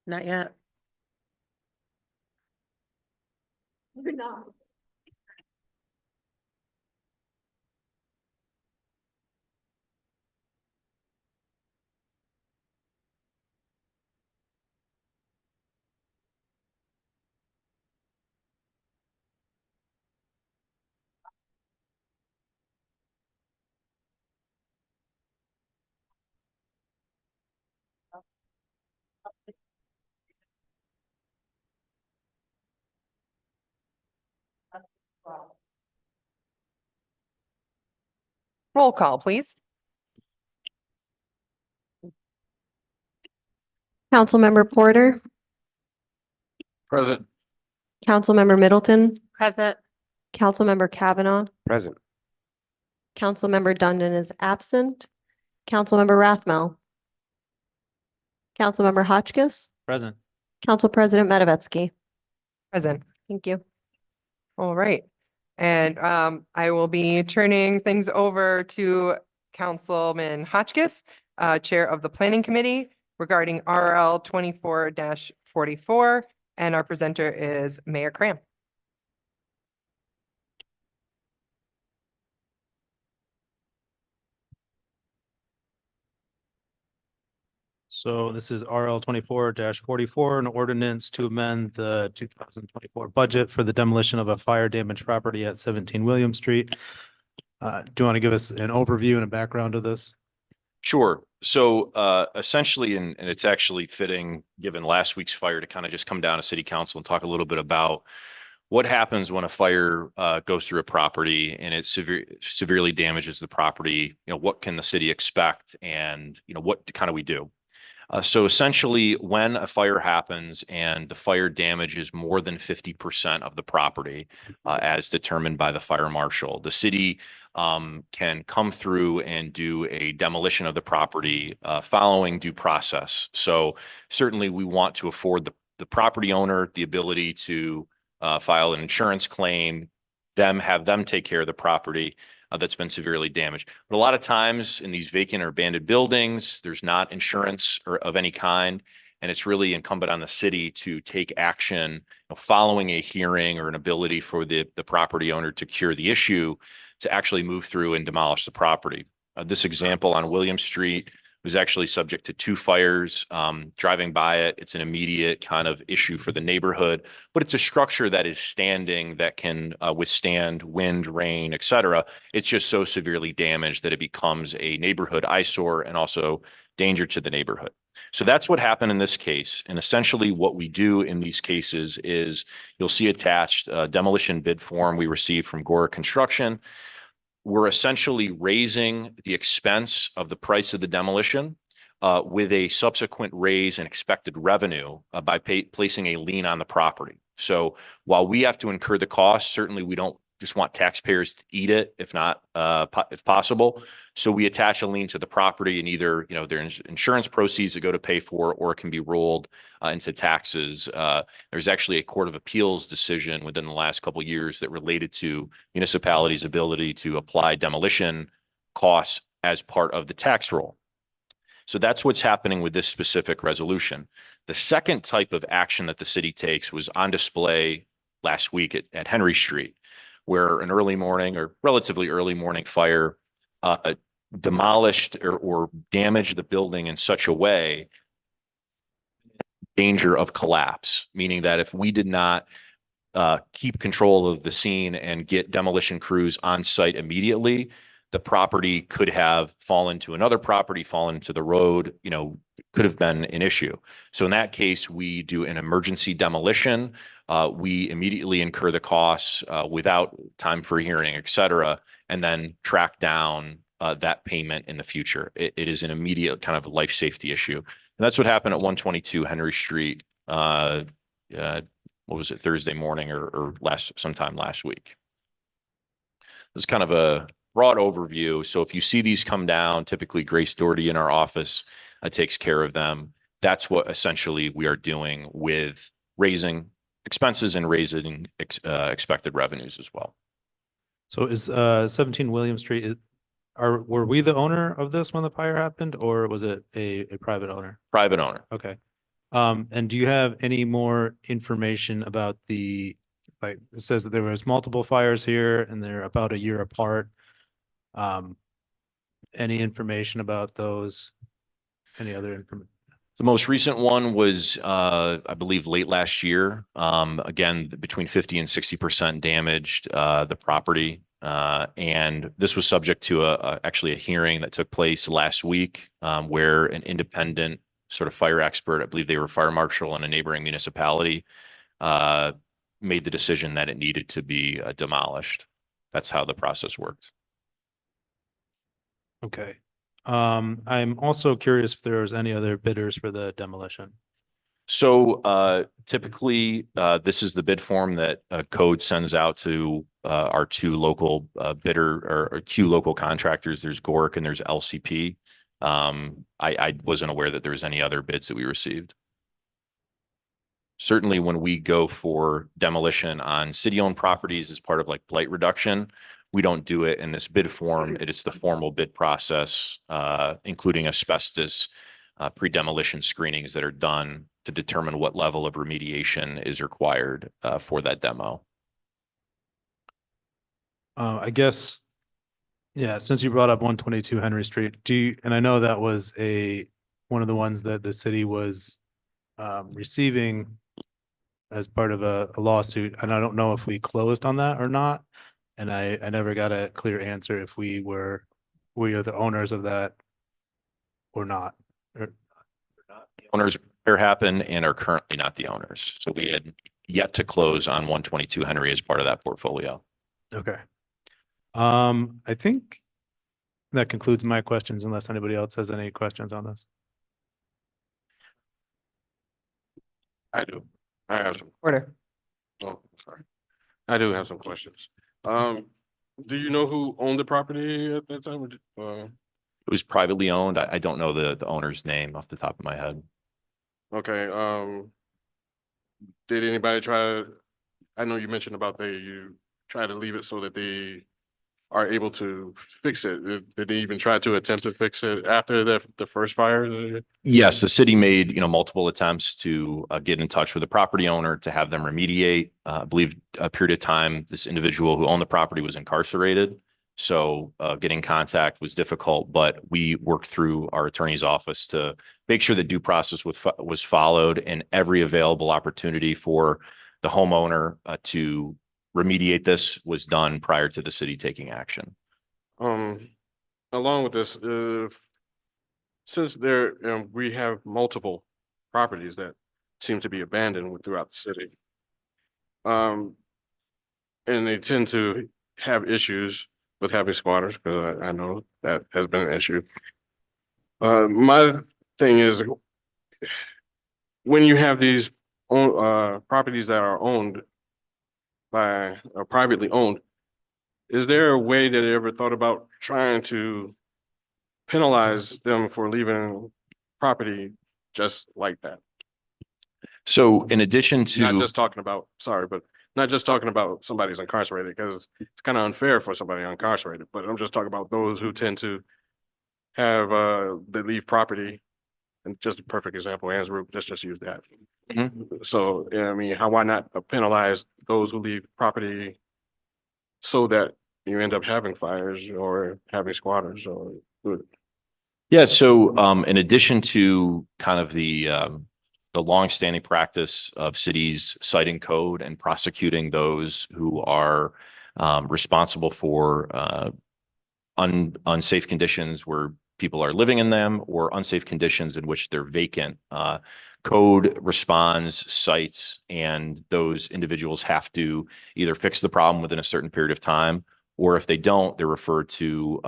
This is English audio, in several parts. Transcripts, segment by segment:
Not yet. Roll call, please. Councilmember Porter, Present. Councilmember Middleton, Present. Councilmember Kavanaugh, Present. Councilmember Dundon is absent. Councilmember Rathmel, Councilmember Hotchkiss, Present. Council President Matavetsky. Present. Thank you. All right. And I will be turning things over to Councilman Hotchkiss, Chair of the Planning Committee, regarding RL 24-44. And our presenter is Mayor Cram. So this is RL 24-44, an ordinance to amend the 2024 budget for the demolition of a fire damaged property at 17 William Street. Do you want to give us an overview and a background of this? Sure. So essentially, and it's actually fitting, given last week's fire, to kind of just come down to city council and talk a little bit about what happens when a fire goes through a property and it severely damages the property. You know, what can the city expect, and what kind of we do? So essentially, when a fire happens and the fire damages more than 50% of the property, as determined by the fire marshal, the city can come through and do a demolition of the property following due process. So certainly we want to afford the property owner the ability to file an insurance claim, have them take care of the property that's been severely damaged. But a lot of times in these vacant or abandoned buildings, there's not insurance or of any kind. And it's really incumbent on the city to take action following a hearing or an ability for the property owner to cure the issue, to actually move through and demolish the property. This example on William Street was actually subject to 2 fires. Driving by it, it's an immediate kind of issue for the neighborhood, but it's a structure that is standing, that can withstand wind, rain, etc. It's just so severely damaged that it becomes a neighborhood eyesore and also danger to the neighborhood. So that's what happened in this case. And essentially what we do in these cases is, you'll see attached a demolition bid form we received from Gora Construction. We're essentially raising the expense of the price of the demolition with a subsequent raise in expected revenue by placing a lien on the property. So while we have to incur the cost, certainly we don't just want taxpayers to eat it, if not, if possible. So we attach a lien to the property, and either there's insurance proceeds that go to pay for it, or it can be rolled into taxes. There's actually a Court of Appeals decision within the last couple of years that related to municipalities' ability to apply demolition costs as part of the tax roll. So that's what's happening with this specific resolution. The second type of action that the city takes was on display last week at Henry Street, where an early morning or relatively early morning fire demolished or damaged the building in such a way, danger of collapse, meaning that if we did not keep control of the scene and get demolition crews on site immediately, the property could have fallen to another property, fallen into the road, could have been an issue. So in that case, we do an emergency demolition. We immediately incur the costs without time for hearing, et cetera, and then track down that payment in the future. It is an immediate kind of life safety issue. And that's what happened at 122 Henry Street. What was it, Thursday morning or sometime last week. It's kind of a broad overview. So if you see these come down, typically Grace Doherty in our office takes care of them. That's what essentially we are doing with raising expenses and raising expected revenues as well. So is 17 William Street, were we the owner of this when the fire happened, or was it a private owner? Private owner. Okay. And do you have any more information about like, it says that there was multiple fires here and they're about a year apart. Any information about those? Any other information? The most recent one was, I believe, late last year. Again, between 50 and 60% damaged, the property. And this was subject to actually a hearing that took place last week, where an independent sort of fire expert, I believe they were fire marshal in a neighboring municipality, made the decision that it needed to be demolished. That's how the process worked. Okay. I'm also curious if there was any other bidders for the demolition. So typically, this is the bid form that code sends out to our two local bidder or two local contractors. There's GORC and there's LCP. I wasn't aware that there was any other bids that we received. Certainly, when we go for demolition on city-owned properties as part of like blight reduction, we don't do it in this bid form. It is the formal bid process, including asbestos pre-demolition screenings that are done to determine what level of remediation is required for that demo. I guess, yeah, since you brought up 122 Henry Street, and I know that was one of the ones that the city was receiving as part of a lawsuit, and I don't know if we closed on that or not. And I never got a clear answer if we are the owners of that or not. Owners there happen and are currently not the owners. So we had yet to close on 122 Henry as part of that portfolio. Okay. I think that concludes my questions unless anybody else has any questions on this. I do. I have some. Order. Oh, sorry. I do have some questions. Do you know who owned the property at that time? It was privately owned. I don't know the owner's name off the top of my head. Okay, did anybody I know you mentioned about you try to leave it so that they are able to fix it. Did they even try to attempt to fix it after the first fire? Yes, the city made, multiple attempts to get in touch with the property owner to have them remediate. I believe a period of time, this individual who owned the property was incarcerated. So getting contact was difficult, but we worked through our attorney's office to make sure that due process was followed and every available opportunity for the homeowner to remediate this was done prior to the city taking action. Along with this, since we have multiple properties that seem to be abandoned throughout the city, and they tend to have issues with having squatters, because I know that has been an issue. My thing is, when you have these properties that are owned by privately owned, is there a way that they ever thought about trying to penalize them for leaving property just like that? So in addition to Not just talking about, sorry, but not just talking about somebody's incarcerated, because it's kind of unfair for somebody incarcerated, but I'm just talking about those who tend to have they leave property. And just a perfect example, Ansbrook, let's just use that. So, yeah, I mean, why not penalize those who leave property so that you end up having fires or having squatters or? Yeah, so in addition to kind of the longstanding practice of cities citing code and prosecuting those who are responsible for unsafe conditions where people are living in them or unsafe conditions in which they're vacant, code responds, cites, and those individuals have to either fix the problem within a certain period of time, or if they don't, they're referred to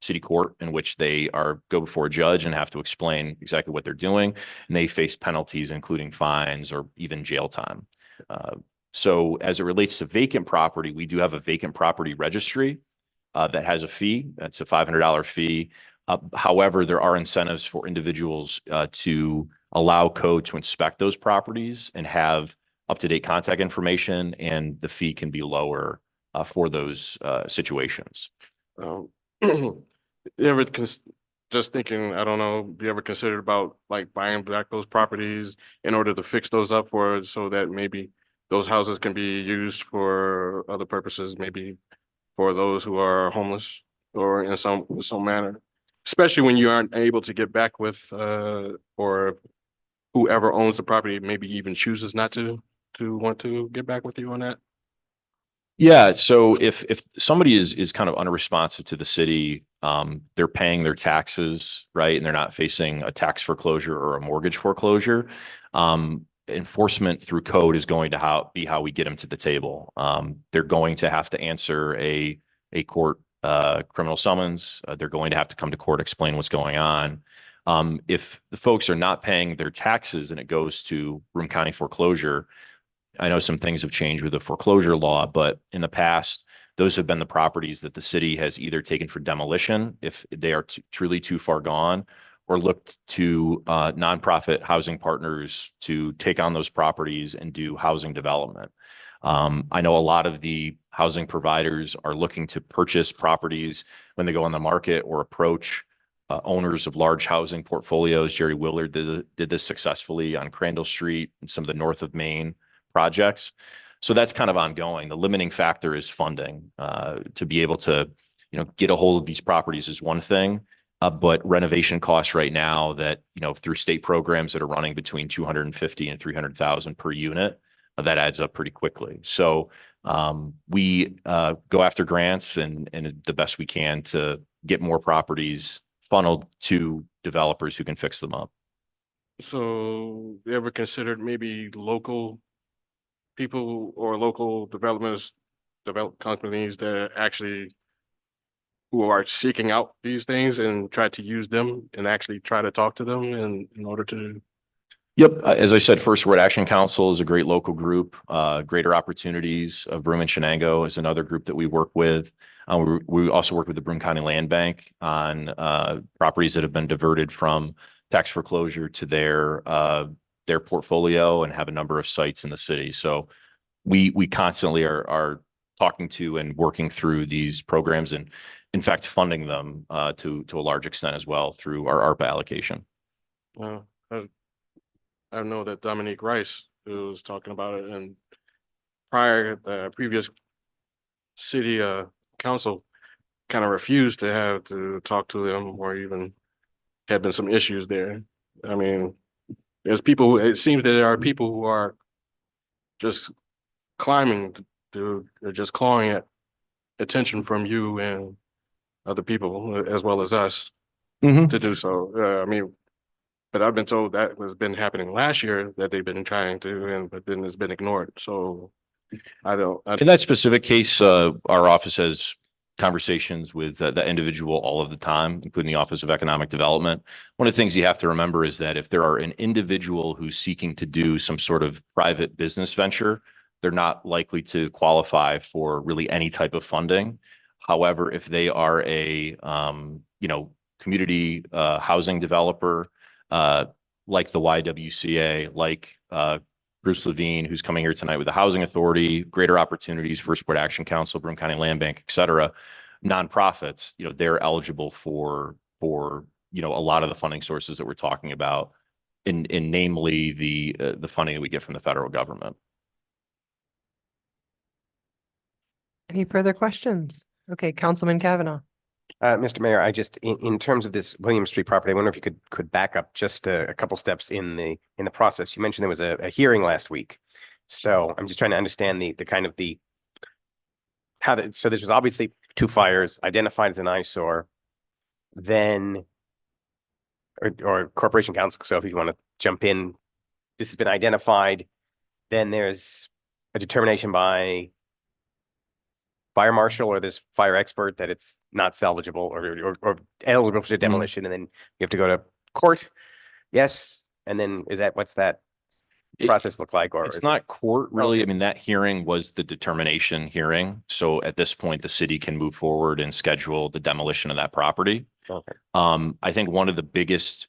city court, in which they go before a judge and have to explain exactly what they're doing, and they face penalties, including fines or even jail time. So as it relates to vacant property, we do have a vacant property registry that has a fee. That's a $500 fee. However, there are incentives for individuals to allow code to inspect those properties and have up-to-date contact information, and the fee can be lower for those situations. You ever just thinking, I don't know, have you ever considered about like buying back those properties in order to fix those up for, so that maybe those houses can be used for other purposes, maybe for those who are homeless or in some manner, especially when you aren't able to get back with or whoever owns the property maybe even chooses not to want to get back with you on that. Yeah, so if somebody is kind of unresponsive to the city, they're paying their taxes, right? And they're not facing a tax foreclosure or a mortgage foreclosure. Enforcement through code is going to be how we get them to the table. They're going to have to answer a court criminal summons. They're going to have to come to court, explain what's going on. If the folks are not paying their taxes and it goes to Broome County foreclosure, I know some things have changed with the foreclosure law, but in the past, those have been the properties that the city has either taken for demolition if they are truly too far gone, or looked to nonprofit housing partners to take on those properties and do housing development. I know a lot of the housing providers are looking to purchase properties when they go on the market or approach owners of large housing portfolios. Jerry Willard did this successfully on Crandall Street and some of the north of Maine projects. So that's kind of ongoing. The limiting factor is funding. To be able to, get a hold of these properties is one thing, but renovation costs right now that, through state programs that are running between 250 and 300,000 per unit, that adds up pretty quickly. So we go after grants and the best we can to get more properties funneled to developers who can fix them up. So you ever considered maybe local people or local development companies that actually who are seeking out these things and try to use them and actually try to talk to them in order to? Yep. As I said, First Word Action Council is a great local group. Greater Opportunities of Broome and Shenango is another group that we work with. We also work with the Broome County Land Bank on properties that have been diverted from tax foreclosure to their portfolio and have a number of sites in the city. So we constantly are talking to and working through these programs, and in fact funding them to a large extent as well through our ARPA allocation. I know that Dominique Rice, who was talking about it, and prior, the previous city council kind of refused to have to talk to them, or even had been some issues there. I mean, there's people, it seems that there are people who are just climbing they're just clawing at attention from you and other people as well as us to do so. I mean, but I've been told that has been happening last year, that they've been trying to, but then it's been ignored. So In that specific case, our office has conversations with the individual all of the time, including the Office of Economic Development. One of the things you have to remember is that if there are an individual who's seeking to do some sort of private business venture, they're not likely to qualify for really any type of funding. However, if they are a community housing developer, like the YWCA, like Bruce Levine, who's coming here tonight with the Housing Authority, Greater Opportunities, First Word Action Council, Broome County Land Bank, et cetera, nonprofits, they're eligible for a lot of the funding sources that we're talking about, in namely the funding that we get from the federal government. Any further questions? Okay, Councilman Kavanaugh. Mr. Mayor, I just, in terms of this William Street property, I wonder if you could back up just a couple steps in the process. You mentioned there was a hearing last week. So I'm just trying to understand so this was obviously 2 fires identified as an eyesore, then, or Corporation Council. So if you want to jump in, this has been identified, then there's a determination by fire marshal or this fire expert that it's not salvageable or eligible for demolition, and then you have to go to court. Yes. And then what's that process look like? Or it's not court really. I mean, that hearing was the determination hearing. So at this point, the city can move forward and schedule the demolition of that property. Okay. I think one of the biggest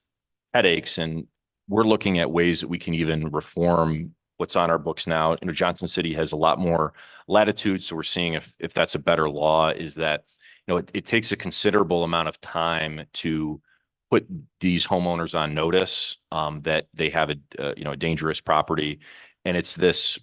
headaches, and we're looking at ways that we can even reform what's on our books now. Johnson City has a lot more latitude, so we're seeing if that's a better law, is that it takes a considerable amount of time to put these homeowners on notice that they have a dangerous property. And it's this,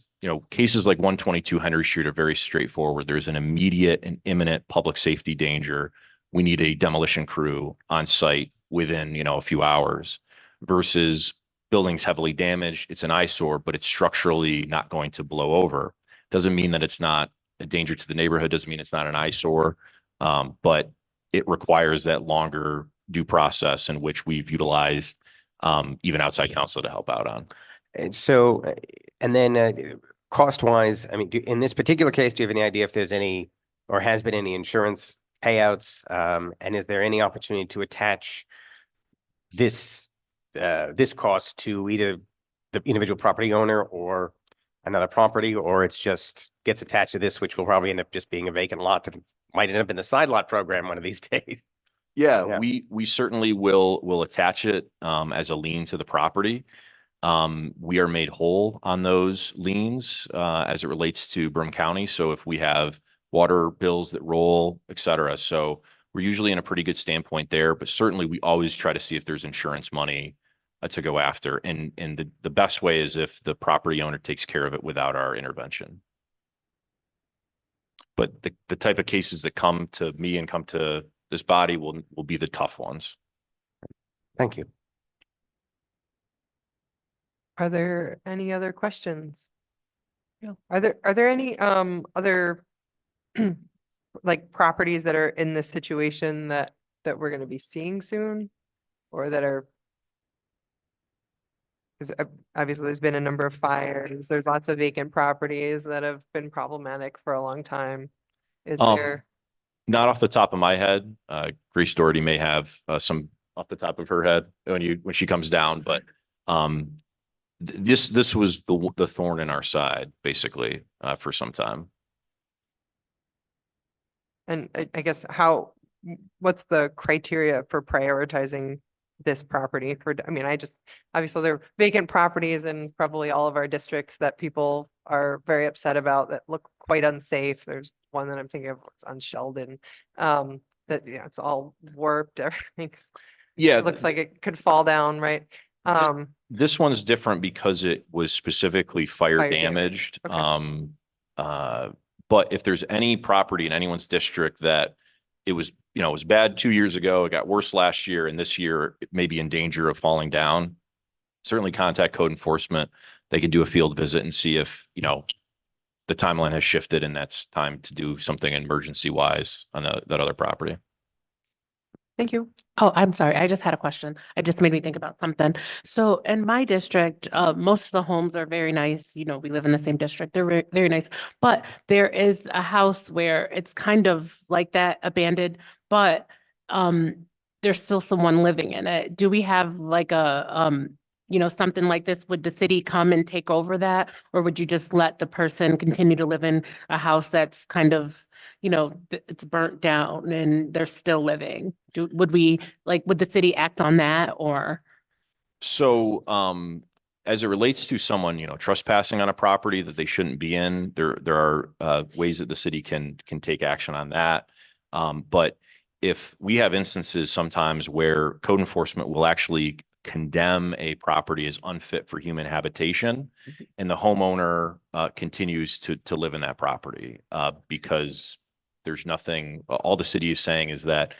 cases like 122 Henry Street are very straightforward. There's an immediate and imminent public safety danger. We need a demolition crew on site within, a few hours versus buildings heavily damaged. It's an eyesore, but it's structurally not going to blow over. Doesn't mean that it's not a danger to the neighborhood. Doesn't mean it's not an eyesore. But it requires that longer due process in which we've utilized even outside counsel to help out on. And so, and then cost wise, I mean, in this particular case, do you have any idea if there's any or has been any insurance payouts? And is there any opportunity to attach this cost to either the individual property owner or another property, or it's just gets attached to this, which will probably end up just being a vacant lot that might end up in the side lot program one of these days? Yeah, we certainly will attach it as a lien to the property. We are made whole on those liens as it relates to Broome County. So if we have water bills that roll, et cetera. So we're usually in a pretty good standpoint there, but certainly we always try to see if there's insurance money to go after. And the best way is if the property owner takes care of it without our intervention. But the type of cases that come to me and come to this body will be the tough ones. Thank you. Are there any other questions? No. Are there any other like properties that are in this situation that we're going to be seeing soon, or that are? Because obviously there's been a number of fires. There's lots of vacant properties that have been problematic for a long time. Is there? Not off the top of my head. Grace Doherty may have some off the top of her head when she comes down, but this was the thorn in our side basically for some time. And I guess what's the criteria for prioritizing this property for, I mean, obviously there are vacant properties in probably all of our districts that people are very upset about that look quite unsafe. There's one that I'm thinking of, it's on Sheldon, that, it's all warped, everything's, it looks like it could fall down, right? This one's different because it was specifically fire damaged. Okay. But if there's any property in anyone's district that it was bad 2 years ago, it got worse last year, and this year it may be in danger of falling down, certainly contact code enforcement. They can do a field visit and see if, the timeline has shifted and that's time to do something emergency wise on that other property. Thank you. Oh, I'm sorry. I just had a question. It just made me think about something. So in my district, most of the homes are very nice. We live in the same district. They're very, very nice. But there is a house where it's kind of like that, abandoned, but there's still someone living in it. Do we have like a something like this? Would the city come and take over that? Or would you just let the person continue to live in a house that's kind of, it's burnt down and they're still living? Would the city act on that, or? So, as it relates to someone, trespassing on a property that they shouldn't be in, there are ways that the city can take action on that. But if we have instances sometimes where code enforcement will actually condemn a property as unfit for human habitation, and the homeowner continues to live in that property because there's nothing, all the city is saying is that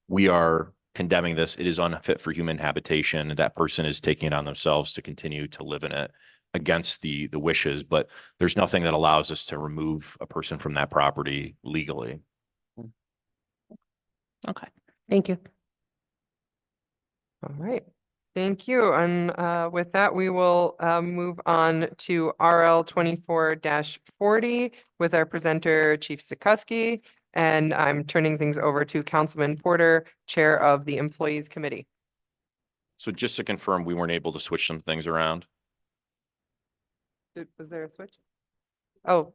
we are condemning this. It is unfit for human habitation, and that person is taking it on themselves to continue to live in it against the wishes. But there's nothing that allows us to remove a person from that property legally. Okay, thank you. All right. Thank you. And with that, we will move on to RL 24-40 with our presenter, Chief Sikorsky. And I'm turning things over to Councilman Porter, Chair of the Employees Committee. So just to confirm, we weren't able to switch some things around. Was there a switch? Oh.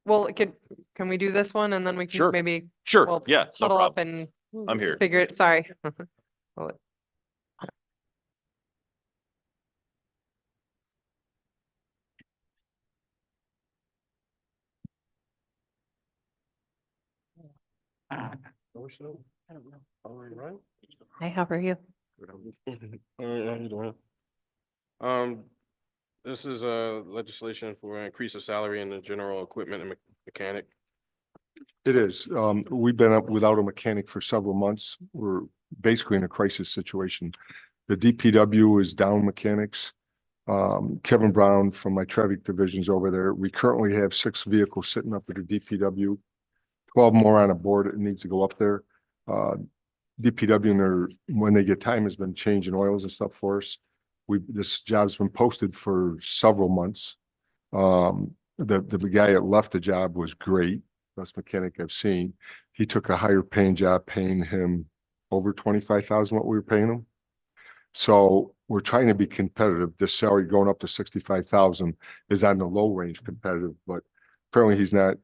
Well, can we do this one and then we can Sure. maybe Sure. we'll Yeah. No huddle up problem. and I'm here. figure it, sorry. Well, I don't know. All right. Hi, how are you? All right, how you doing? This is legislation for increase of salary in the general equipment and mechanic. It is. We've been up without a mechanic for several months. We're basically in a crisis situation. The DPW is down mechanics. Kevin Brown from my traffic division's over there. We currently have 6 vehicles sitting up at the DPW, 12 more on a board that needs to go up there. DPW, and when they get time, has been changing oils and stuff for us. This job's been posted for several months. The guy that left the job was great, best mechanic I've seen. He took a higher paying job, paying him over 25,000 what we were paying him. So we're trying to be competitive. The salary going up to 65,000 is on the low range competitive, but apparently he's not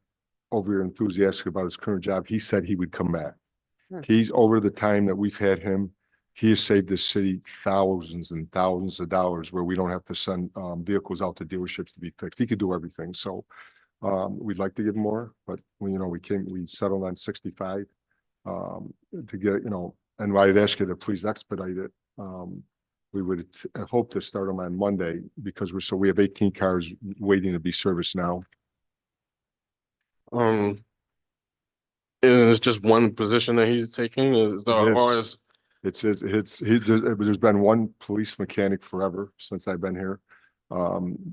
over enthusiastic about his current job. He said he would come back. He's over the time that we've had him. He has saved the city thousands and thousands of dollars where we don't have to send vehicles out to dealerships to be fixed. He could do everything. So we'd like to give more, but we settled on 65 to get, and I'd ask you to please expedite it. We would hope to start them on Monday because we have 18 cars waiting to be serviced now. It's just one position that he's taking, or is There's been one police mechanic forever since I've been here.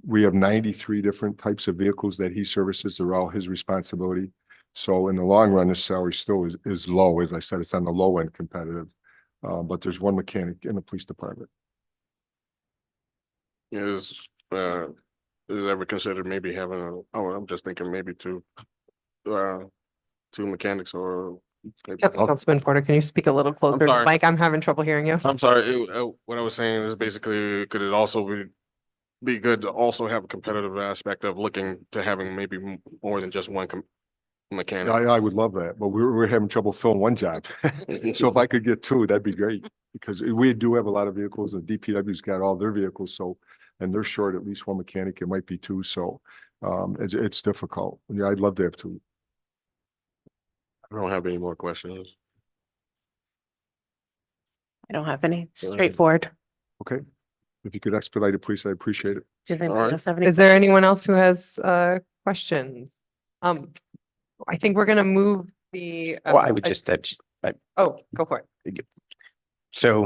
We have 93 different types of vehicles that he services. They're all his responsibility. So in the long run, his salary still is low. As I said, it's on the low end competitive. But there's one mechanic in the police department. is ever considered maybe having I'm just thinking maybe two mechanics or maybe. Councilman Porter, can you speak a little closer to the sorry. mic? I'm having trouble hearing you. I'm sorry, what I was saying is basically, could it also be good to also have a competitive aspect of looking to having maybe more than just one mechanic? I would love that, but we're having trouble filling one job. So if I could get 2, that'd be great. Because we do have a lot of vehicles and DPW's got all their vehicles. So, and they're short at least one mechanic. It might be 2. So it's difficult. Yeah, I'd love to have 2. I don't have any more questions. I don't have any. Straightforward. Okay. If you could expedite it, please, I appreciate it. Does All anybody right. else have any? Is there anyone else who has questions? I think we're gonna move the. Well, I would just, Oh, go for it. so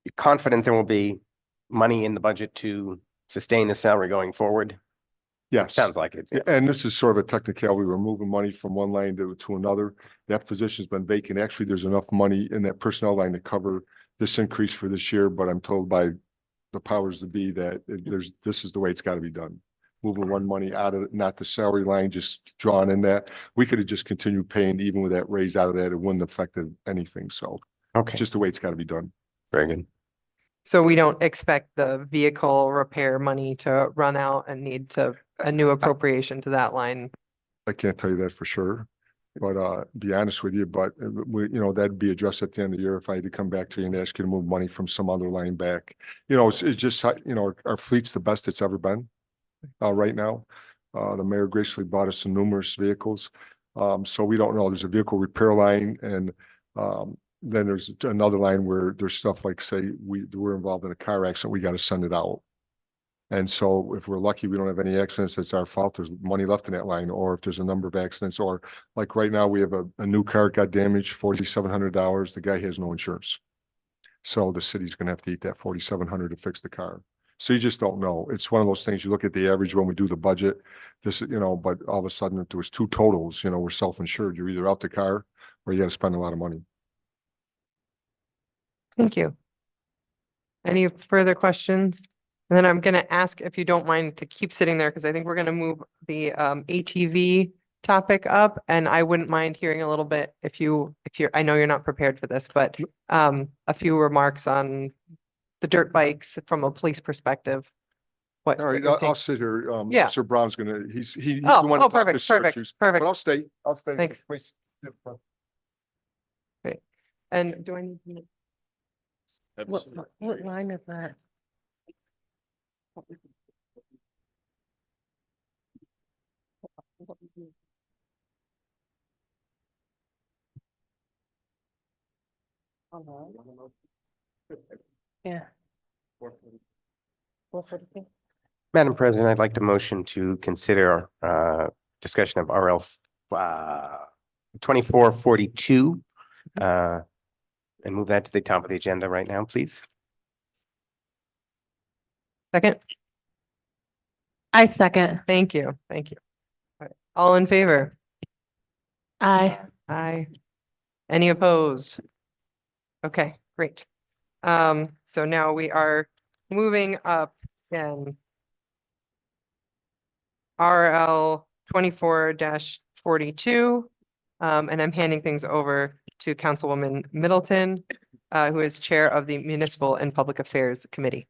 you're confident there will be money in the budget to sustain the salary going forward? Yes. Sounds like it. Yeah. And this is sort of a technicality. We're moving money from one line to another. That position's been vacant. Actually, there's enough money in that personnel line to cover this increase for this year, but I'm told by the powers to be that this is the way it's got to be done. Moving one money out of, not the salary line, just drawing in that. We could have just continued paying even with that raise out of that. It wouldn't have affected anything. So Okay, it's just the way it's got to be done. very good. So we don't expect the vehicle repair money to run out and need a new appropriation to that line. I can't tell you that for sure, but be honest with you, but that'd be addressed at the end of the year if I had to come back to you and ask you to move money from some other line back. It's just, our fleet's the best it's ever been right now. The mayor graciously bought us some numerous vehicles. So we don't know. There's a vehicle repair line and then there's another line where there's stuff like, say, we're involved in a car accident, we got to send it out. And so if we're lucky, we don't have any accidents, it's our fault. There's money left in that line. Or if there's a number of accidents, or like right now, we have a new car got damaged, $4,700. The guy has no insurance. So the city's gonna have to eat that $4,700 to fix the car. So you just don't know. It's one of those things, you look at the average when we do the budget, but all of a sudden, if there was 2 totals, we're self-insured. You're either out the car or you got to spend a lot of money. Thank you. Any further questions? And then I'm gonna ask if you don't mind to keep sitting there, because I think we're gonna move the ATV topic up, and I wouldn't mind hearing a little bit if you're, I know you're not prepared for this, but a few remarks on the dirt bikes from a police perspective. What All right, you're seeing. I'll sit here. Yeah. Sir Brown's gonna, he's the Oh, one to talk to perfect, Syracuse, perfect. but I'll stay. Thanks. Please. And do I need to? What line is that? Yeah. 4:42. Madam President, I'd like to motion to consider discussion of RL 2442 and move that to the top of the agenda right now, please. Second, I second. thank you, thank you. All right. All in favor? Aye. Aye. Any opposed? Okay, great. So now we are moving up again. RL 24-42. And I'm handing things over to Councilwoman Middleton, who is Chair of the Municipal and Public Affairs Committee.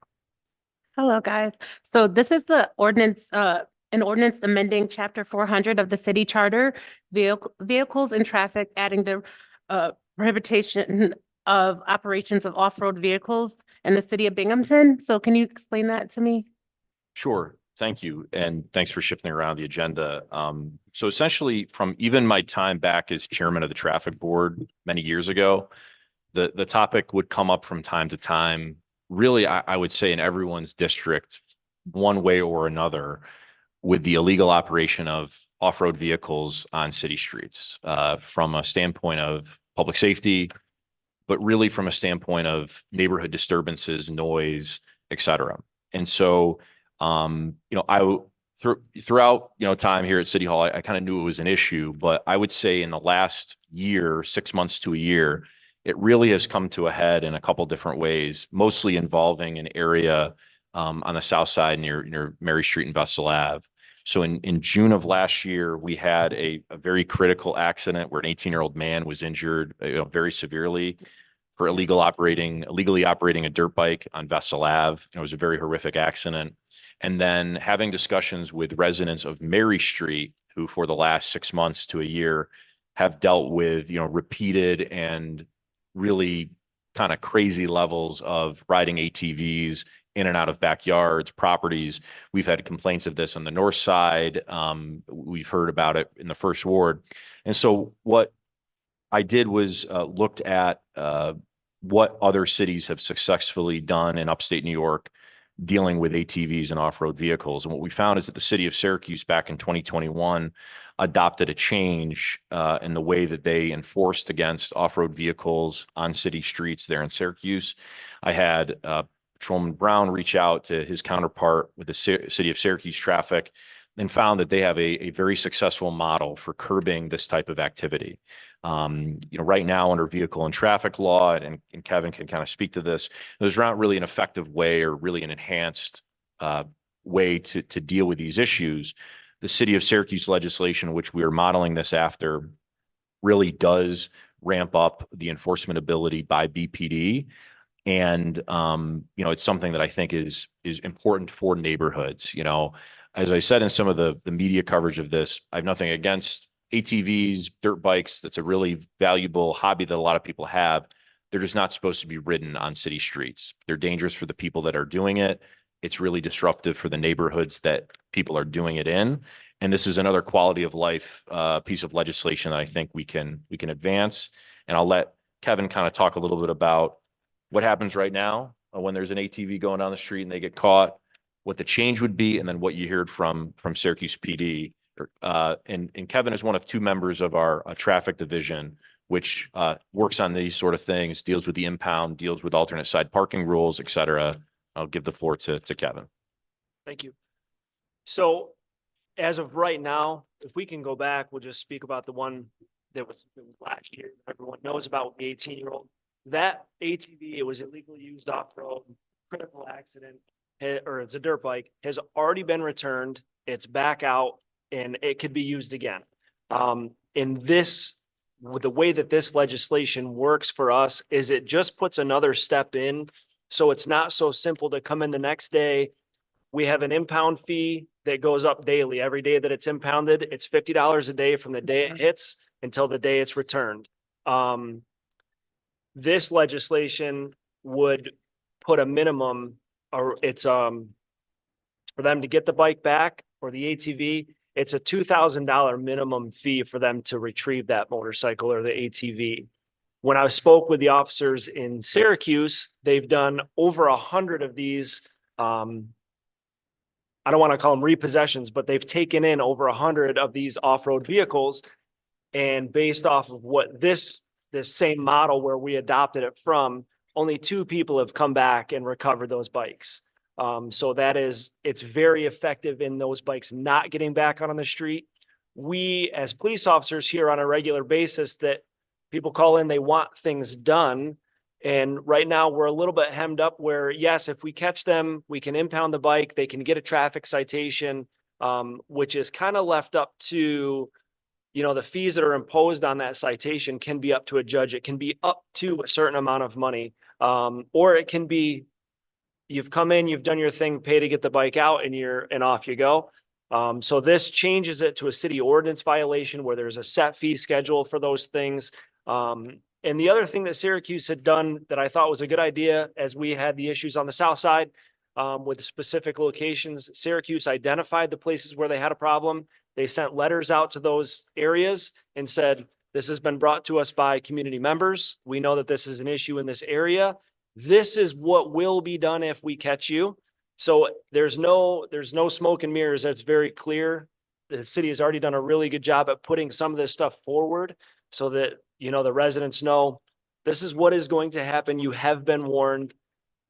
Hello, guys. So this is the ordinance, an ordinance amending chapter 400 of the city charter, vehicles and traffic, adding the prohibition of operations of off-road vehicles in the city of Binghamton. So can you explain that to me? Sure. Thank you. And thanks for shifting around the agenda. So essentially from even my time back as chairman of the traffic board many years ago, the topic would come up from time to time. Really, I would say in everyone's district, one way or another, with the illegal operation of off-road vehicles on city streets, from a standpoint of public safety, but really from a standpoint of neighborhood disturbances, noise, et cetera. And so, throughout, time here at City Hall, I kind of knew it was an issue, but I would say in the last year, 6 months to a year, it really has come to a head in a couple different ways, mostly involving an area on the south side near Mary Street and Vessel Ave. So in June of last year, we had a very critical accident where an 18-year-old man was injured very severely for illegally operating a dirt bike on Vessel Ave. It was a very horrific accident. And then having discussions with residents of Mary Street, who for the last 6 months to a year have dealt with, repeated and really kind of crazy levels of riding ATVs in and out of backyards, properties. We've had complaints of this on the north side. We've heard about it in the first ward. And so what I did was looked at what other cities have successfully done in upstate New York dealing with ATVs and off-road vehicles. And what we found is that the city of Syracuse back in 2021 adopted a change in the way that they enforced against off-road vehicles on city streets there in Syracuse. I had Patrolman Brown reach out to his counterpart with the city of Syracuse traffic and found that they have a very successful model for curbing this type of activity. Right now under vehicle and traffic law, and Kevin can kind of speak to this, there's not really an effective way or really an enhanced way to deal with these issues. The city of Syracuse legislation, which we are modeling this after, really does ramp up the enforcement ability by BPD. And, it's something that I think is important for neighborhoods. As I said in some of the media coverage of this, I have nothing against ATVs, dirt bikes. That's a really valuable hobby that a lot of people have. They're just not supposed to be ridden on city streets. They're dangerous for the people that are doing it. It's really disruptive for the neighborhoods that people are doing it in. And this is another quality of life piece of legislation that I think we can advance. And I'll let Kevin kind of talk a little bit about what happens right now when there's an ATV going down the street and they get caught, what the change would be, and then what you heard from Syracuse PD. And Kevin is one of two members of our traffic division, which works on these sort of things, deals with the impound, deals with alternate side parking rules, et cetera. I'll give the floor to Kevin. Thank you. So as of right now, if we can go back, we'll just speak about the one that was last year. Everyone knows about the 18-year-old. That ATV, it was illegally used off-road, critical accident, or it's a dirt bike, has already been returned. It's back out and it could be used again. With the way that this legislation works for us is it just puts another step in. So it's not so simple to come in the next day. We have an impound fee that goes up daily. Every day that it's impounded, it's $50 a day from the day it hits until the day it's returned. This legislation would put a minimum, or it's for them to get the bike back or the ATV, it's a $2,000 minimum fee for them to retrieve that motorcycle or the ATV. When I spoke with the officers in Syracuse, they've done over 100 of these. I don't want to call them repossessions, but they've taken in over 100 of these off-road vehicles. And based off of what this same model where we adopted it from, only 2 people have come back and recovered those bikes. So it's very effective in those bikes not getting back out on the street. We, as police officers, hear on a regular basis that people call in, they want things done. And right now we're a little bit hemmed up where, yes, if we catch them, we can impound the bike, they can get a traffic citation, which is kind of left up to, the fees that are imposed on that citation can be up to a judge. It can be up to a certain amount of money. Or it can be, you've come in, you've done your thing, pay to get the bike out and off you go. So this changes it to a city ordinance violation where there's a set fee schedule for those things. And the other thing that Syracuse had done that I thought was a good idea, as we had the issues on the south side with specific locations, Syracuse identified the places where they had a problem. They sent letters out to those areas and said, this has been brought to us by community members. We know that this is an issue in this area. This is what will be done if we catch you. So there's no smoke and mirrors. That's very clear. The city has already done a really good job at putting some of this stuff forward so that, the residents know this is what is going to happen. You have been warned.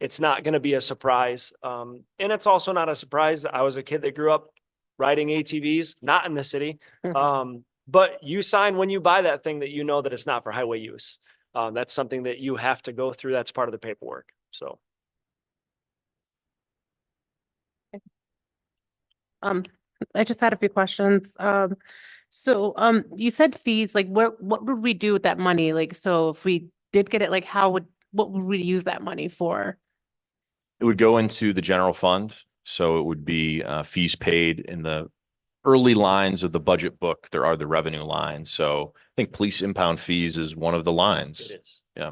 It's not going to be a surprise. And it's also not a surprise. I was a kid that grew up riding ATVs, not in the city. But you sign when you buy that thing that you know that it's not for highway use. That's something that you have to go through. That's part of the paperwork. So. I just had a few questions. So you said fees, like what would we do with that money? Like, so if we did get it, like what would we use that money for? It would go into the general fund. So it would be fees paid in the early lines of the budget book. There are the revenue lines. So I think police impound fees is one of the lines. It is. Yeah.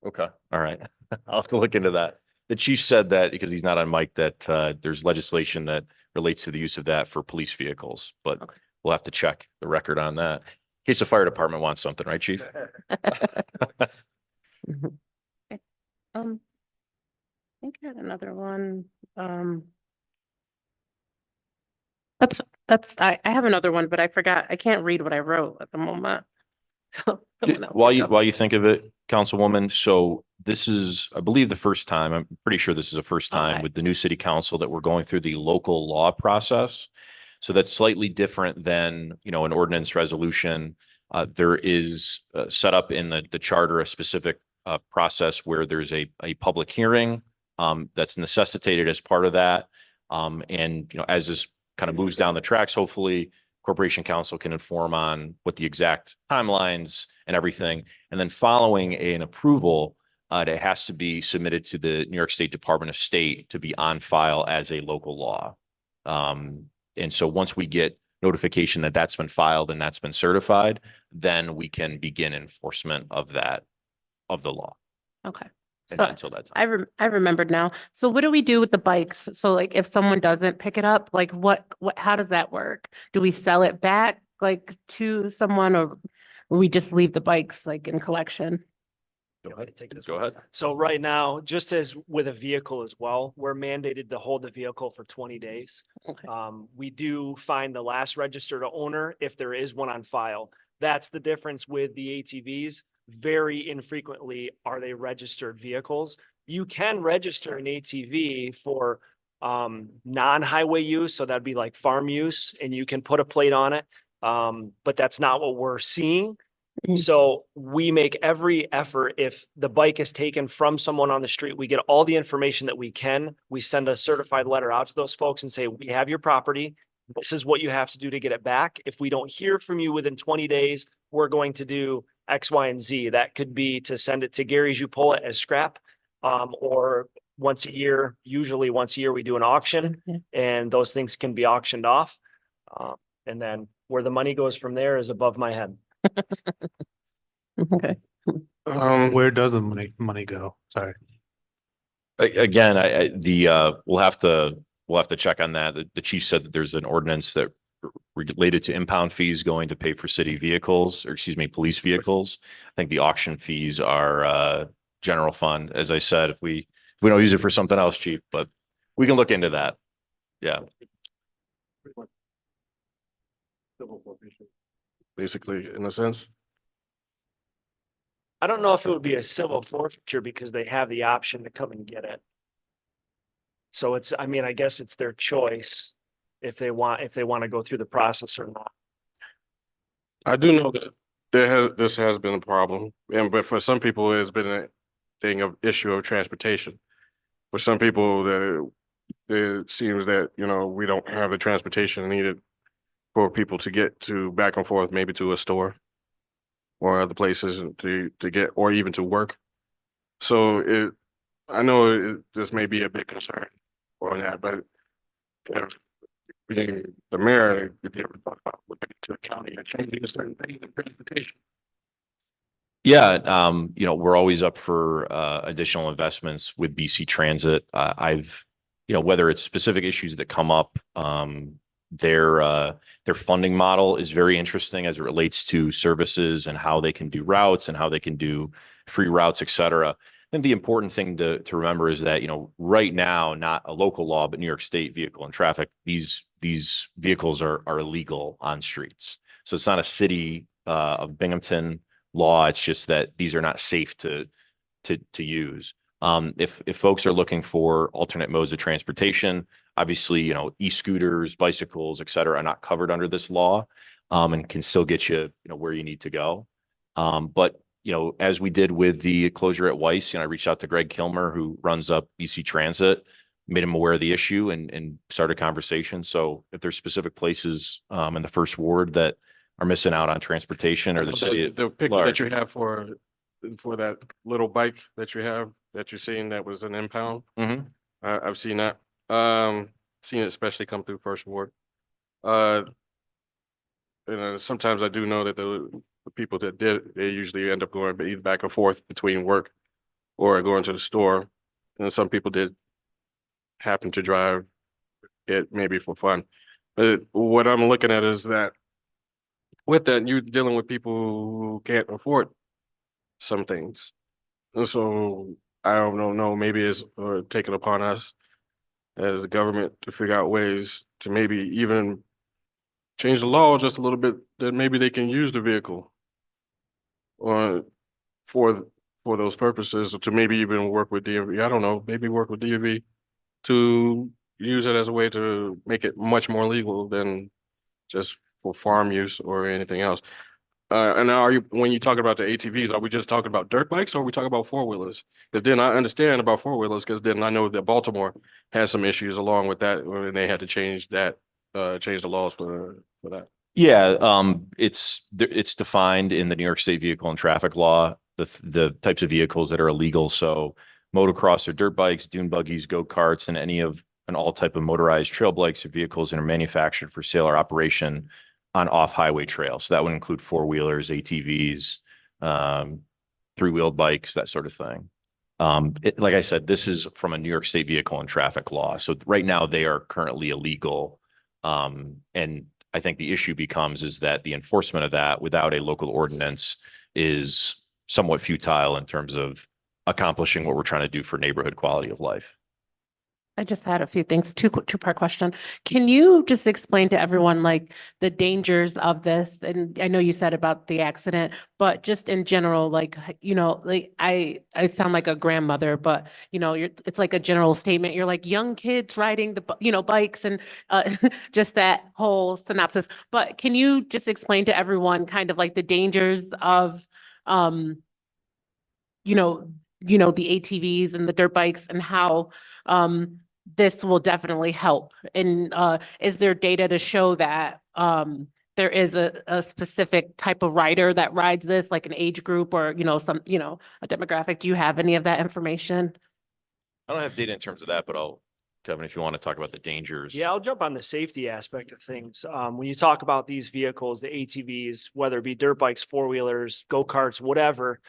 Okay. All right. I'll have to look into that. The chief said that because he's not on mic that there's legislation that relates to the use of that for police vehicles, but Okay. we'll have to check the record on that. In case the fire department wants something, right, chief? I think I had another one. I have another one, but I forgot. I can't read what I wrote at the moment. So someone else While pick up. while you think of it, Councilwoman, so this is, I believe, the first time, I'm pretty sure this is the first time Okay. with the new city council that we're going through the local law process. So that's slightly different than, an ordinance resolution. There is set up in the charter a specific process where there's a public hearing that's necessitated as part of that. And, as this kind of moves down the tracks, hopefully Corporation Council can inform on what the exact timelines and everything. And then following an approval, it has to be submitted to the New York State Department of State to be on file as a local law. And so once we get notification that that's been filed and that's been certified, then we can begin enforcement of that, of the law. Okay. And So not until that time. I remembered now. So what do we do with the bikes? So like if someone doesn't pick it up, like how does that work? Do we sell it back like to someone or we just leave the bikes like in collection? Go ahead. Take this Go one. ahead. So right now, just as with a vehicle as well, we're mandated to hold the vehicle for 20 days. Okay. We do find the last registered owner if there is one on file. That's the difference with the ATVs. Very infrequently are they registered vehicles. You can register an ATV for non-highway use. So that'd be like farm use and you can put a plate on it. But that's not what we're seeing. Mhm. So we make every effort. If the bike is taken from someone on the street, we get all the information that we can. We send a certified letter out to those folks and say, we have your property. This is what you have to do to get it back. If we don't hear from you within 20 days, we're going to do X, Y, and Z. That could be to send it to Gary's, you pull it as scrap, or once a year, usually once a year, we do an auction Okay. and those things can be auctioned off. And then where the money goes from there is above my head. Okay. Where does the money go? Sorry. Again, we'll have to check on that. The chief said that there's an ordinance that related to impound fees going to pay for city vehicles, or excuse me, police vehicles. I think the auction fees are general fund. As I said, if we don't use it for something else cheap, but we can look into that. Yeah. Basically, in a sense. I don't know if it would be a civil forfeiture because they have the option to come and get it. So it's, I mean, I guess it's their choice if they want to go through the process or not. I do know that this has been a problem, but for some people, it's been a thing of issue of transportation. For some people, it seems that, you know, we don't have the transportation needed for people to get to back and forth, maybe to a store or other places to get, or even to work. So I know this may be a big concern for that, but if the mayor, if you ever thought about looking into the county and changing certain things in transportation. Yeah, you know, we're always up for additional investments with BC Transit. You know, whether it's specific issues that come up, their funding model is very interesting as it relates to services and how they can do routes and how they can do free routes, et cetera. I think the important thing to remember is that, you know, right now, not a local law, but New York State vehicle and traffic, these vehicles are illegal on streets. So it's not a city of Binghamton law. It's just that these are not safe to use. If folks are looking for alternate modes of transportation, obviously, you know, e-scooters, bicycles, et cetera, are not covered under this law, and can still get you, you know, where you need to go. But you know, as we did with the closure at Weiss, you know, I reached out to Greg Kilmer, who runs up BC Transit, made him aware of the issue and started a conversation. So if there's specific places in the first ward that are missing out on transportation or the city The at picture large. that you have for that little bike that you have, that you're seeing that was an impound. Mhm. I've seen that. Seen it especially come through First Ward. And sometimes I do know that the people that did, they usually end up going either back and forth between work or going to the store. And some people did happen to drive it maybe for fun. But what I'm looking at is that with that, you're dealing with people who can't afford some things. And so I don't know, maybe it's taken upon us as the government to figure out ways to maybe even change the law just a little bit, that maybe they can use the vehicle or for those purposes, or to maybe even work with DMV. I don't know, maybe work with DMV to use it as a way to make it much more legal than just for farm use or anything else. And now when you talk about the ATVs, are we just talking about dirt bikes or are we talking about four-wheelers? Because then I understand about four-wheelers, because then I know that Baltimore has some issues along with that when they had to change the laws for that. Yeah, it's defined in the New York State vehicle and traffic law, the types of vehicles that are illegal. So motocross or dirt bikes, dune buggies, go-karts, and all type of motorized trail bikes or vehicles that are manufactured for sale or operation on off-highway trails. So that would include four-wheelers, ATVs, three-wheeled bikes, that sort of thing. Like I said, this is from a New York State vehicle and traffic law. So right now they are currently illegal. And I think the issue becomes is that the enforcement of that without a local ordinance is somewhat futile in terms of accomplishing what we're trying to do for neighborhood quality of life. I just had a few things, two-part question. Can you just explain to everyone like the dangers of this? And I know you said about the accident, but just in general, like, you know, like I sound like a grandmother, but you know, it's like a general statement. You're like young kids riding bikes and just that whole synopsis. But can you just explain to everyone kind of like the dangers of the ATVs and the dirt bikes and how this will definitely help? And is there data to show that there is a specific type of rider that rides this, like an age group or, a demographic? Do you have any of that information? I don't have data in terms of that, but Kevin, if you want to talk about the dangers. Yeah, I'll jump on the safety aspect of things. When you talk about these vehicles, the ATVs, whether it be dirt bikes, four-wheelers, go-karts, whatever,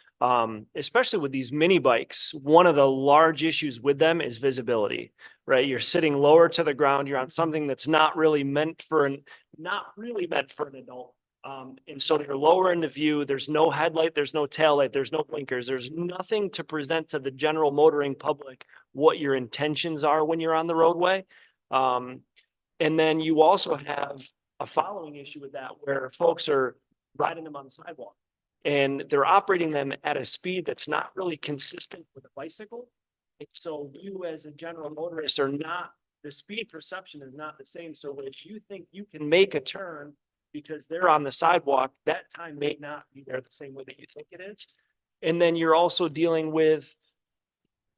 especially with these mini bikes, one of the large issues with them is visibility, right? You're sitting lower to the ground. You're on something that's not really meant for an adult. And so you're lower in the view. There's no headlight, there's no tail light, there's no blinkers. There's nothing to present to the general motoring public what your intentions are when you're on the roadway. And then you also have a following issue with that where folks are riding them on the sidewalk and they're operating them at a speed that's not really consistent with a bicycle. And so you as a general motorist are not, the speed perception is not the same. So if you think you can make a turn because they're on the sidewalk, that time may not be there the same way that you think it is. And then you're also dealing with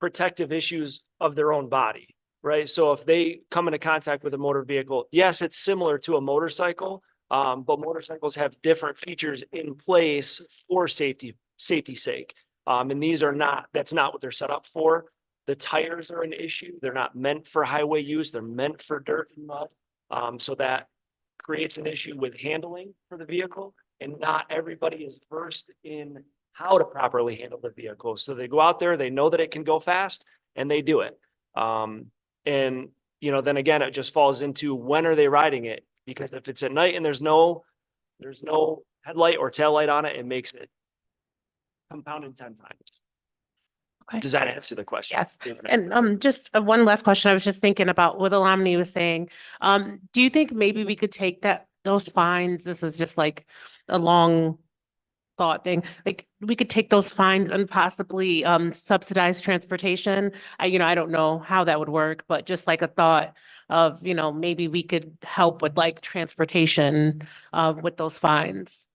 protective issues of their own body, right? So if they come into contact with a motor vehicle, yes, it's similar to a motorcycle, but motorcycles have different features in place for safety's sake. And these are not, that's not what they're set up for. The tires are an issue. They're not meant for highway use. They're meant for dirt and mud. So that creates an issue with handling for the vehicle, and not everybody is versed in how to properly handle the vehicle. So they go out there, they know that it can go fast, and they do it. And you know, then again, it just falls into when are they riding it? Because if it's at night and there's no headlight or tail light on it, it makes it compounded 10 times. Okay. Does that answer the question? Yes. And just one last question. I was just thinking about what Alamni was saying. Do you think maybe we could take those fines? This is just like a long thought thing. Like we could take those fines and possibly subsidize transportation. I don't know how that would work, but just like a thought of, maybe we could help with like transportation with those fines.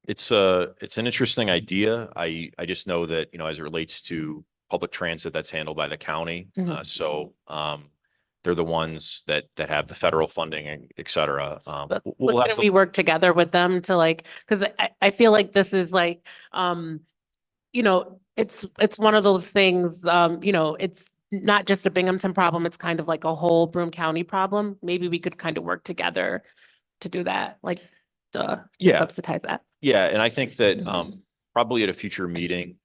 It's an interesting idea. I just know that, as it relates to public transit, that's handled by the county. Mhm. So they're the ones that have the federal funding, and et cetera. But We'll have couldn't to, we work together with them to like, because I feel like this is like, it's one of those things, it's not just a Binghamton problem. It's kind of like a whole Broome County problem. Maybe we could kind of work together to do that, like to Yeah. subsidize that. Yeah, and I think that probably at a future meeting,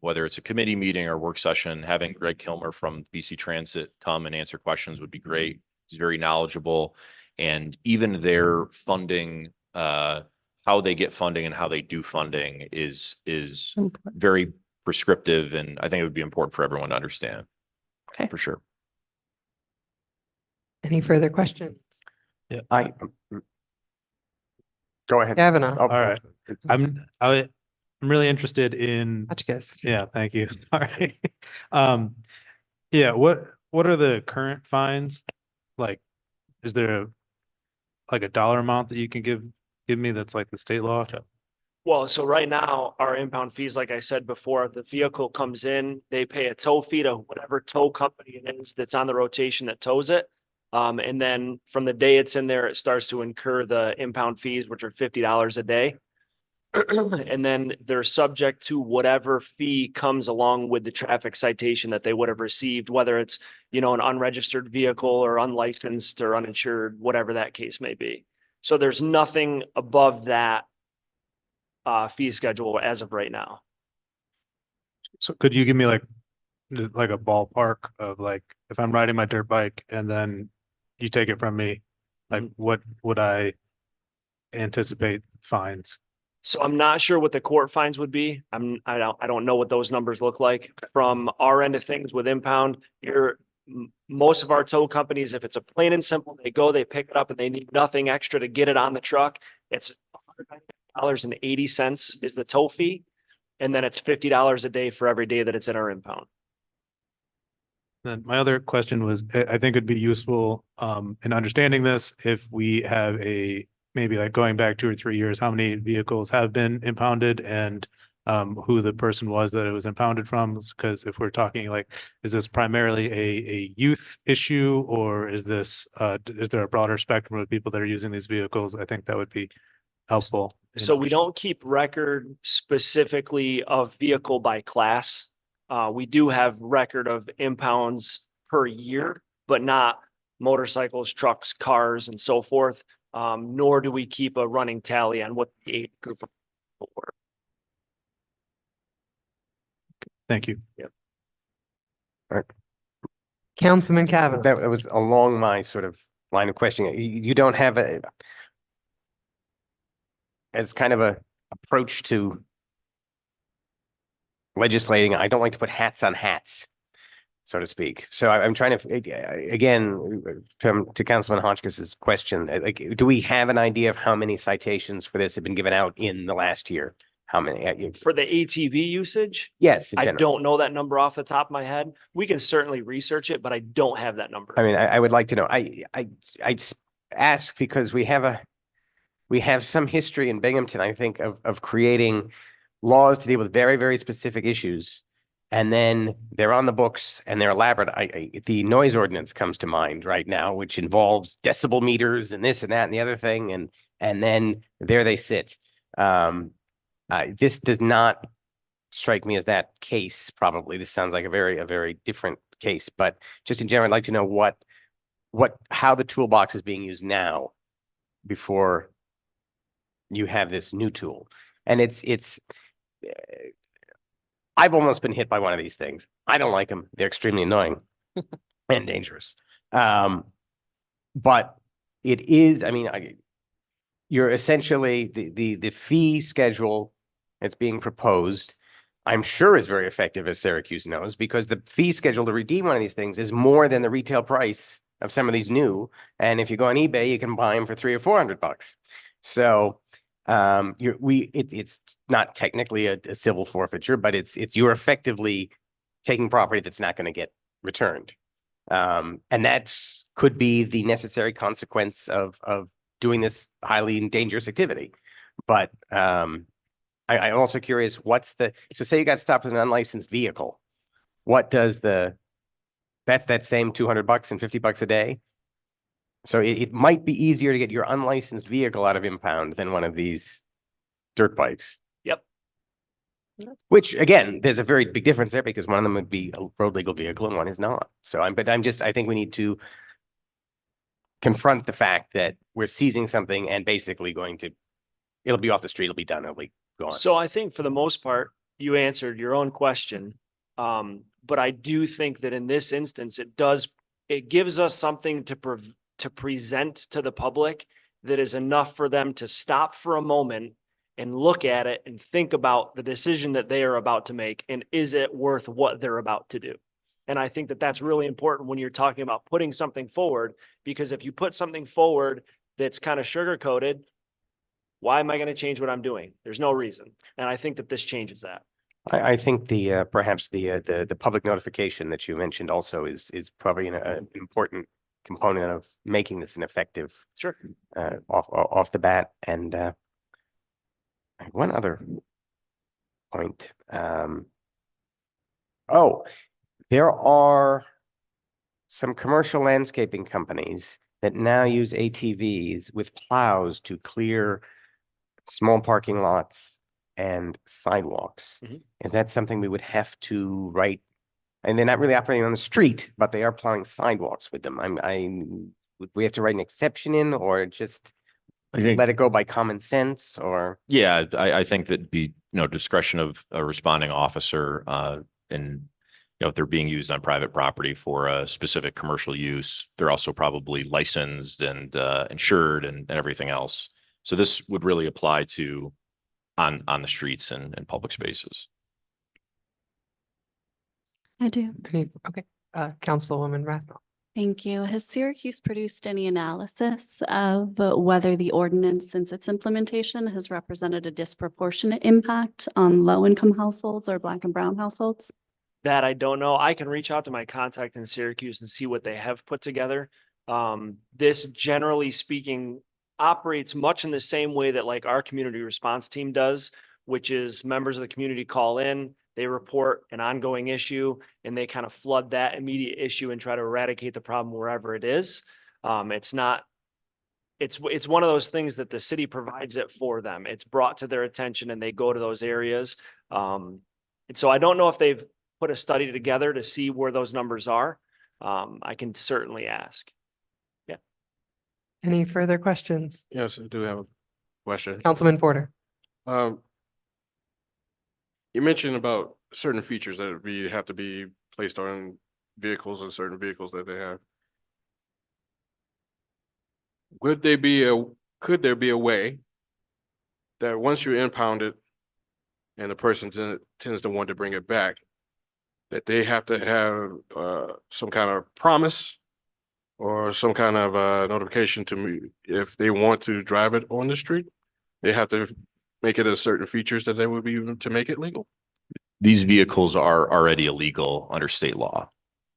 whether it's a committee meeting or work session, having Greg Kilmer from BC Transit come and answer questions would be great. He's very knowledgeable, and even their funding, how they get funding and how they do funding is very prescriptive, and I think it would be important for everyone to understand. Okay. For sure. Any further questions? Go ahead. Kavanaugh, Oh, All right. I'm really interested in, Hotchkiss. yeah, thank you. Sorry. Yeah, what are the current fines? Like, is there like a dollar amount that you can give me that's like the state law? Well, so right now, our impound fees, like I said before, if the vehicle comes in, they pay a tow fee to whatever tow company it is that's on the rotation that tows it. And then from the day it's in there, it starts to incur the impound fees, which are $50 a day. And then they're subject to whatever fee comes along with the traffic citation that they would have received, whether it's, an unregistered vehicle or unlicensed or uninsured, whatever that case may be. So there's nothing above that fee schedule as of right now. So could you give me like a ballpark of like, if I'm riding my dirt bike and then you take it from me, like what would I anticipate fines? So I'm not sure what the court fines would be. I don't know what those numbers look like. From our end of things with impound, most of our tow companies, if it's a plain and simple, they pick it up and they need nothing extra to get it on the truck. It's $190.80 is the tow fee. And then it's $50 a day for every day that it's in our impound. Then my other question was, I think it'd be useful in understanding this if we have maybe like going back 2 or 3 years, how many vehicles have been impounded and who the person was that it was impounded from. Because if we're talking like, is this primarily a youth issue, or is there a broader spectrum of people that are using these vehicles? I think that would be helpful. So we don't keep record specifically of vehicle by class. We do have record of impounds per year, but not motorcycles, trucks, cars, and so forth. Nor do we keep a running tally on what the age group of people were. Thank you. Councilman Kavanaugh. That was along my sort of line of questioning. You don't have a, as kind of a approach to legislating, I don't like to put hats on hats, so to speak. So I'm trying to, again, to Councilman Hotchkiss's question, like, do we have an idea of how many citations for this have been given out in the last year? How many? For the ATV usage, Yes, in I general. don't know that number off the top of my head. We can certainly research it, but I don't have that number. I mean, I would like to know. I'd ask because we have some history in Binghamton, I think, of creating laws to deal with very, very specific issues. And then they're on the books and they're elaborate. The noise ordinance comes to mind right now, which involves decibel meters and this and that and the other thing. And then there they sit. This does not strike me as that case, probably. This sounds like a very different case, but just in general, I'd like to know how the toolbox is being used now before you have this new tool. And I've almost been hit by one of these things. I don't like them. They're extremely annoying and dangerous. But it is, I mean, you're essentially the fee schedule that's being proposed, I'm sure is very effective, as Syracuse knows, because the fee schedule to redeem one of these things is more than the retail price of some of these new. And if you go on eBay, you can buy them for $300 or $400. So it's not technically a civil forfeiture, but you're effectively taking property that's not going to get returned. And could be the necessary consequence of doing this highly dangerous activity. But I'm also curious, so say you got stopped with an unlicensed vehicle, what does that's that same $200 and $50 a day? So it might be easier to get your unlicensed vehicle out of impound than one of these dirt bikes. Yep. Which again, there's a very big difference there because one of them would be a road legal vehicle and one is not. So I think we need to confront the fact that we're seizing something and basically it'll be off the street, it'll be done, it'll be gone. So I think for the most part, you answered your own question. But I do think that in this instance, it gives us something to present to the public that is enough for them to stop for a moment and look at it and think about the decision that they are about to make. And is it worth what they're about to do? And I think that that's really important when you're talking about putting something forward, because if you put something forward that's kind of sugar coated, why am I going to change what I'm doing? There's no reason. And I think that this changes that. I think perhaps the public notification that you mentioned also is probably an important component of making this an effective Sure. off the bat. And one other point. There are some commercial landscaping companies that now use ATVs with plows to clear small parking lots and sidewalks. Mhm. Is that something we would have to write? And they're not really operating on the street, but they are plowing sidewalks with them. Would we have to write an exception in, or just I think, let it go by common sense, or? yeah, I think that'd be, discretion of a responding officer, and, if they're being used on private property for a specific commercial use, they're also probably licensed and insured and everything else. So this would really apply to on the streets and public spaces. I do. Okay, Councilwoman Rathmel. Thank you. Has Syracuse produced any analysis of whether the ordinance, since its implementation, has represented a disproportionate impact on low-income households or Black and brown households? That I don't know. I can reach out to my contact in Syracuse and see what they have put together. This, generally speaking, operates much in the same way that like our community response team does, which is members of the community call in, they report an ongoing issue, and they kind of flood that immediate issue and try to eradicate the problem wherever it is. It's one of those things that the city provides it for them. It's brought to their attention and they go to those areas. And so I don't know if they've put a study together to see where those numbers are. I can certainly ask. Yeah. Any further questions? Yes, I do have a question. Councilman Porter. You mentioned about certain features that have to be placed on vehicles and certain vehicles that they have. Could there be a way that once you impound it and the person tends to want to bring it back, that they have to have some kind of promise or some kind of notification to me if they want to drive it on the street? They have to make it a certain features that they would be to make it legal. These vehicles are already illegal under state law.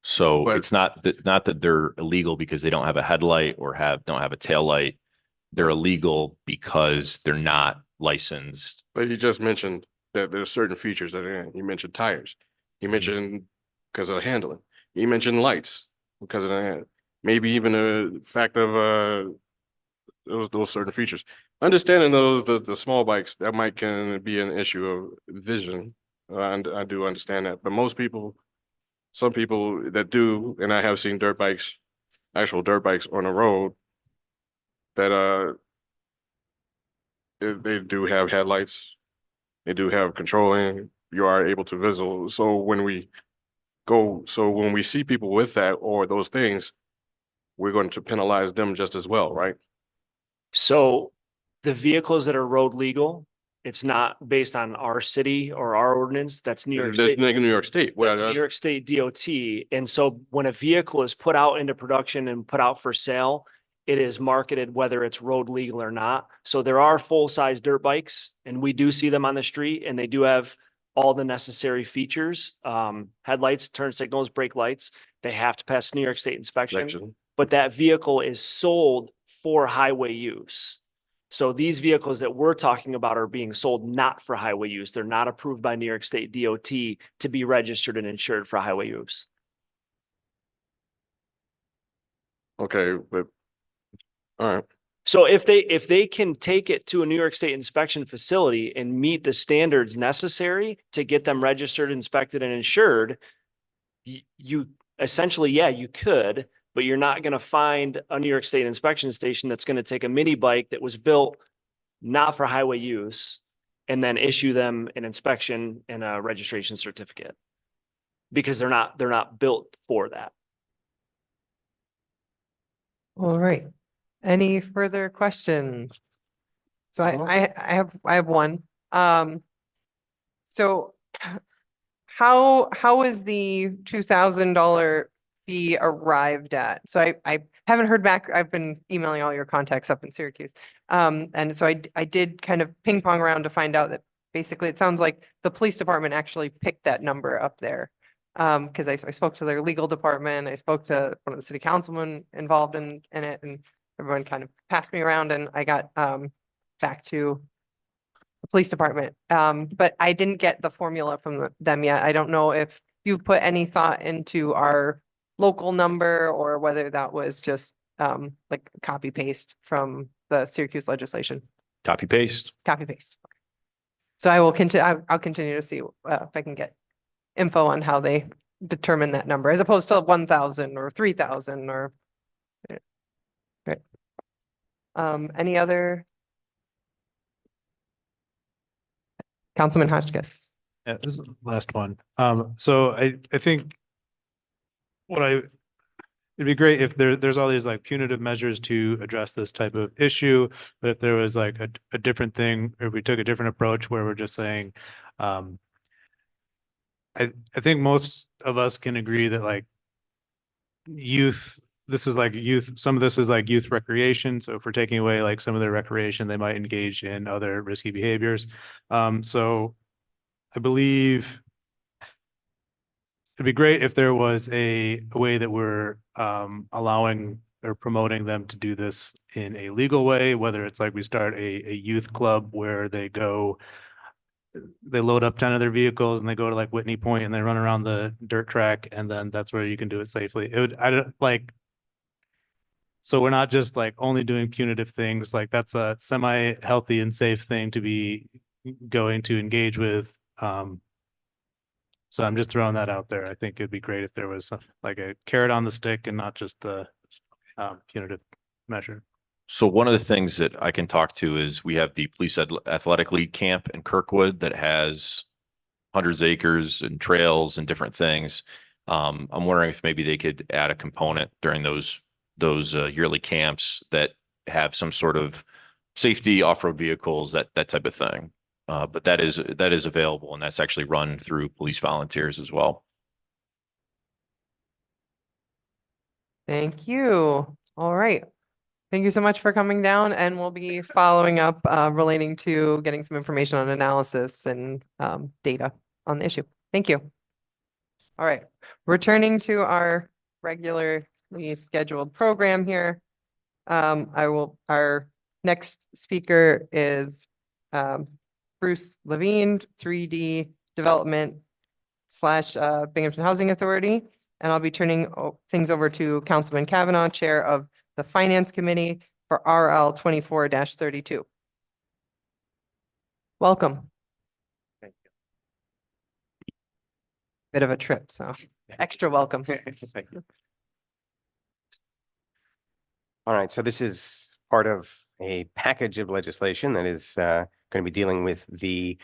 So But- it's not that they're illegal because they don't have a headlight or don't have a tail light. They're illegal because they're not licensed. But he just mentioned that there's certain features he mentioned tires. He mentioned because of the handling. He mentioned lights because of the maybe even the fact of those certain features. Understanding the small bikes, that can be an issue of vision. And I do understand that, but some people that do, and I have seen actual dirt bikes on the road that they do have headlights. They do have controlling. You are able to visual. So when we see people with that or those things, we're going to penalize them just as well, right? So the vehicles that are road legal, it's not based on our city or our ordinance. That's New York That's State. New York State. That's New York State DOT. And so when a vehicle is put out into production and put out for sale, it is marketed whether it's road legal or not. So there are full-size dirt bikes and we do see them on the street and they do have all the necessary features, headlights, turn signals, brake lights. They have to pass New York State inspection, but that vehicle is sold for highway use. So these vehicles that we're talking about are being sold not for highway use. They're not approved by New York State DOT to be registered and insured for highway use. Okay, but all right. So if they can take it to a New York State inspection facility and meet the standards necessary to get them registered, inspected, and insured, you essentially, yeah, you could, but you're not going to find a New York State inspection station that's going to take a mini bike that was built not for highway use and then issue them an inspection and a registration certificate because they're not built for that. All right. Any further questions? So I have one. So how is the $2,000 fee arrived at? So I haven't heard back. I've been emailing all your contacts up in Syracuse. And so I did kind of ping pong around to find out that basically it sounds like the police department actually picked that number up there. Because I spoke to their legal department, I spoke to one of the city councilmen involved in it, and everyone kind of passed me around, and I got back to the police department. But I didn't get the formula from them yet. I don't know if you've put any thought into our local number or whether that was just like copy paste from the Syracuse legislation. Copy paste. Copy paste. So I will continue. I'll continue to see if I can get info on how they determine that number as opposed to 1,000 or 3,000 or. Right. Any other? Councilman Hotchkiss. Yeah, this is the last one. So I think it'd be great if there's all these like punitive measures to address this type of issue, but if there was like a different thing, or we took a different approach where we're just saying, I think most of us can agree that like this is like youth, some of this is like youth recreation. So if we're taking away like some of their recreation, they might engage in other risky behaviors. So I believe it'd be great if there was a way that we're allowing or promoting them to do this in a legal way, whether it's like we start a youth club where they load up 10 of their vehicles and they go to like Whitney Point and they run around the dirt track, and then that's where you can do it safely. So we're not just like only doing punitive things, like that's a semi-healthy and safe thing to be going to engage with. So I'm just throwing that out there. I think it'd be great if there was like a carrot on the stick and not just the punitive measure. So one of the things that I can talk to is we have the police athletic league camp in Kirkwood that has hundreds of acres and trails and different things. I'm wondering if maybe they could add a component during those yearly camps that have some sort of safety, off-road vehicles, that type of thing. But that is available, and that's actually run through police volunteers as well. Thank you. All right. Thank you so much for coming down, and we'll be following up relating to getting some information on analysis and data on the issue. Thank you. All right, returning to our regularly scheduled program here. Our next speaker is Bruce Levine, 3D Development / Binghamton Housing Authority. And I'll be turning things over to Councilman Kavanaugh, Chair of the Finance Committee for RL 24-32. Welcome. Thank you. Bit of a trip, so extra welcome. Thank you. All right, so this is part of a package of legislation that is going to be dealing with the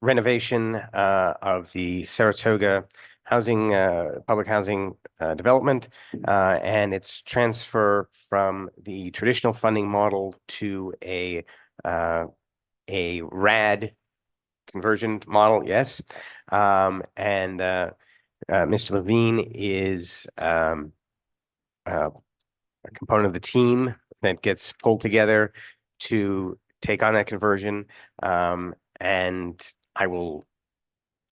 renovation of the Saratoga housing, public housing development, and its transfer from the traditional funding model to a RAD conversion model, yes. And Mr. Levine is a component of the team that gets pulled together to take on that conversion. And I will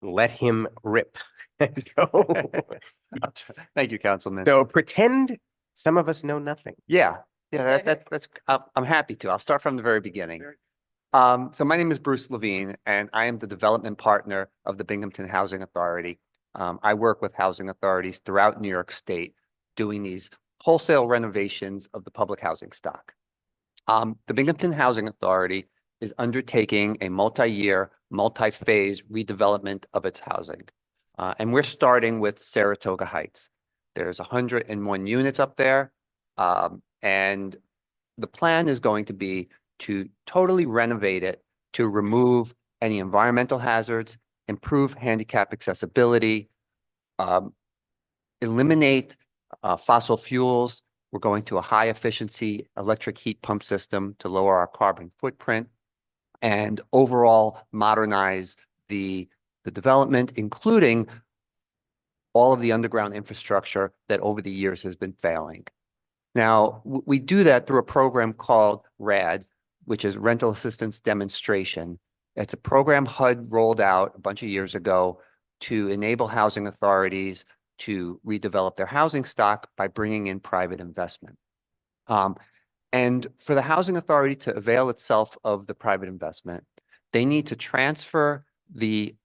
let him rip and go. Thank you, Councilman. So pretend some of us know nothing. Yeah, that's, I'm happy to. I'll start from the very beginning. So my name is Bruce Levine, and I am the development partner of the Binghamton Housing Authority. I work with housing authorities throughout New York State doing these wholesale renovations of the public housing stock. The Binghamton Housing Authority is undertaking a multi-year, multi-phase redevelopment of its housing. And we're starting with Saratoga Heights. There's 101 units up there. And the plan is going to be to totally renovate it, to remove any environmental hazards, improve handicap accessibility, eliminate fossil fuels. We're going to a high efficiency electric heat pump system to lower our carbon footprint and overall modernize the development, including all of the underground infrastructure that over the years has been failing. Now, we do that through a program called RAD, which is Rental Assistance Demonstration. It's a program HUD rolled out a bunch of years ago to enable housing authorities to redevelop their housing stock by bringing in private investment. And for the housing authority to avail itself of the private investment, they need to transfer the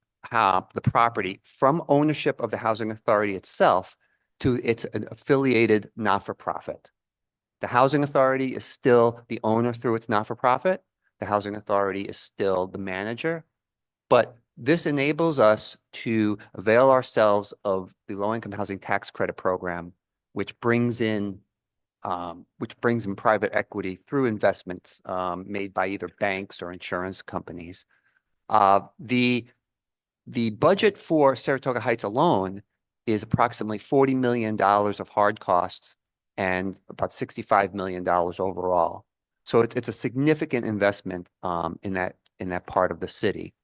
property from ownership of the housing authority itself to its affiliated not-for-profit. The housing authority is still the owner through its not-for-profit. The housing authority is still the manager, but this enables us to avail ourselves of the low-income housing tax credit program, which brings in private equity through investments made by either banks or insurance companies. The budget for Saratoga Heights alone is approximately $40 million of hard costs and about $65 million overall. So it's a significant investment in that part of the city.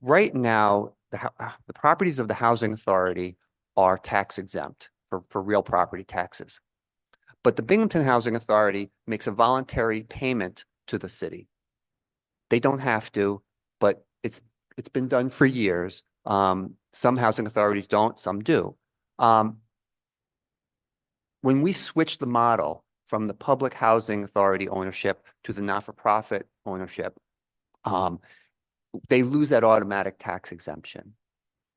Right now, the properties of the housing authority are tax exempt for real property taxes. But the Binghamton Housing Authority makes a voluntary payment to the city. They don't have to, but it's been done for years. Some housing authorities don't, some do. When we switch the model from the public housing authority ownership to the not-for-profit ownership, they lose that automatic tax exemption.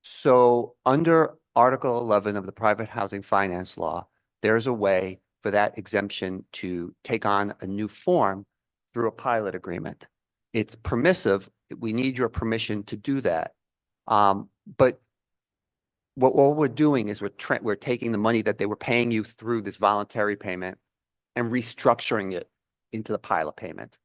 So under Article 11 of the Private Housing Finance Law, there's a way for that exemption to take on a new form through a pilot agreement. It's permissive. We need your permission to do that. But what we're doing is we're taking the money that they were paying you through this voluntary payment and restructuring it into the pilot payment.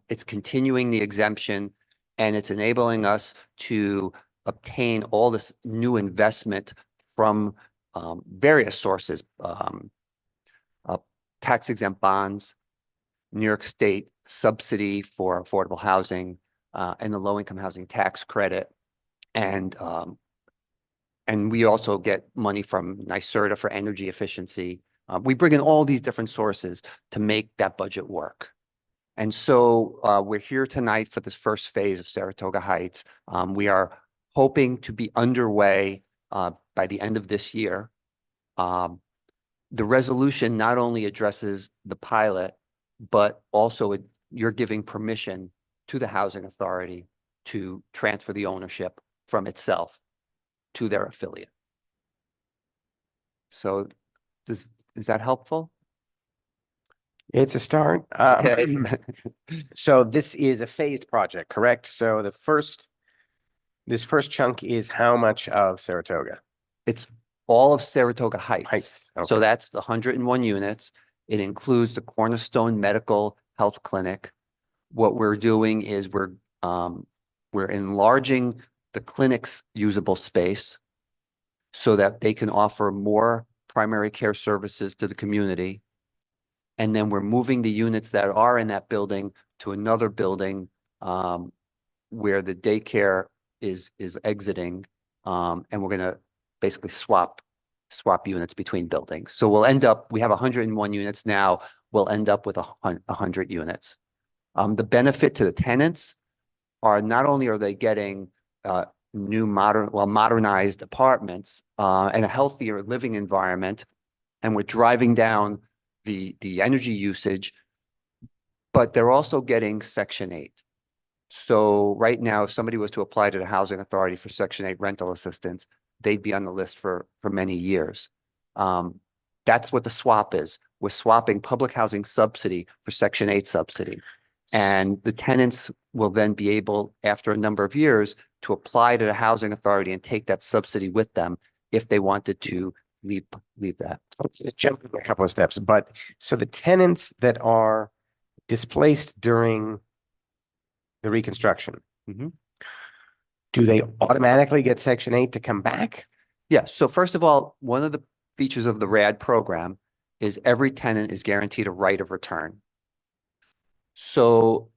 It's continuing the exemption, And it's enabling us to obtain all this new investment from various sources, tax exempt bonds, New York State subsidy for affordable housing, and the low-income housing tax credit. And we also get money from NYSERDA for energy efficiency. We bring in all these different sources to make that budget work. And so we're here tonight for this first phase of Saratoga Heights. We are hoping to be underway by the end of this year. The resolution not only addresses the pilot, but also you're giving permission to the housing authority to transfer the ownership from itself to their affiliate. So is that helpful? It's a start. Okay. So this is a phased project, correct? So this first chunk is how much of Saratoga? It's all of Saratoga Heights. Heights, So okay. that's the 101 units. It includes the Cornerstone Medical Health Clinic. What we're doing is we're enlarging the clinic's usable space so that they can offer more primary care services to the community. And then we're moving the units that are in that building to another building where the daycare is exiting. And we're going to basically swap units between buildings. So we'll end up, we have 101 units now, we'll end up with 100 units. The benefit to the tenants are not only are they getting new modernized apartments and a healthier living environment, and we're driving down the energy usage, but they're also getting Section 8. So right now, if somebody was to apply to the Housing Authority for Section 8 rental assistance, they'd be on the list for many years. That's what the swap is. We're swapping public housing subsidy for Section 8 subsidy. And the tenants will then be able, after a number of years, to apply to the Housing Authority and take that subsidy with them if they wanted to leave that. Let's jump a couple of steps, but so the tenants that are displaced during the reconstruction, do they automatically get Section 8 to come back? Yeah. So first of all, one of the features of the RAD program is every tenant is guaranteed a right of return. So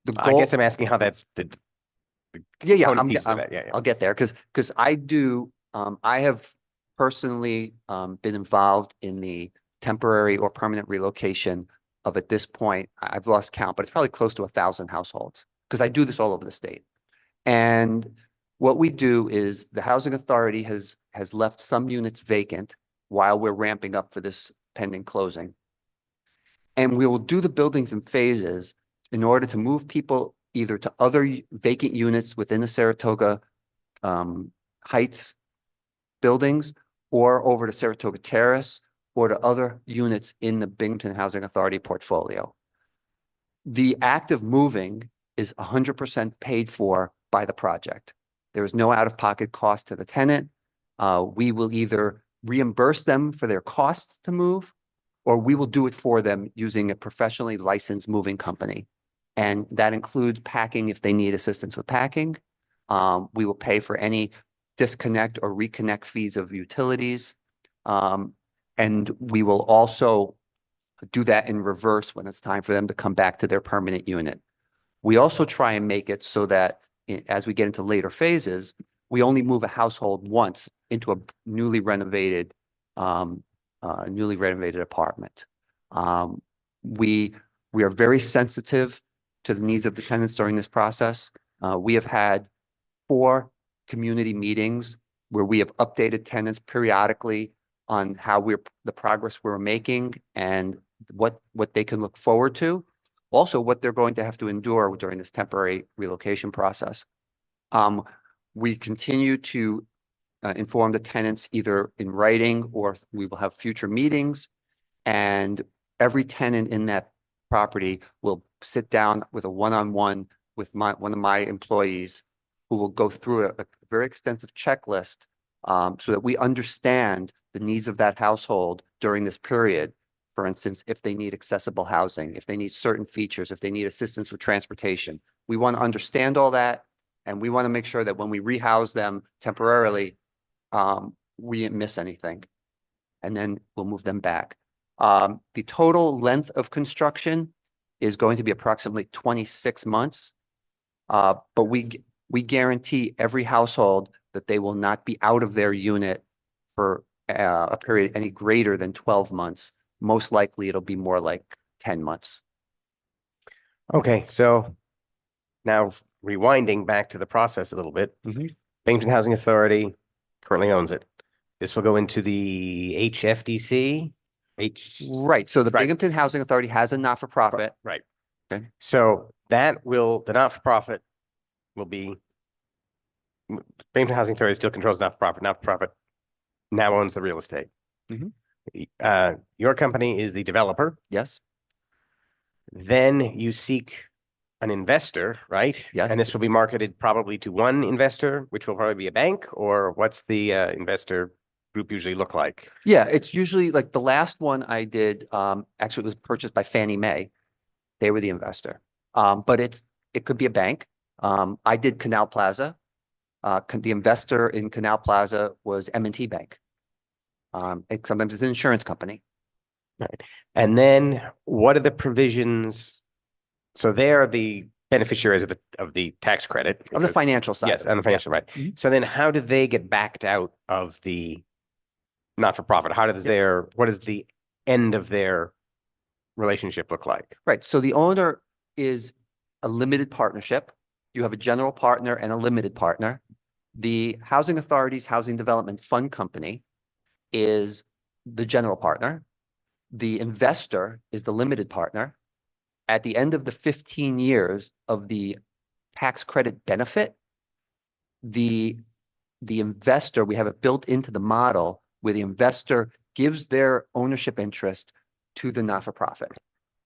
the goal, I guess I'm asking how that's the yeah, component pieces of that. Yeah. I'll get there because I do. I have personally been involved in the temporary or permanent relocation of, at this point, I've lost count, but it's probably close to 1,000 households because I do this all over the state. And what we do is the Housing Authority has left some units vacant while we're ramping up for this pending closing. And we will do the buildings in phases in order to move people either to other vacant units within the Saratoga Heights buildings or over to Saratoga Terrace or to other units in the Binghamton Housing Authority portfolio. The act of moving is 100% paid for by the project. There is no out-of-pocket cost to the tenant. We will either reimburse them for their costs to move, or we will do it for them using a professionally licensed moving company. And that includes packing if they need assistance with packing. We will pay for any disconnect or reconnect fees of utilities. And we will also do that in reverse when it's time for them to come back to their permanent unit. We also try and make it so that as we get into later phases, we only move a household once into a newly renovated apartment. We are very sensitive to the needs of the tenants during this process. We have had 4 community meetings where we have updated tenants periodically on how the progress we're making and what they can look forward to. Also, what they're going to have to endure during this temporary relocation process. We continue to inform the tenants either in writing or we will have future meetings. And every tenant in that property will sit down with a one-on-one with one of my employees who will go through a very extensive checklist so that we understand the needs of that household during this period. For instance, if they need accessible housing, if they need certain features, if they need assistance with transportation, We want to understand all that, and we want to make sure that when we rehouse them temporarily, we didn't miss anything. And then we'll move them back. The total length of construction is going to be approximately 26 months. But we guarantee every household that they will not be out of their unit for a period any greater than 12 months. Most likely, it'll be more like 10 months. Okay, so now rewinding back to the process a little bit. Binghamton Housing Authority currently owns it. This will go into the HFDC. Right, so the Right. Binghamton Housing Authority has a not-for-profit. Right. Okay. So that will, the not-for-profit will be, Binghamton Housing Authority still controls not-for-profit. Not-for-profit now owns the real estate. Mhm. Your company is the developer. Yes, Then you seek an investor, right? Yes. And this will be marketed probably to one investor, which will probably be a bank, or what's the investor group usually look like? yeah, it's usually like the last one I did, actually it was purchased by Fannie Mae. They were the investor. But it could be a bank. I did Canal Plaza. The investor in Canal Plaza was M&T Bank. Sometimes it's an insurance company. And then what are the provisions? So they're the beneficiaries of the tax credit. Of the financial side. Yes, of it, on the yeah. financial, right. Mhm. So then how do they get backed out of the not-for-profit? How does what does the end of their relationship look like? Right, so the owner is a limited partnership. You have a general partner and a limited partner. The Housing Authority's Housing Development Fund Company is the general partner. The investor is the limited partner. At the end of the 15 years of the tax credit benefit, the investor, we have it built into the model where the investor gives their ownership interest to the not-for-profit.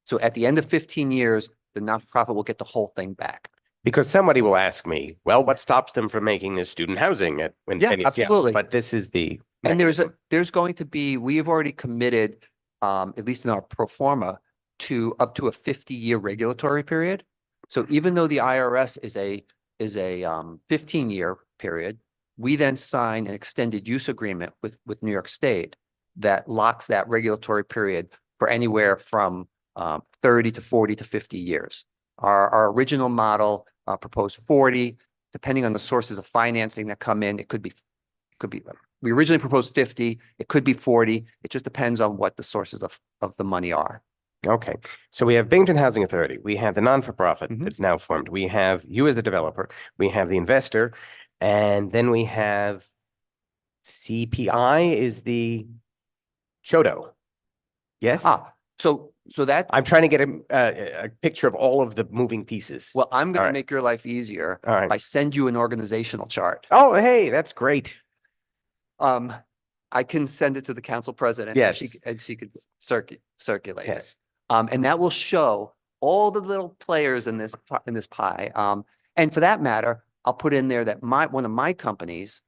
So at the end of 15 years, the not-for-profit will get the whole thing back. Because somebody will ask me, well, what stops them from making this student housing when Yeah, 10 years? absolutely. But this is the And mechanism. there's going to be, we have already committed, at least in our pro forma, to up to a 50-year regulatory period. So even though the IRS is a 15-year period, we then sign an extended use agreement with New York State that locks that regulatory period for anywhere from 30 to 40 to 50 years. Our original model proposed 40, depending on the sources of financing that come in, it could be, we originally proposed 50, it could be 40. It just depends on what the sources of the money are. Okay, so we have Binghamton Housing Authority, we have the non-for-profit Mhm. that's now formed, we have you as the developer, we have the investor, and then we have CPI is the Chodo. Yes? So that, I'm trying to get a picture of all of the moving pieces. well, I'm All going right. to make your life easier All right. if I send you an organizational chart. Oh, hey, that's great. I can send it to the council president. Yes. And she could circulate it. Yes. And that will show all the little players in this pie. And for that matter, I'll put in there that one of my companies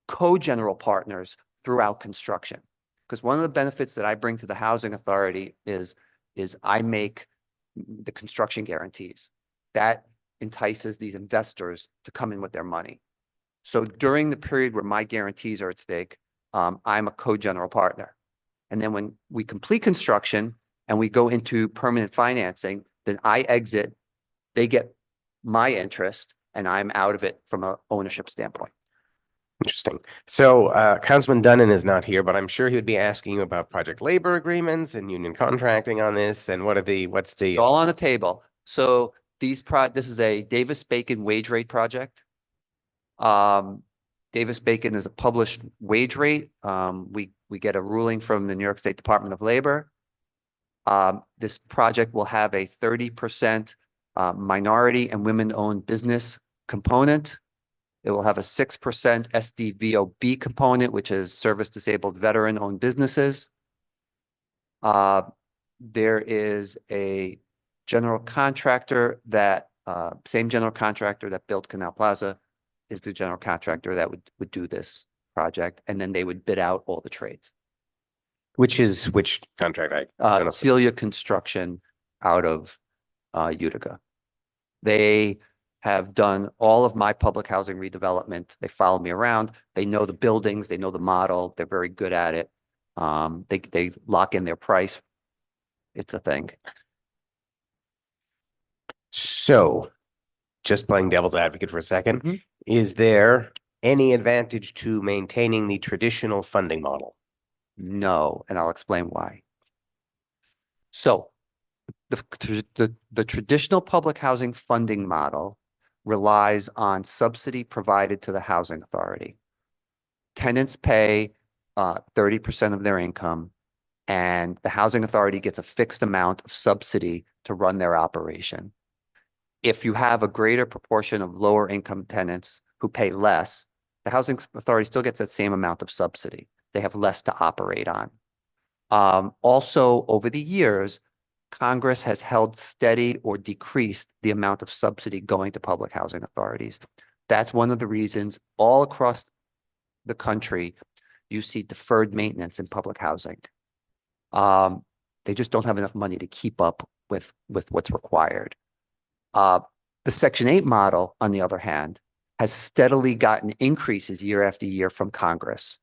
co-general partners throughout construction. Because one of the benefits that I bring to the housing authority is I make the construction guarantees. That entices these investors to come in with their money. So during the period where my guarantees are at stake, I'm a co-general partner. And then when we complete construction and we go into permanent financing, then I exit, they get my interest, and I'm out of it from an ownership standpoint. Interesting. So Councilman Dunnan is not here, but I'm sure he would be asking you about project labor agreements and union contracting on this. And what's the It's all on the table. So this is a Davis-Bacon wage rate project. Davis-Bacon is a published wage rate. We get a ruling from the New York State Department of Labor. This project will have a 30% minority and women-owned business component. It will have a 6% SDVOB component, which is service-disabled veteran-owned businesses. There is a general contractor same general contractor that built Canal Plaza is the general contractor that would do this project, and then they would bid out all the trades. which contract? I don't know. Celia Construction out of Utica. They have done all of my public housing redevelopment. They follow me around. They know the buildings, they know the model. They're very good at it. They lock in their price. It's a thing. So, just playing devil's advocate for a second, Mhm. is there any advantage to maintaining the traditional funding model? No, and I'll explain why. So the traditional public housing funding model relies on subsidy provided to the housing authority. Tenants pay 30% of their income, and the housing authority gets a fixed amount of subsidy to run their operation. If you have a greater proportion of lower income tenants who pay less, the housing authority still gets that same amount of subsidy. They have less to operate on. Also, over the years, Congress has held steady or decreased the amount of subsidy going to public housing authorities. That's one of the reasons all across the country, you see deferred maintenance in public housing. They just don't have enough money to keep up with what's required. The Section 8 model, on the other hand, has steadily gotten increases year after year from Congress.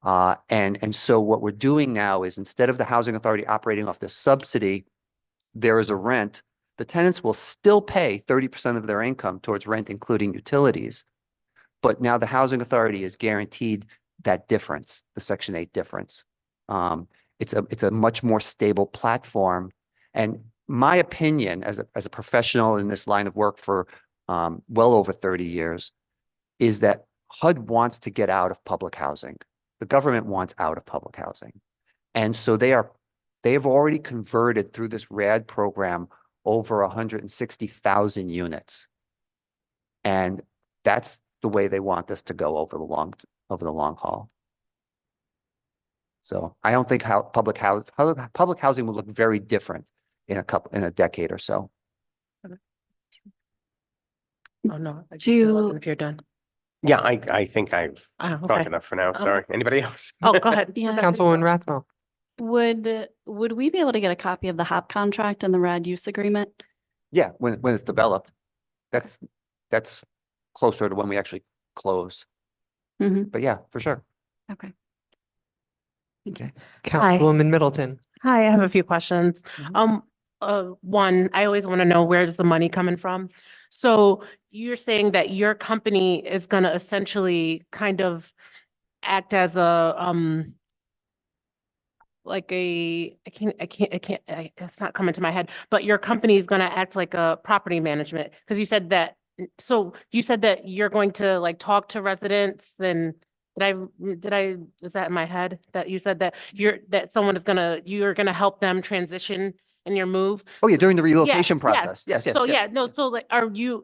And so what we're doing now is, instead of the housing authority operating off the subsidy, there is a rent. The tenants will still pay 30% of their income towards rent, including utilities. But now the housing authority is guaranteed that difference, the Section 8 difference. It's a much more stable platform. And my opinion as a professional in this line of work for well over 30 years is that HUD wants to get out of public housing. The government wants out of public housing. And so they have already converted through this RAD program over 160,000 units. And that's the way they want this to go over the long haul. So I don't think public housing will look very different in a decade or so. Oh, no. Do- If you're done. Yeah, I think I've Oh, talked okay. enough for now. Okay. Sorry. Anybody else? Oh, go ahead. Yeah. Councilwoman Rathmel. Would we be able to get a copy of the HOP contract and the RAD use agreement? Yeah, when it's developed, that's closer to when we actually close. Mhm. But yeah, for sure. Okay. Okay. Councilwoman Middleton. Hi, I have a few questions. Mhm. One, I always want to know, where's the money coming from? So you're saying that your company is gonna essentially kind of act as a, like it's not coming to my head, but your company is gonna act like a property management, because you said that, so you said that you're going to like talk to residents, and was that in my head? That you said that you're gonna help them transition in your move? Oh yeah, during the relocation yes. process. Yes, yes. So yes. yeah, no, so like,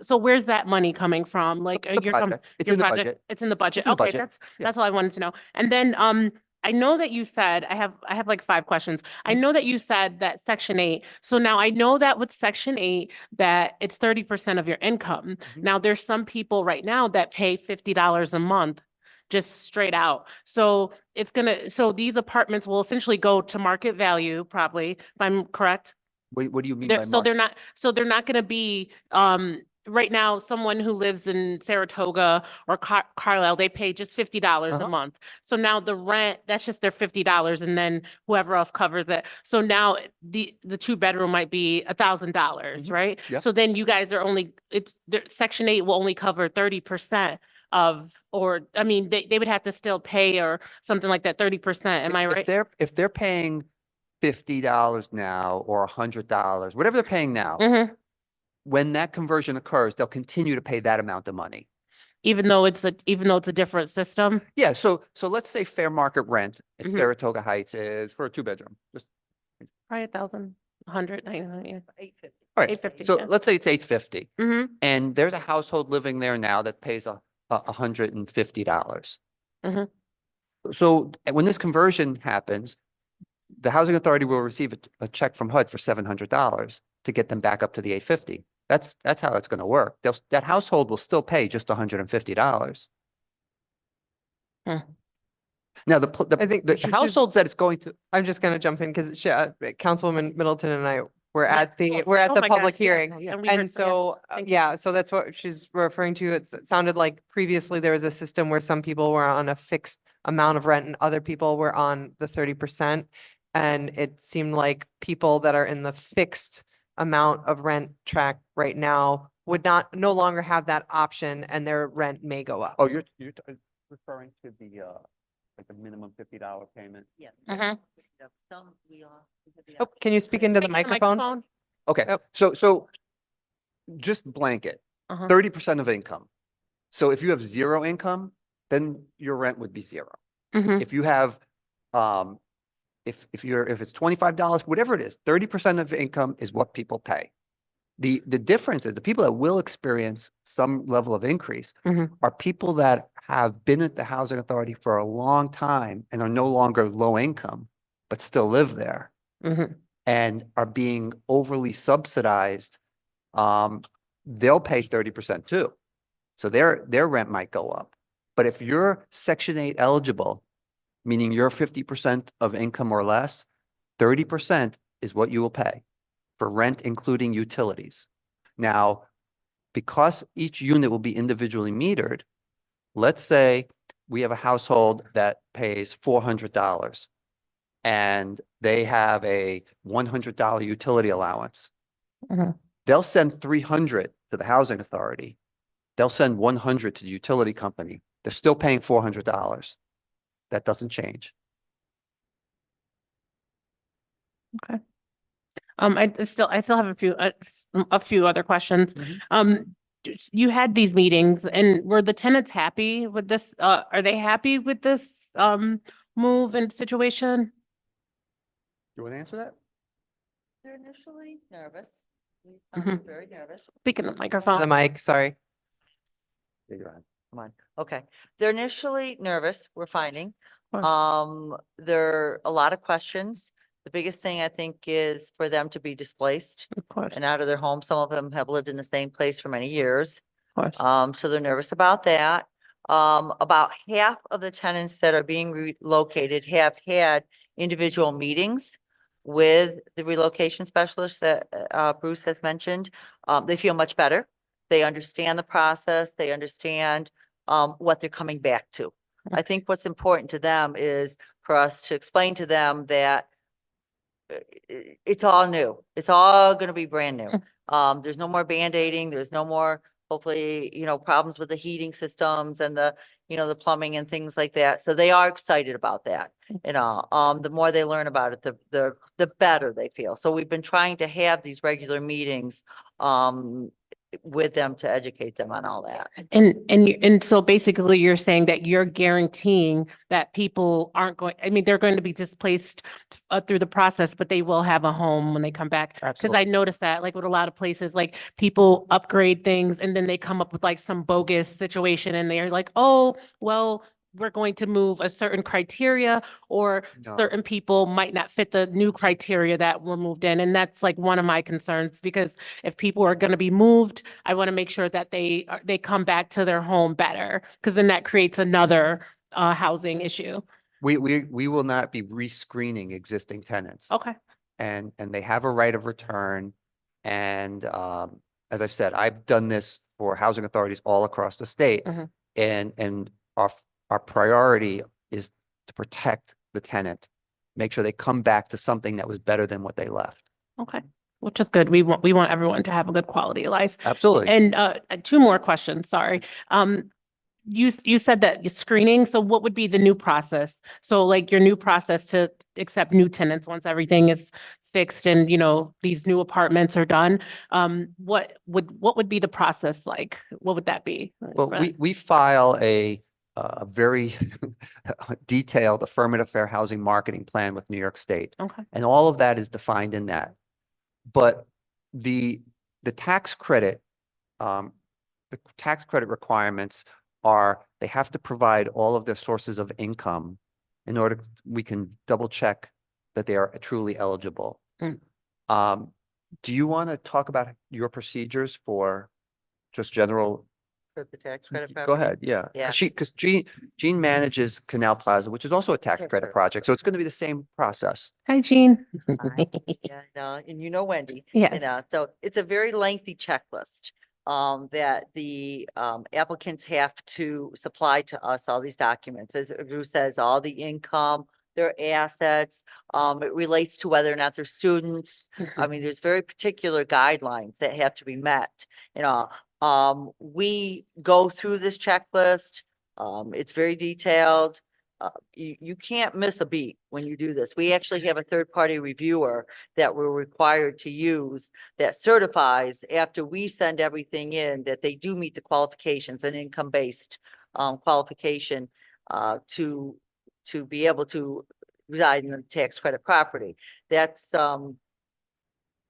so where's that money coming from? Like, The project. It's your in the project, budget. it's in the budget. It's in the Okay, budget. Yeah. that's all I wanted to know. And then, I know that you said, I have like 5 questions. I know that you said that Section 8. So now I know that with Section 8, that it's 30% of your income. Mhm. Now there's some people right now that pay $50 a month, just straight out. So so these apartments will essentially go to market value, probably, if I'm correct. What do you mean by So they're market? not gonna be, right now, someone who lives in Saratoga or Carlisle, they pay just $50 a Uh-huh. month. So now the rent, that's just their $50, and then whoever else covers it. So now the 2-bedroom might be $1,000, Mhm. right? Yeah. So then you guys are Section 8 will only cover 30% of, or, I mean, they would have to still pay or something like that, 30%. Am I right? If they're paying $50 now or $100, whatever they're paying now, Mhm. when that conversion occurs, they'll continue to pay that amount of money. Even though it's a different system? Yeah, so let's say fair market rent at Mhm. Saratoga Heights is for a 2-bedroom. Just Probably 1,000, 199, yeah. all right. 850, So yeah. let's say it's $850, Mm-hmm. and there's a household living there now that pays $150. Mhm. So when this conversion happens, the housing authority will receive a check from HUD for $700 to get them back up to the $850. That's how it's going to work. That household will still pay just $150. Hmm. Now, I think the should- households that it's going to, I'm just gonna jump in because Councilwoman Middleton and I We're at the, we're at Oh the my public gosh, yeah, hearing. yeah, we heard- And so, thank you. yeah, so that's what she's referring to. It sounded like previously there was a system where some people were on a fixed amount of rent and other people were on the 30%. And it seemed like people that are in the fixed amount of rent track right now would no longer have that option and their rent may go up. Oh, you're referring to the, like the minimum $50 payment? Mhm. Oh, can you speak into the Speak microphone? Okay, Yep. so just blanket, Uh-huh. 30% of income. So if you have zero income, then your rent would be zero. Mhm. If you have, if it's $25, whatever it is, 30% of income is what people pay. The difference is the people that will experience some level of increase Mhm. are people that have been at the housing authority for a long time and are no longer low income, but still live there Mhm. and are being overly subsidized. They'll pay 30% too. So their rent might go up. But if you're Section 8 eligible, meaning you're 50% of income or less, 30% is what you will pay for rent, including utilities. Now, because each unit will be individually metered, let's say we have a household that pays $400 and they have a $100 utility allowance. Mhm. They'll send 300 to the housing authority. They'll send 100 to the utility company. They're still paying $400. That doesn't change. I still have a few other questions. Mhm. You had these meetings and were the tenants happy with this? Are they happy with this, move and situation? You want to answer that? They're initially nervous. Mhm. Very nervous. Speaking of The microphone. mic, sorry. Yeah, you're on. Come on. Okay. They're initially nervous, we're finding. Of course. There are a lot of questions. The biggest thing I think is for them to be displaced Of course, and out of their home. Some of them have lived in the same place for many years. of course. So they're nervous about that. About half of the tenants that are being relocated have had individual meetings with the relocation specialist that Bruce has mentioned. They feel much better. They understand the process. They understand what they're coming back to. I think what's important to them is for us to explain to them that it's all new. It's all going to be brand new. There's no more band-aiding. There's no more, hopefully, problems with the heating systems and the plumbing and things like that. So they are excited about that. The more they learn about it, the better they feel. So we've been trying to have these regular meetings, with them to educate them on all that. And so basically you're saying that you're guaranteeing that people aren't going, I mean, they're going to be displaced through the process, but they will have a home when they come back. Because Absolutely. I noticed that like with a lot of places, like people upgrade things and then they come up with like some bogus situation and they're like, oh, well, we're going to move a certain criteria or No. certain people might not fit the new criteria that were moved in. And that's like one of my concerns because if people are going to be moved, I want to make sure that they come back to their home better because then that creates another housing issue. We will not be rescreening existing tenants. Okay. And they have a right of return. And as I've said, I've done this for housing authorities all across the state. Mhm. And our priority is to protect the tenant, make sure they come back to something that was better than what they left. Okay. Which is good. We want everyone to have a good quality of life. Absolutely. And two more questions, sorry. You said that you're screening, so what would be the new process? So like your new process to accept new tenants once everything is fixed and these new apartments are done. What would be the process like? What would that be? Well, we file a very detailed affirmative fair housing marketing plan with New York State. Okay. And all of that is defined in that. But the tax credit, the tax credit requirements are they have to provide all of their sources of income in order we can double check that they are truly eligible. Do you want to talk about your procedures for just general for the tax credit Go property? ahead, yeah. Yeah. Because Jean manages Canal Plaza, which is also a tax Tax credit credit. project, so it's going to be the same process. Hi, Jean. Yeah, and you know Wendy. Yes. So it's a very lengthy checklist that the applicants have to supply to us, all these documents, as Bruce says, all the income, their assets. It relates to whether or not they're students. I mean, there's very particular guidelines that have to be met, you know. We go through this checklist. It's very detailed. You can't miss a beat when you do this. We actually have a third-party reviewer that we're required to use that certifies after we send everything in that they do meet the qualifications, an income-based qualification to be able to reside in the tax credit property. That's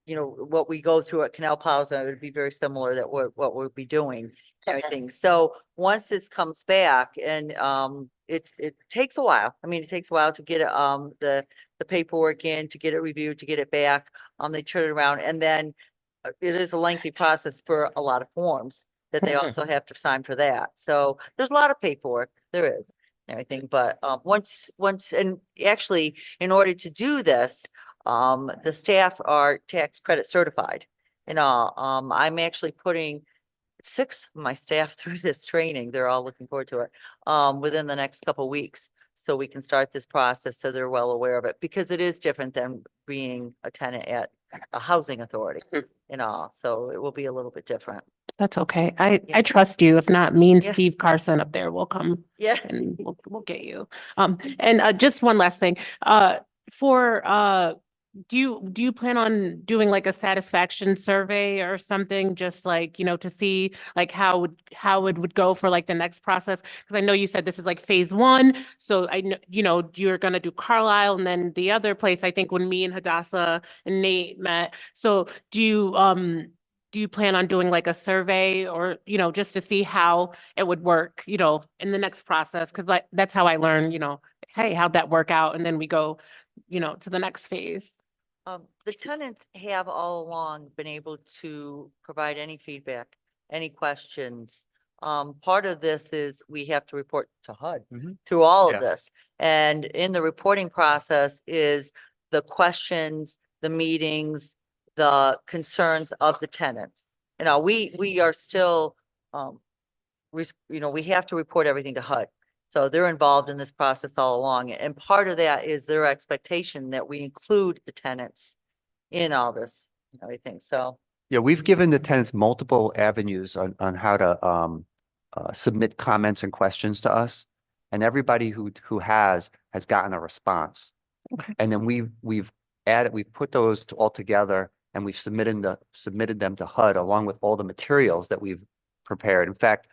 you know, what we go through at Canal Plaza would be very similar that what we'll be doing, everything. So once this comes back and it takes a while. I mean, it takes a while to get the paperwork in, to get it reviewed, to get it back. They turn it around, and then it is a lengthy process for a lot of forms that they also have to sign for that. So there's a lot of paperwork. There is everything, but once and actually in order to do this, the staff are tax credit certified. You know, I'm actually putting 6 of my staff through this training. They're all looking forward to it within the next couple of weeks. So we can start this process so they're well aware of it, because it is different than being a tenant at a housing authority, you know, so it will be a little bit different. That's okay. I trust you. If not, me and Yeah. Steve Carson up there will come Yeah. and we'll get you. And just one last thing, for do you plan on doing like a satisfaction survey or something, just like, you know, to see like how it would go for like the next process? Because I know you said this is like phase 1, so I know, you know, you're gonna do Carlisle and then the other place, I think, when me and Hadassah and Nate met. So do you plan on doing like a survey, or, you know, just to see how it would work, you know, in the next process? Because like that's how I learn, you know, hey, how'd that work out? And then we go, you know, to the next phase. The tenants have all along been able to provide any feedback, any questions. Part of this is we have to report to HUD through all Yeah. of this. And in the reporting process is the questions, the meetings, the concerns of the tenants. You know, we are still, you know, we have to report everything to HUD. So they're involved in this process all along. And part of that is their expectation that we include the tenants in all this, and everything. So, Yeah, we've given the tenants multiple avenues on how to submit comments and questions to us. And everybody who has gotten a response. Okay. And then we've put those all together, and we've submitted them to HUD along with all the materials that we've prepared. In fact,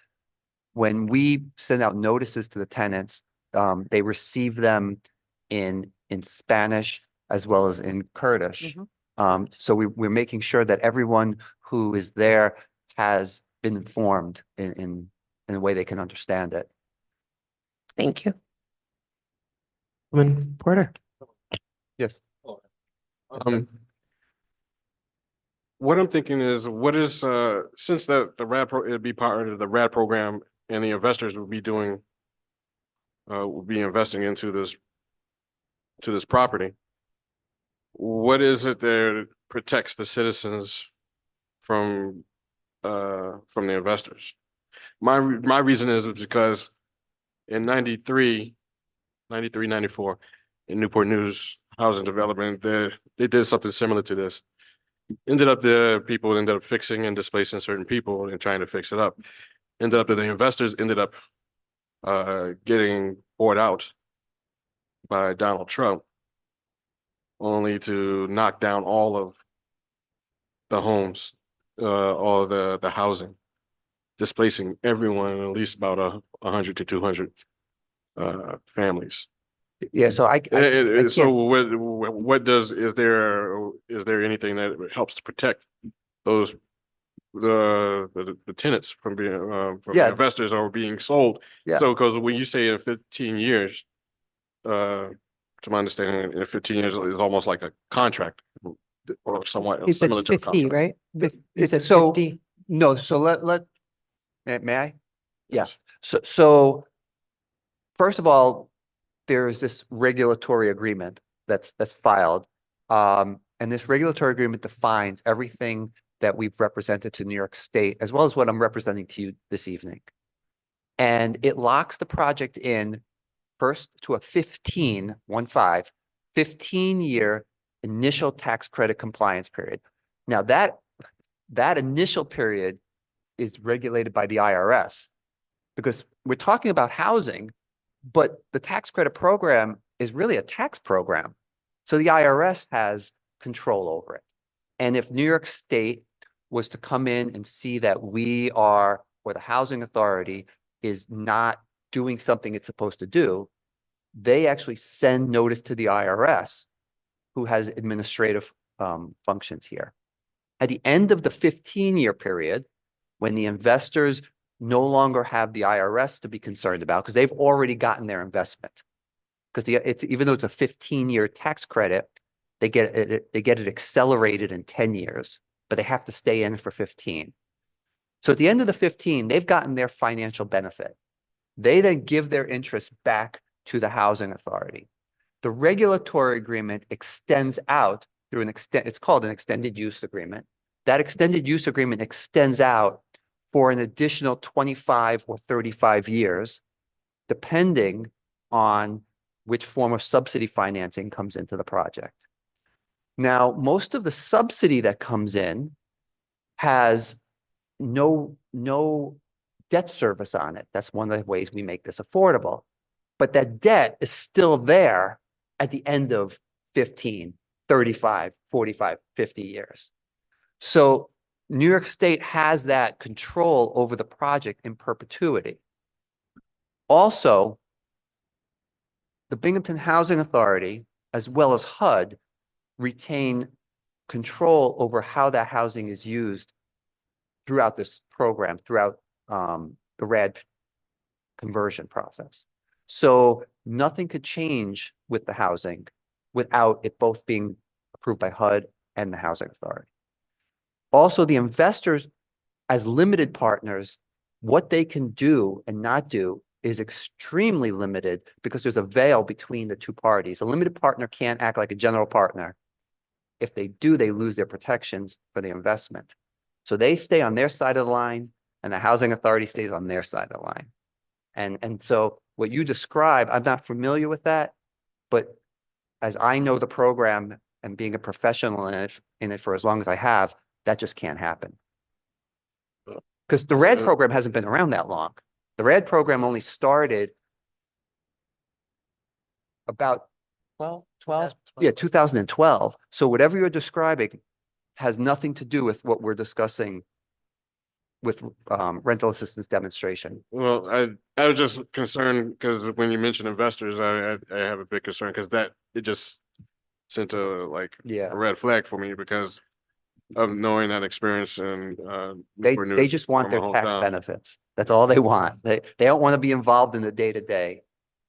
when we send out notices to the tenants, they receive them in Spanish as well as in Kurdish. So we're making sure that everyone who is there has been informed in a way they can understand it. Thank you. Porter. Yes. What I'm thinking is, what is, since the RAD it'd be part of the RAD program and the investors will be investing into this property. What is it that protects the citizens from the investors? My reason is because in 93, 94, in Newport News Housing Development, they did something similar to this. People ended up fixing and displacing certain people and trying to fix it up. Ended up that the investors ended up getting bought out by Donald Trump, only to knock down all of the homes, all of the housing, displacing everyone, at least about 100 to 200 families. Yeah, so I So can't. is there anything that helps to protect those the tenants from being from Yeah. investors or being sold? Yeah. So because when you say in 15 years, to my understanding, in 15 years is almost like a contract or somewhat He said similar to a 50, contract. right? You said So 50. no, so let May I? Yeah. Yes. So first of all, there's this regulatory agreement that's filed. And this regulatory agreement defines everything that we've represented to New York State, as well as what I'm representing to you this evening. And it locks the project in first to a 15-year initial tax credit compliance period. Now that initial period is regulated by the IRS because we're talking about housing, but the tax credit program is really a tax program. So the IRS has control over it. And if New York State was to come in and see that we are, or the housing authority is not doing something it's supposed to do, they actually send notice to the IRS, who has administrative functions here. At the end of the 15-year period, when the investors no longer have the IRS to be concerned about, because they've already gotten their investment. Because it's even though it's a 15-year tax credit, they get it accelerated in 10 years, but they have to stay in for 15. So at the end of the 15, they've gotten their financial benefit. They then give their interest back to the housing authority. The regulatory agreement extends out through it's called an extended use agreement. That extended use agreement extends out for an additional 25 or 35 years, depending on which form of subsidy financing comes into the project. Now, most of the subsidy that comes in has no debt service on it. That's one of the ways we make this affordable. But that debt is still there at the end of 15, 35, 45, 50 years. So New York State has that control over the project in perpetuity. Also, the Binghamton Housing Authority, as well as HUD, retain control over how that housing is used throughout this program, throughout the RAD conversion process. So nothing could change with the housing without it both being approved by HUD and the Housing Authority. Also, the investors, as limited partners, what they can do and not do is extremely limited because there's a veil between the two parties. A limited partner can't act like a general partner. If they do, they lose their protections for the investment. So they stay on their side of the line and the housing authority stays on their side of the line. And so what you describe, I'm not familiar with that, but as I know the program and being a professional in it for as long as I have, that just can't happen. Because the RAD program hasn't been around that long. The RAD program only started about 2012. So whatever you're describing has nothing to do with what we're discussing with rental assistance demonstration. Well, I was just concerned because when you mentioned investors, I have a big concern because it just sent a red flag for me because of knowing that experience and They just want their tax benefits. That's all they want. They don't want to be involved in the day-to-day.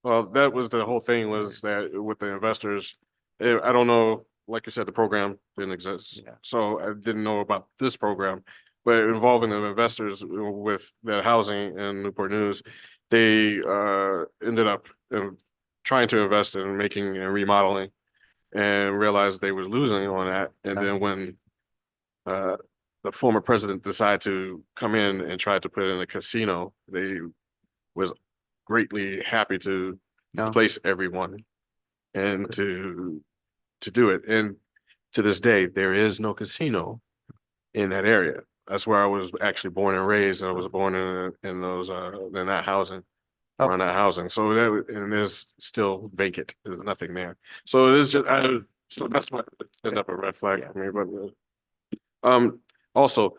Well, that was the whole thing was that with the investors, I don't know, like you said, the program didn't exist. Yeah. So I didn't know about this program, but involving the investors with the housing and Newport News, they ended up trying to invest in making and remodeling and realized they were losing on that. And then when the former president decided to come in and try to put in a casino, they was greatly happy to replace everyone and to do it. And to this day, there is no casino in that area. That's where I was actually born and raised. I was born in those in that housing, around that housing. So and there's still vacant. There's nothing there. So it is just so that's why it ended up a red flag for me. But also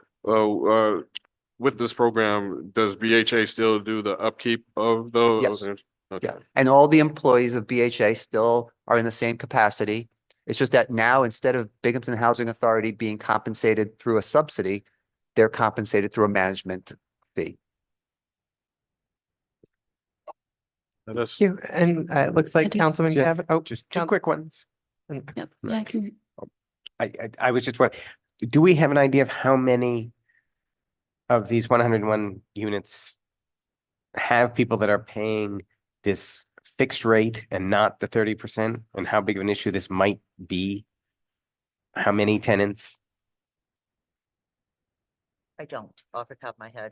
with this program, does BHA still do the upkeep of those? Yes. Okay. Yeah, and all the employees of BHA still are in the same capacity. It's just that now instead of Binghamton Housing Authority being compensated through a subsidy, they're compensated through a management fee. Thank you. And it looks like Councilman Gavin. Oh, Just two quick ones. Yep. Yeah, I can. I was just wondering, do we have an idea of how many of these 101 units have people that are paying this fixed rate and not the 30%, and how big of an issue this might be? How many tenants? I don't, off the top of my head.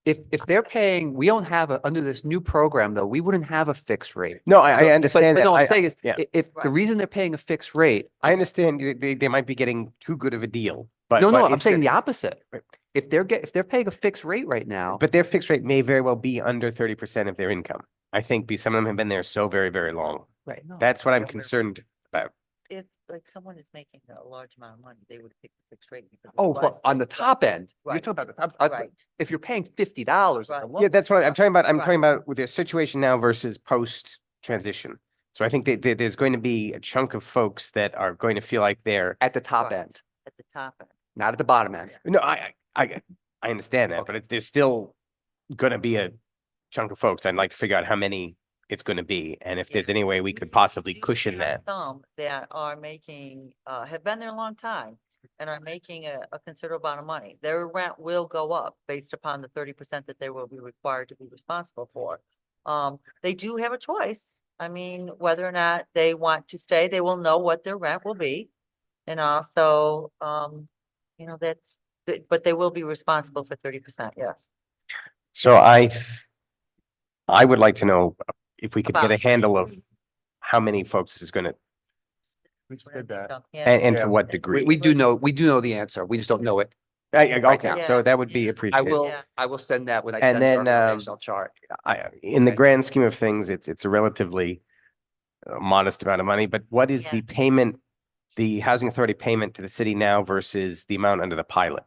If they're paying, we don't have under this new program though, we wouldn't have a fixed rate. No, So- I understand But that. no, I'm I- saying is, yeah. if the Right. reason they're paying a fixed rate, I understand they might be getting too good of a deal, but. no, but no, I'm if saying the- the opposite. Right. If they're paying a fixed rate right now, But their fixed rate may very well be under 30% of their income. I think some of them have been there so very, very long. right, no. That's what I'm Yeah. concerned about. If like someone is making a large amount of money, they would pick the fixed rate. because it's Oh, less but on than- the top end, you're Right. talking about the top, Right. if you're paying $50 Right. a Yeah, that's what I'm talking about. I'm Right. talking about with their situation now versus post transition. So I think that there's going to be a chunk of folks that are going to feel like they're, at the top Right. end, At the top end. not at the bottom end. no, I understand that, but there's still gonna be a chunk of folks. I'd like to figure out how many it's gonna be, and if Yeah. there's any way we You could see, possibly you cushion have that. Some that are making, have been there a long time and are making a considerable amount of money. Their rent will go up based upon the 30% that they will be required to be responsible for. They do have a choice. I mean, whether or not they want to stay, they will know what their rent will be. And also, but they will be responsible for 30%, yes. So I would like to know if we could get a About- handle of how many folks this is gonna, Yeah. and to what We degree. we do know the answer. We just don't know it. right Okay, now. so that would be Yeah. appreciated. Yeah. I will send that when I And send the then, organizational chart. In the Okay. grand scheme of things, it's a relatively modest amount of money, but what is Yeah. the payment, the housing authority payment to the city now versus the amount under the pilot?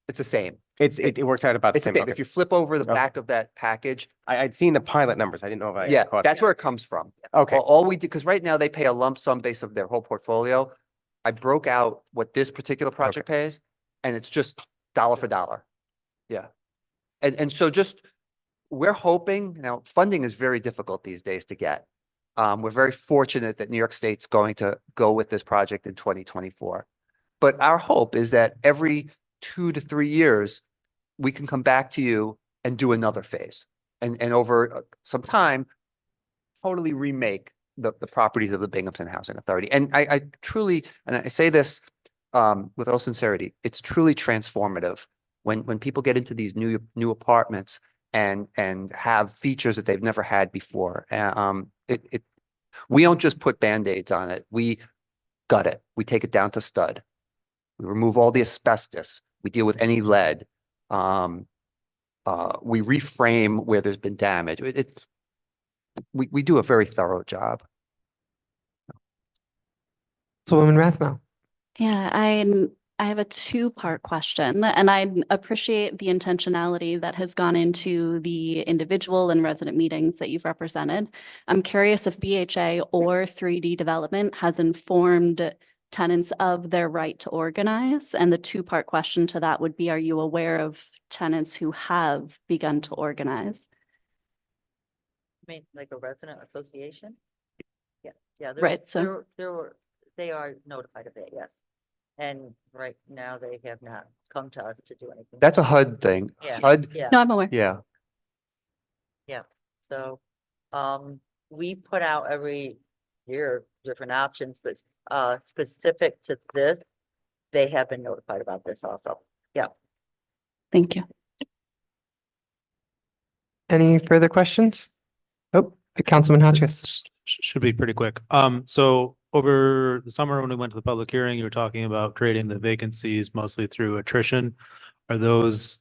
It's the same. It works out about the It's the same. same. Okay. If you flip over the Okay. back of that package, I'd seen the pilot numbers. I didn't know if I. yeah, caught that's the- where it comes from. Okay, All we did, because right now they pay a lump sum base of their whole portfolio. I broke out what this particular project pays, and it's just dollar for dollar. Yeah. And so just, we're hoping, now, funding is very difficult these days to get. We're very fortunate that New York State's going to go with this project in 2024. But our hope is that every 2 to 3 years, we can come back to you and do another phase. And over some time, totally remake the properties of the Binghamton Housing Authority. And I truly, and I say this with all sincerity, it's truly transformative when people get into these new apartments and have features that they've never had before. We don't just put Band-Aids on it. We gut it. We take it down to stud. We remove all the asbestos. We deal with any lead. We reframe where there's been damage. We do a very thorough job. So Woman Rathmel. Yeah, I have a two-part question, and I appreciate the intentionality that has gone into the individual and resident meetings that you've represented. I'm curious if BHA or 3D Development has informed tenants of their right to organize. And the two-part question to that would be, are you aware of tenants who have begun to organize? I mean, like a resident association? Yeah, yeah. Right, so- They are notified of it, yes. And right now they have not come to us to do anything. That's a HUD thing. Yeah. HUD, Yeah, No, I'm aware. yeah. so, we put out every year different options, but, specific to this, they have been notified about this also. Yeah. Thank you. Any further questions? Oh, Councilman Hotchkiss. Should be pretty quick. So over the summer, when we went to the public hearing, you were talking about creating the vacancies mostly through attrition. Are those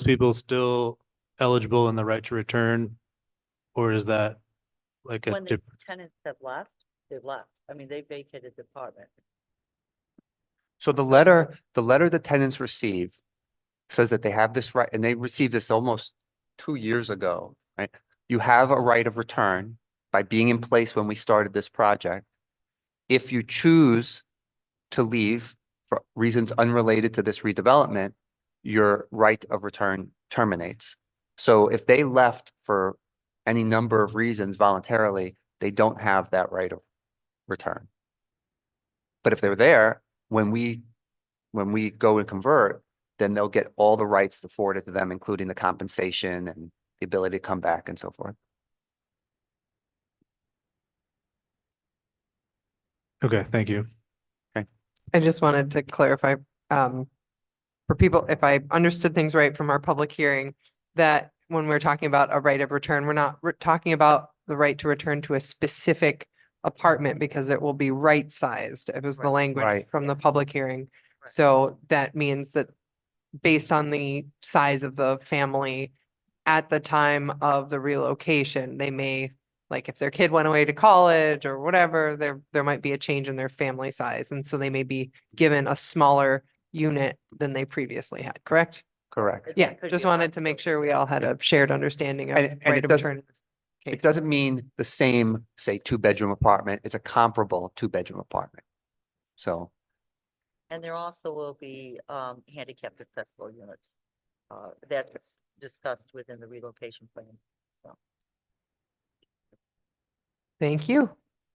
people still eligible in the right to return? Or is that like a When the tenants have left, they've left. I mean, they vacated the apartment. So the letter the tenants receive says that they have this right, and they received this almost 2 years ago, right? You have a right of return by being in place when we started this project. If you choose to leave for reasons unrelated to this redevelopment, your right of return terminates. So if they left for any number of reasons voluntarily, they don't have that right of return. But if they're there, when we go and convert, then they'll get all the rights afforded to them, including the compensation and the ability to come back and so forth. Okay, thank you. I just wanted to clarify, for people, if I understood things right from our public hearing, that when we're talking about a right of return, we're not talking about the right to return to a specific apartment because it will be right-sized. It was the language Right. from the public hearing. So that means that based on the size of the family at the time of the relocation, they may, like if their kid went away to college or whatever, there might be a change in their family size. And so they may be given a smaller unit than they previously had, correct? Correct. Yeah, could just be a wanted to make sure we all had a shared understanding of And right it of doesn't, return in this it case. doesn't mean the same, say, 2-bedroom apartment. It's a comparable 2-bedroom apartment. So, And there also will be handicapped accessible units. That's discussed within the relocation plan. Thank you.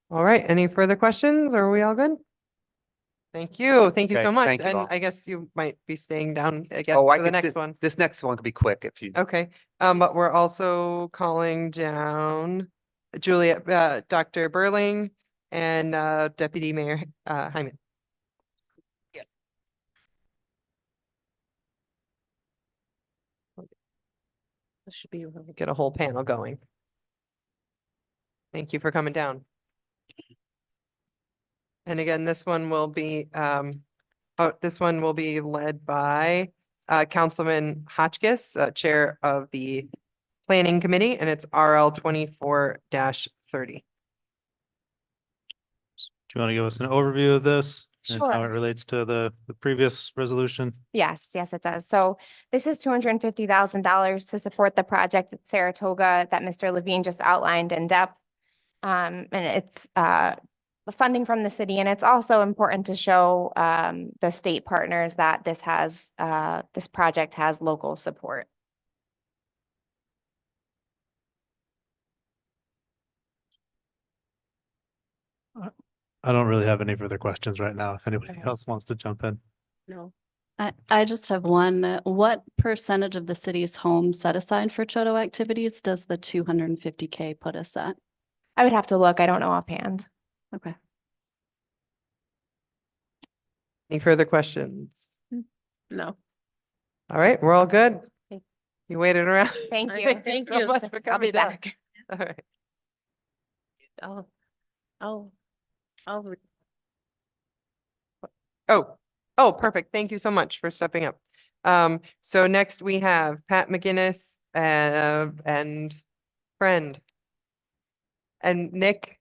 All right, any further questions? Are we all good? Thank you. Thank you Okay, so much. thank you And all. I guess you might be staying down, I guess, oh, I for the could, next one. this next one could be quick if you. Okay, but we're also calling down Juliet, Dr. Burling and Deputy Mayor Hyman. This should be, get a whole panel going. Thank you for coming down. And again, this one will be, this one will be led by Councilman Hotchkiss, Chair of the Planning Committee, and it's RL 24-30. Do you want to give us an overview of this? And how it Sure. relates to the previous resolution? Yes, yes, it does. So this is $250,000 to support the project at Saratoga that Mr. Levine just outlined in depth. And it's funding from the city, and it's also important to show the state partners that this project has local support. I don't really have any further questions right now. If anybody Okay. else wants to jump in. No. I just have one. What percentage of the city's homes set aside for Choto activities does the 250K put us at? I would have to look. I don't know offhand. Okay. Any further questions? No. All right, we're all good. Thank- You waited around. Thank All you. right, thank so you. much for I'll be coming down. back. All right. I'll re- Oh, perfect. Thank you so much for stepping up. So next we have Pat McGinnis and friend and Nick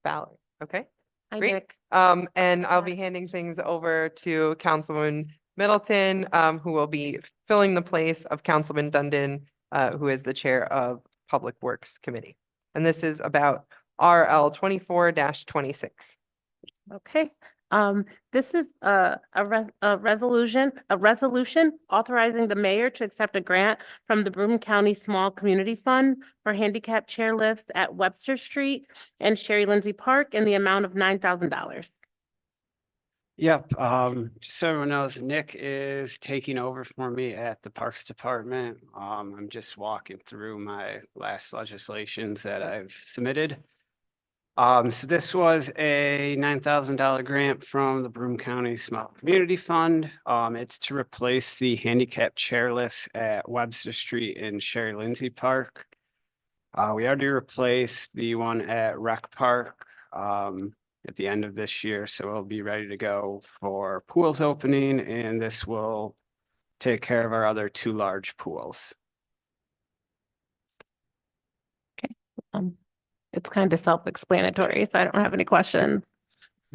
Ballard. Okay, Hi, great. Nick. And I'll be handing things over to Councilwoman Middleton, who will be filling the place of Councilman Dundon, who is the chair of Public Works Committee. And this is about RL 24-26. Okay, this is a resolution authorizing the mayor to accept a grant from the Broome County Small Community Fund for handicap chairlifts at Webster Street and Sherry Lindsay Park in the amount of $9,000. Yep, just so everyone knows, Nick is taking over for me at the Parks Department. I'm just walking through my last legislations that I've submitted. So this was a $9,000 grant from the Broome County Small Community Fund. It's to replace the handicap chairlifts at Webster Street and Sherry Lindsay Park. We already replaced the one at Rec Park at the end of this year, so it'll be ready to go for pools opening, and this will take care of our other 2 large pools. It's kind of self-explanatory, so I don't have any questions.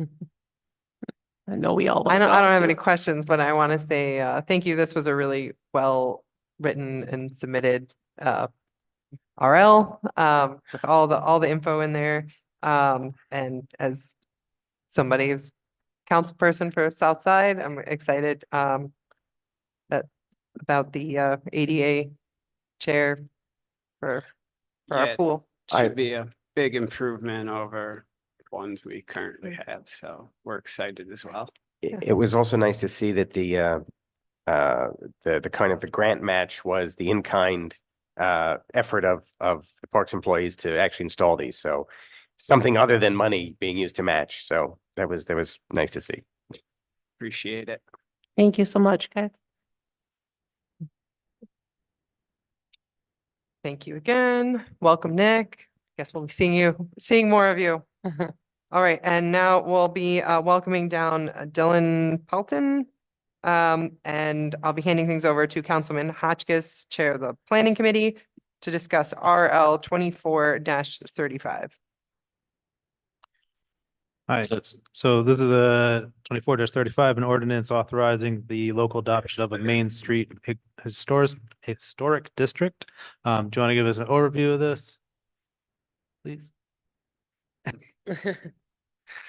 I know we all. I don't want have to. any questions, but I want to say, thank you. This was a really well written and submitted, RL, with all the info in there. And as somebody who's council person for South Side, I'm excited, about the, ADA chair for our Yeah, pool. Should be a big improvement over ones we currently have, so we're excited as well. It was also nice to see that the the kind of the grant match was the in-kind effort of the parks employees to actually install these. So something other than money being used to match. So that was nice to see. Appreciate it. Thank you so much, guys. Thank you again. Welcome, Nick. Guess we'll be seeing more of you. All right, and now we'll be welcoming down Dylan Pelton. And I'll be handing things over to Councilman Hotchkiss, Chair of the Planning Committee, to discuss RL 24-35. Hi, so this is a 24-35, an ordinance authorizing the local adoption of a Main Street historic district. Do you want to give us an overview of this? Please.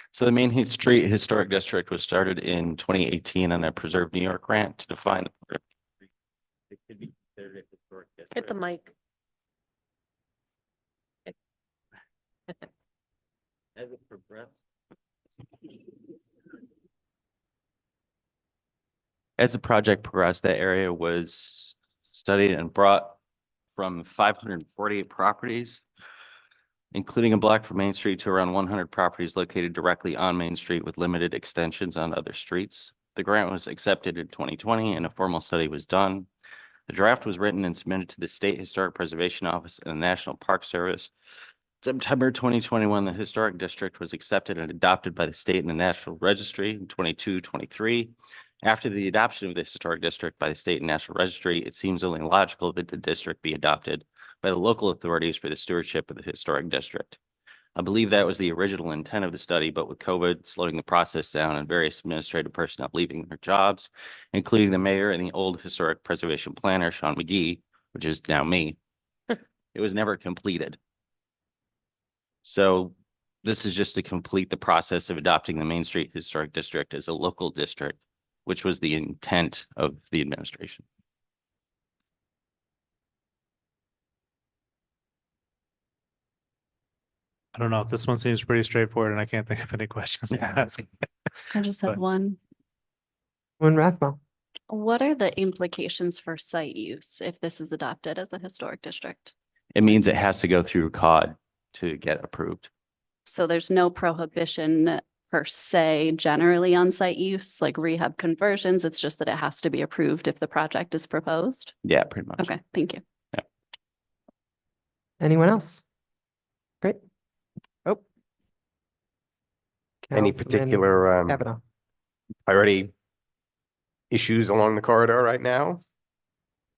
So the Main Street Historic District was started in 2018 on a Preserve New York grant to define. It could be considered a historic district. Hit the mic. As it progressed. As the project progressed, that area was studied and brought from 548 properties, including a block from Main Street, to around 100 properties located directly on Main Street with limited extensions on other streets. The grant was accepted in 2020 and a formal study was done. The draft was written and submitted to the State Historic Preservation Office and the National Park Service. September 2021, the historic district was accepted and adopted by the state and the National Registry in 22-23. After the adoption of the historic district by the state and National Registry, it seems only logical that the district be adopted by the local authorities for the stewardship of the historic district. I believe that was the original intent of the study, but with COVID slowing the process down and various administrative personnel leaving their jobs, including the mayor and the old historic preservation planner, Sean McGee, which is now me, it was never completed. So this is just to complete the process of adopting the Main Street Historic District as a local district, which was the intent of the administration. I don't know. This one seems pretty straightforward and I can't think of any questions to ask. I just have But- one. Rathmel. What are the implications for site use if this is adopted as a historic district? It means it has to go through COD to get approved. So there's no prohibition per se generally on site use, like rehab conversions. It's just that it has to be approved if the project is proposed. Yeah, pretty much. Okay, thank you. Anyone else? Great. Oh. Any Councilman particular Kavanaugh. priority issues along the corridor right now?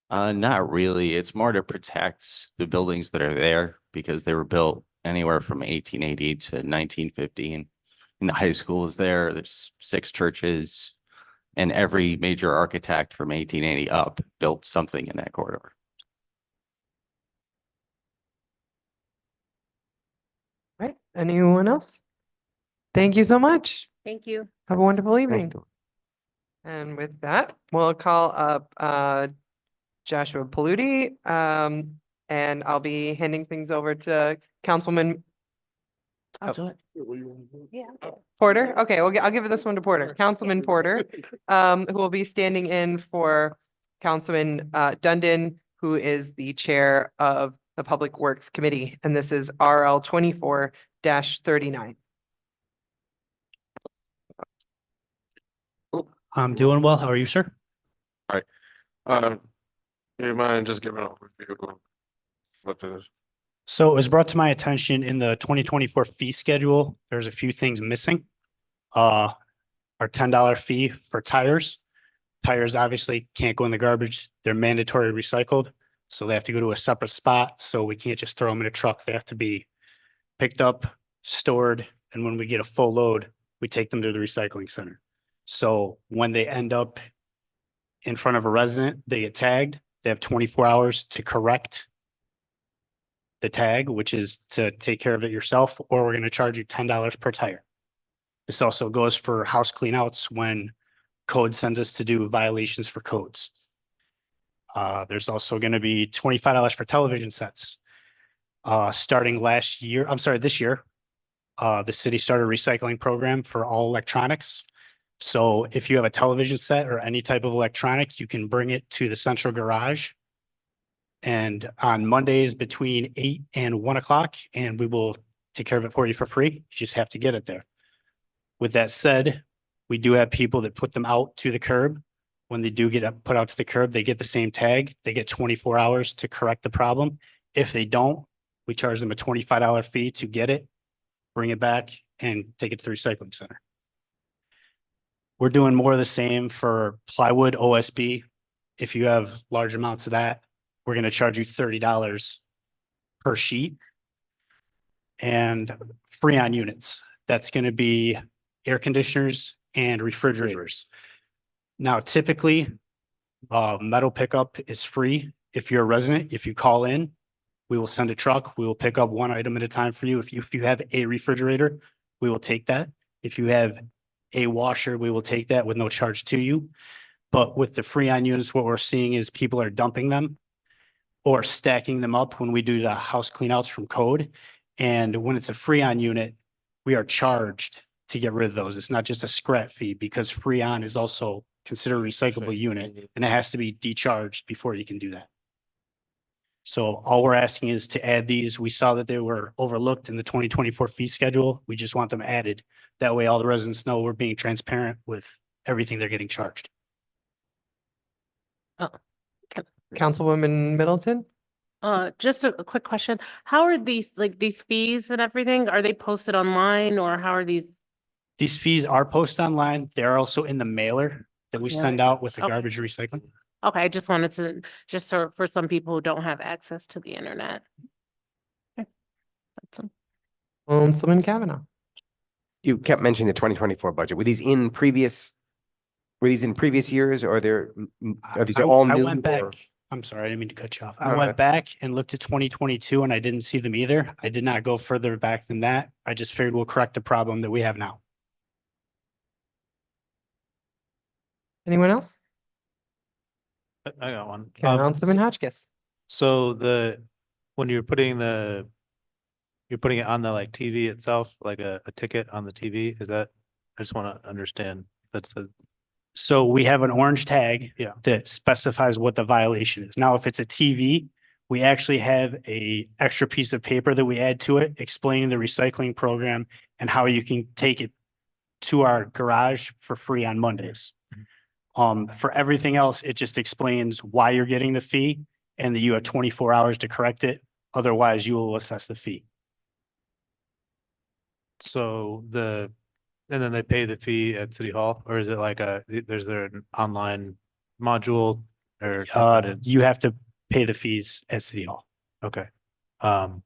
Not really. It's more to protect the buildings that are there because they were built anywhere from 1880 to 1915. And the high school is there. There's 6 churches, and every major architect from 1880 up built something in that corridor. Right. Anyone else? Thank you so much. Thank you. Have a wonderful Thanks, evening. Dylan. And with that, we'll call up Joshua Paludi. And I'll be handing things over to Councilman I'll do it. Porter. Okay, I'll give this one to Porter, Councilman Porter, who will be standing in for Councilman Dundon, who is the chair of the Public Works Committee, and this is RL 24-39. I'm doing well. How are you, sir? Do you mind just giving an overview of what this? So it was brought to my attention in the 2024 fee schedule, there's a few things missing. Our $10 fee for tires. Tires obviously can't go in the garbage. They're mandatory recycled. So they have to go to a separate spot. So we can't just throw them in a truck. They have to be picked up, stored. And when we get a full load, we take them to the recycling center. So when they end up in front of a resident, they get tagged. They have 24 hours to correct the tag, which is to take care of it yourself, or we're going to charge you $10 per tire. This also goes for house cleanouts when code sends us to do violations for codes. There's also going to be $25 for television sets. Starting this year, the city started a recycling program for all electronics. So if you have a television set or any type of electronics, you can bring it to the central garage. And on Mondays between 8 and 1 o'clock, and we will take care of it for you for free. You just have to get it there. With that said, we do have people that put them out to the curb. When they do get put out to the curb, they get the same tag. They get 24 hours to correct the problem. If they don't, we charge them a $25 fee to get it, bring it back, and take it to the recycling center. We're doing more of the same for plywood OSB. If you have large amounts of that, we're going to charge you $30 per sheet. And Freon units, that's going to be air conditioners and refrigerators. Now, typically, metal pickup is free. If you're a resident, if you call in, we will send a truck. We will pick up one item at a time for you. If you have a refrigerator, we will take that. If you have a washer, we will take that with no charge to you. But with the Freon units, what we're seeing is people are dumping them or stacking them up when we do the house cleanouts from code. And when it's a Freon unit, we are charged to get rid of those. It's not just a scrap fee because Freon is also considered a recyclable unit and it has to be decharged before you can do that. So all we're asking is to add these. We saw that they were overlooked in the 2024 fee schedule. We just want them added. That way all the residents know we're being transparent with everything they're getting charged. Councilwoman Middleton? Just a quick question. How are these, like these fees and everything? Are they posted online or how are these? These fees are posted online. They're also in the mailer that we send out with the Okay. garbage recycling. Okay, I just wanted to, just so for some people who don't have access to the internet. Okay. That's all. Councilman Kavanaugh? You kept mentioning the 2024 budget. Were these in previous years or are these all I new? went back. or- I'm sorry, I didn't mean to cut you off. I No, went back and looked at 2022 and I didn't see them either. I did not go further back than that. I just figured we'll correct the problem that we have now. Anyone else? I got one. Councilman Hotchkiss? So when you're putting it on the like TV itself, like a ticket on the TV, is that, I just want to understand, that's a, So we have an orange tag. Yeah. That specifies what the violation is. Now, if it's a TV, we actually have a extra piece of paper that we add to it explaining the recycling program and how you can take it to our garage for free on Mondays. For everything else, it just explains why you're getting the fee and that you have 24 hours to correct it. Otherwise, you will assess the fee. so and then they pay the fee at City Hall, or is it like there's there an online module or? You have to pay the fees at City Hall. Okay. And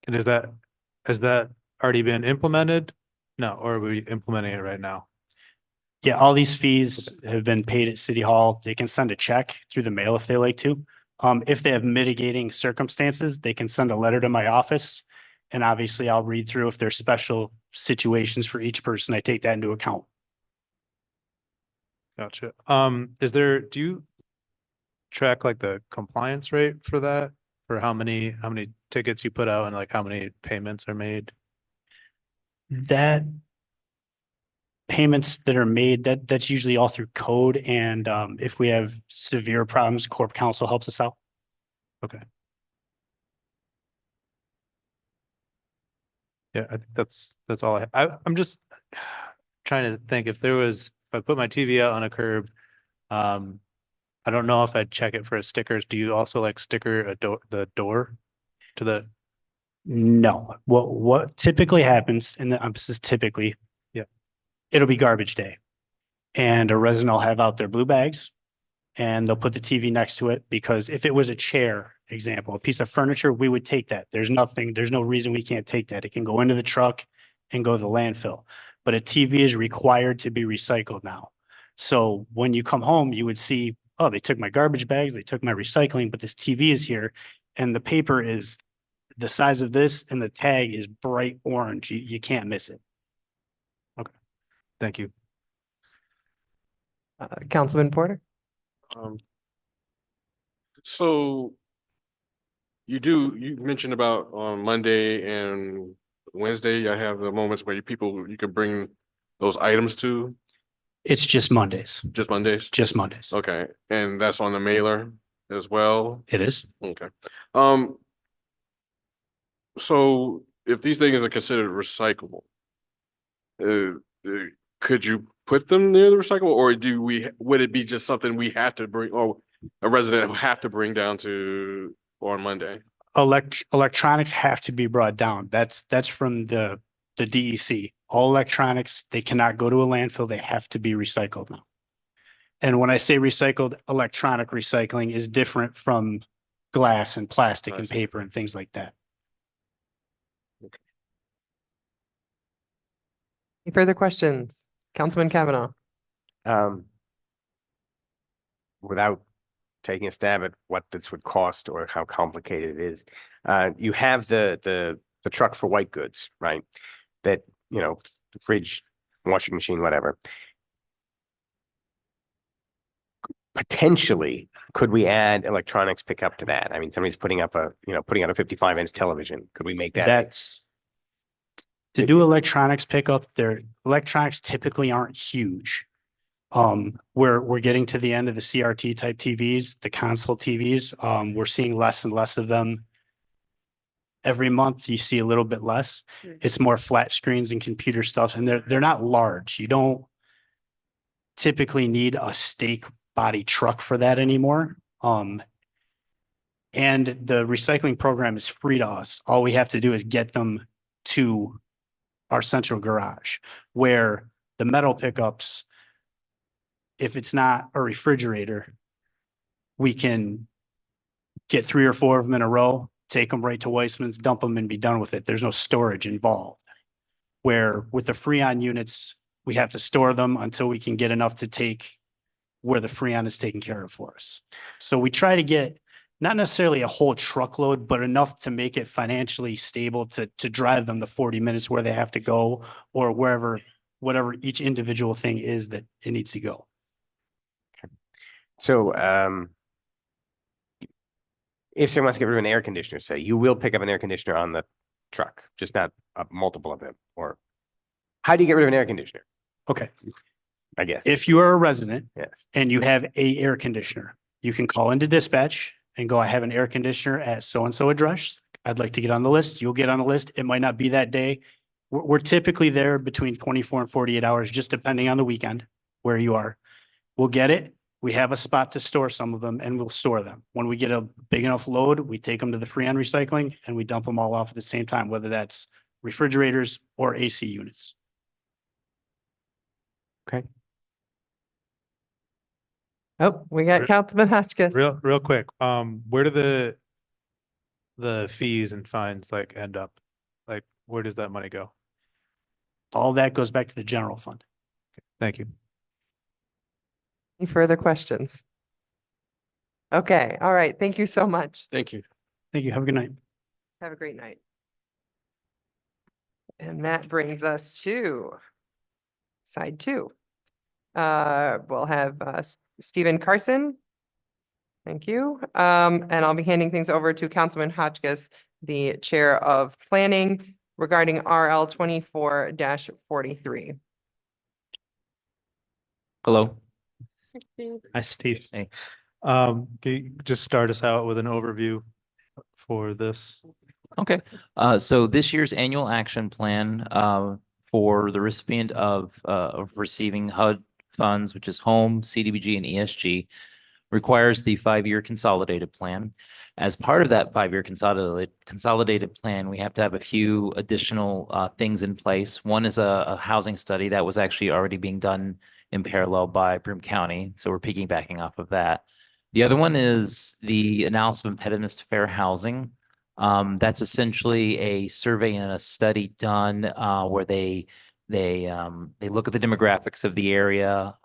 has that already been implemented? No, or are we implementing it right now? Yeah, all these fees have been paid at City Hall. They can send a check through the mail if they like to. If they have mitigating circumstances, they can send a letter to my office. And obviously I'll read through if there's special situations for each person. I take that into account. Gotcha. Do you track like the compliance rate for that? For how many tickets you put out and like how many payments are made? That payments that are made, that's usually all through code. And if we have severe problems, Corp Counsel helps us out. Okay. Yeah, I think that's all I'm just trying to think if I put my TV out on a curb, I don't know if I'd check it for stickers. Do you also like sticker the door to the? No, what typically happens, and this is typically, Yeah. It'll be garbage day. And a resident will have out their blue bags and they'll put the TV next to it because if it was a chair, example, a piece of furniture, we would take that. There's no reason we can't take that. It can go into the truck and go to the landfill. But a TV is required to be recycled now. So when you come home, you would see, oh, they took my garbage bags, they took my recycling, but this TV is here and the paper is the size of this and the tag is bright orange. You can't miss it. Okay, thank you. Councilman Porter? So you mentioned about on Monday and Wednesday, I have the moments where you can bring those items to. It's just Mondays, Just Mondays? just Mondays. Okay, and that's on the mailer as well? It is. Okay. So if these things are considered recyclable, could you put them near the recycle, or would it be just something we have to bring, or a resident will have to bring down to on Monday? Electronics have to be brought down. That's from the DEC. All electronics, they cannot go to a landfill. They have to be recycled now. And when I say recycled, electronic recycling is different from glass and plastic and paper and things like that. Any further questions? Councilman Kavanaugh. Without taking a stab at what this would cost or how complicated it is, you have the truck for white goods, right? That, you know, the fridge, washing machine, whatever. Potentially, could we add electronics pickup to that? I mean, somebody's putting up a 55-inch television. Could we make that? That's to do electronics pickup. Their electronics typically aren't huge. We're getting to the end of the CRT type TVs, the console TVs. We're seeing less and less of them. Every month you see a little bit less. It's more flat screens and computer stuff, and they're not large. You don't typically need a stake body truck for that anymore. And the recycling program is free to us. All we have to do is get them to our central garage, where the metal pickups, if it's not a refrigerator, we can get 3 or 4 of them in a row, take them right to Weissman's, dump them and be done with it. There's no storage involved. Where with the Freon units, we have to store them until we can get enough to take where the Freon is taken care of for us. So we try to get not necessarily a whole truckload, but enough to make it financially stable to drive them the 40 minutes where they have to go, or whatever each individual thing is that it needs to go. So, if someone wants to get rid of an air conditioner, say, you will pick up an air conditioner on the truck, just not multiple of them, or how do you get rid of an air conditioner? Okay. I guess. If you are a resident, yes, and you have a air conditioner, you can call into dispatch and go, I have an air conditioner at so-and-so address. I'd like to get on the list. You'll get on the list. It might not be that day. We're typically there between 24 and 48 hours, just depending on the weekend where you are. We'll get it. We have a spot to store some of them, and we'll store them. When we get a big enough load, we take them to the Freon recycling and we dump them all off at the same time, whether that's refrigerators or AC units. Okay. Oh, we got Councilman Hotchkiss. Real quick, where do the fees and fines like end up? Like, where does that money go? All that goes back to the general fund. Thank you. Any further questions? Okay, all right. Thank you so much. Thank you. Thank you. Have a good night. Have a great night. And that brings us to side 2. We'll have Stephen Carson. Thank you. And I'll be handing things over to Councilman Hotchkiss, the Chair of Planning, regarding RL 24-43. Hello. Hi, Steve. Hey. Can you just start us out with an overview for this? Okay. So this year's annual action plan for the recipient of receiving HUD funds, which is home, CDBG, and ESG, requires the 5-year consolidated plan. As part of that 5-year consolidated plan, we have to have a few additional things in place. One is a housing study that was actually already being done in parallel by Broome County. So we're piggybacking off of that. The other one is the analysis of impediments to fair housing. That's essentially a survey and a study done where they look at the demographics of the area.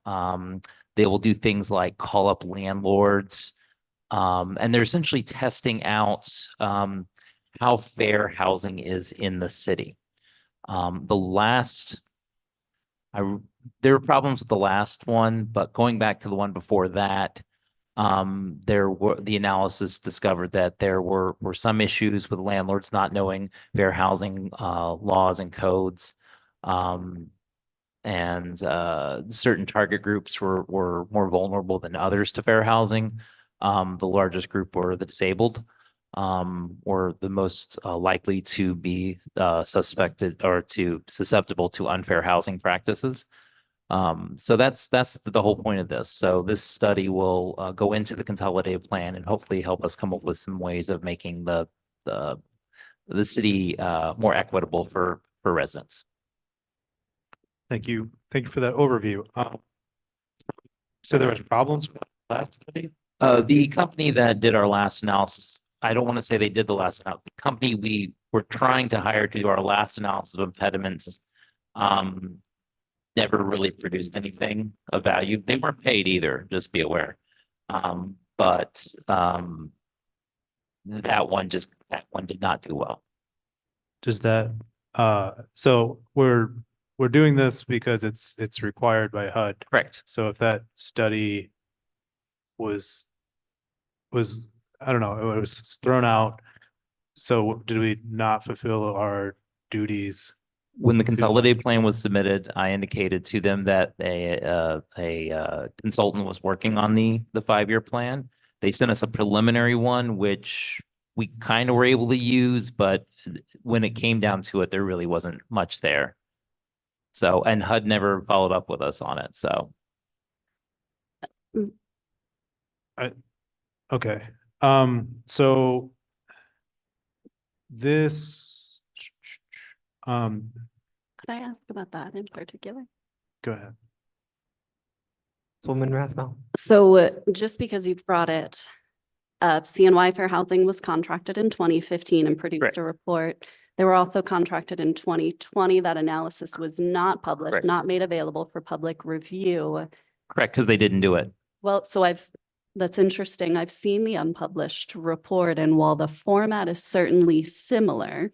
They will do things like call up landlords, and they're essentially testing out how fair housing is in the city. There were problems with the last one, but going back to the one before that, the analysis discovered that there were some issues with landlords not knowing fair housing laws and codes. and certain target groups were more vulnerable than others to fair housing. The largest group were the disabled, or the most likely to be suspected or susceptible to unfair housing practices. So that's the whole point of this. So this study will go into the consolidated plan and hopefully help us come up with some ways of making the city more equitable for residents. Thank you. Thank you for that overview. So there was problems with the last study? The company that did our last analysis, I don't want to say they did the last analysis. The company we were trying to hire to do our last analysis of impediments, never really produced anything of value. They weren't paid either, just be aware. But that one did not do well. Does that, so we're doing this because it's required by HUD. Correct. So if that study was, I don't know, it was thrown out. So did we not fulfill our duties? When the consolidated plan was submitted, I indicated to them that a consultant was working on the 5-year plan. They sent us a preliminary one, which we kind of were able to use, but when it came down to it, there really wasn't much there. So, and HUD never followed up with us on it, so. Okay, so this, Could I ask about that in particular? go ahead. Councilwoman Rathmel. So just because you've brought it up, CNY Fair Housing was contracted in 2015 and produced Correct. a report. They were also contracted in 2020. That analysis was not published, Correct. not made available for public review. Correct, because they didn't do it. Well, so that's interesting. I've seen the unpublished report, and while the format is certainly similar,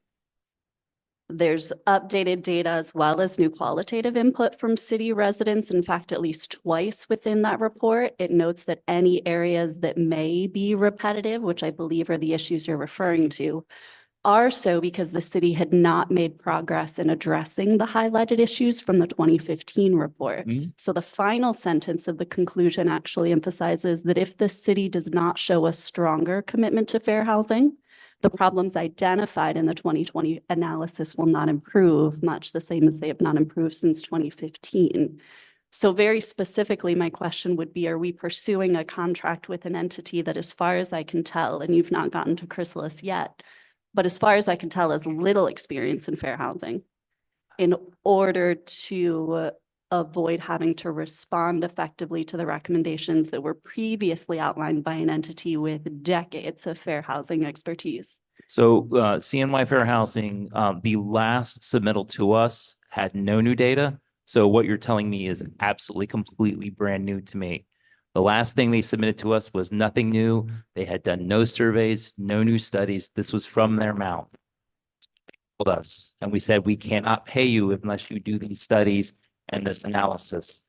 there's updated data as well as new qualitative input from city residents. In fact, at least twice within that report, it notes that any areas that may be repetitive, which I believe are the issues you're referring to, are so because the city had not made progress in addressing the highlighted issues from the 2015 report. So the final sentence of the conclusion actually emphasizes that if the city does not show a stronger commitment to fair housing, the problems identified in the 2020 analysis will not improve, much the same as they have not improved since 2015. So very specifically, my question would be, are we pursuing a contract with an entity that, as far as I can tell, and you've not gotten to Chrysalis yet, but as far as I can tell, has little experience in fair housing, in order to avoid having to respond effectively to the recommendations that were previously outlined by an entity with decades of fair housing expertise? So CNY Fair Housing, the last submittal to us had no new data. So what you're telling me is absolutely completely brand new to me. The last thing they submitted to us was nothing new. They had done no surveys, no new studies. This was from their mouth. Told us, and we said, we cannot pay you unless you do these studies and this analysis.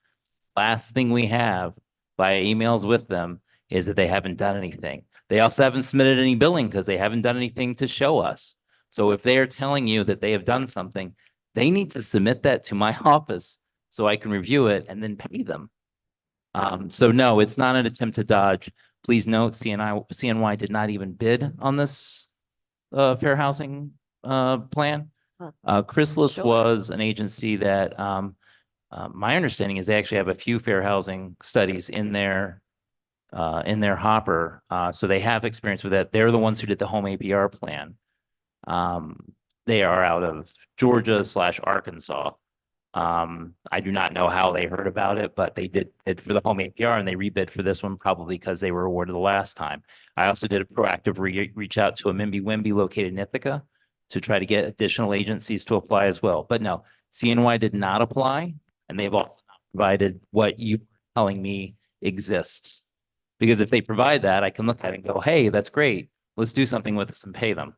Last thing we have via emails with them is that they haven't done anything. They also haven't submitted any billing because they haven't done anything to show us. So if they are telling you that they have done something, they need to submit that to my office so I can review it and then pay them. So no, it's not an attempt to dodge. Please note, CNY did not even bid on this fair housing plan. Chrysalis Sure. was an agency that my understanding is they actually have a few fair housing studies in their hopper. So they have experience with that. They're the ones who did the home APR plan. They are out of Georgia/Arkansas. I do not know how they heard about it, but they did it for the home APR and they rebid for this one probably because they were awarded the last time. I also did a proactive reach out to a MIMBY-WIMBY located in Ithaca to try to get additional agencies to apply as well. But no, CNY did not apply, and they've also not provided what you're telling me exists. Because if they provide that, I can look at it and go, hey, that's great. Let's do something with this and pay them.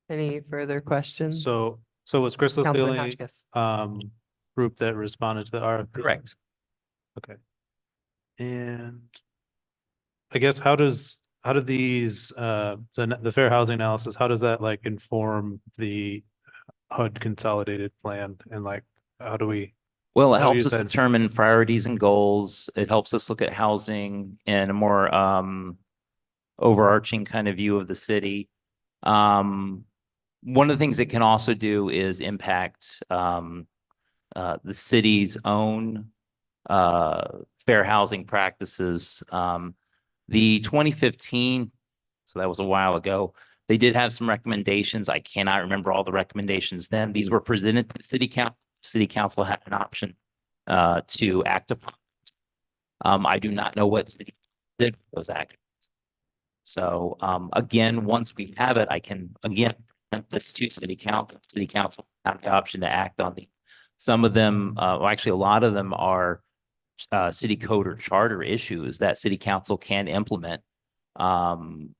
Any further questions? So was Chrysalis the Councilman only Hotchkiss. group that responded to the RFP? Correct. Okay. And I guess how does how do these, the fair housing analysis, how does that like inform the HUD consolidated plan and like, how do we? Well, it how do you helps us decide- determine priorities and goals. It helps us look at housing in a more overarching kind of view of the city. One of the things it can also do is impact the city's own fair housing practices. The 2015, so that was a while ago, they did have some recommendations. I cannot remember all the recommendations then. These were presented to the city council. City council had an option to act upon. I do not know what city did with those actions. So again, once we have it, I can again present this to city council. City council have the option to act on the. Some of them, well, actually, a lot of them are city code or charter issues that city council can implement, and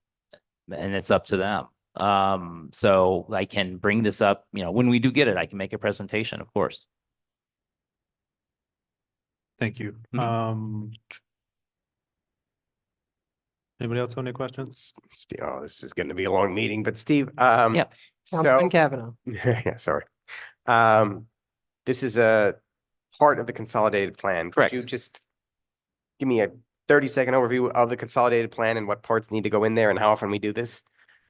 it's up to them. So I can bring this up. When we do get it, I can make a presentation, of course. Thank you. Anybody else have any questions? Oh, this is going to be a long meeting, but Steve, Yeah. Councilman Kavanaugh. yeah, sorry. This is a part of the consolidated plan. Correct. Could you just give me a 30-second overview of the consolidated plan and what parts need to go in there and how often we do this?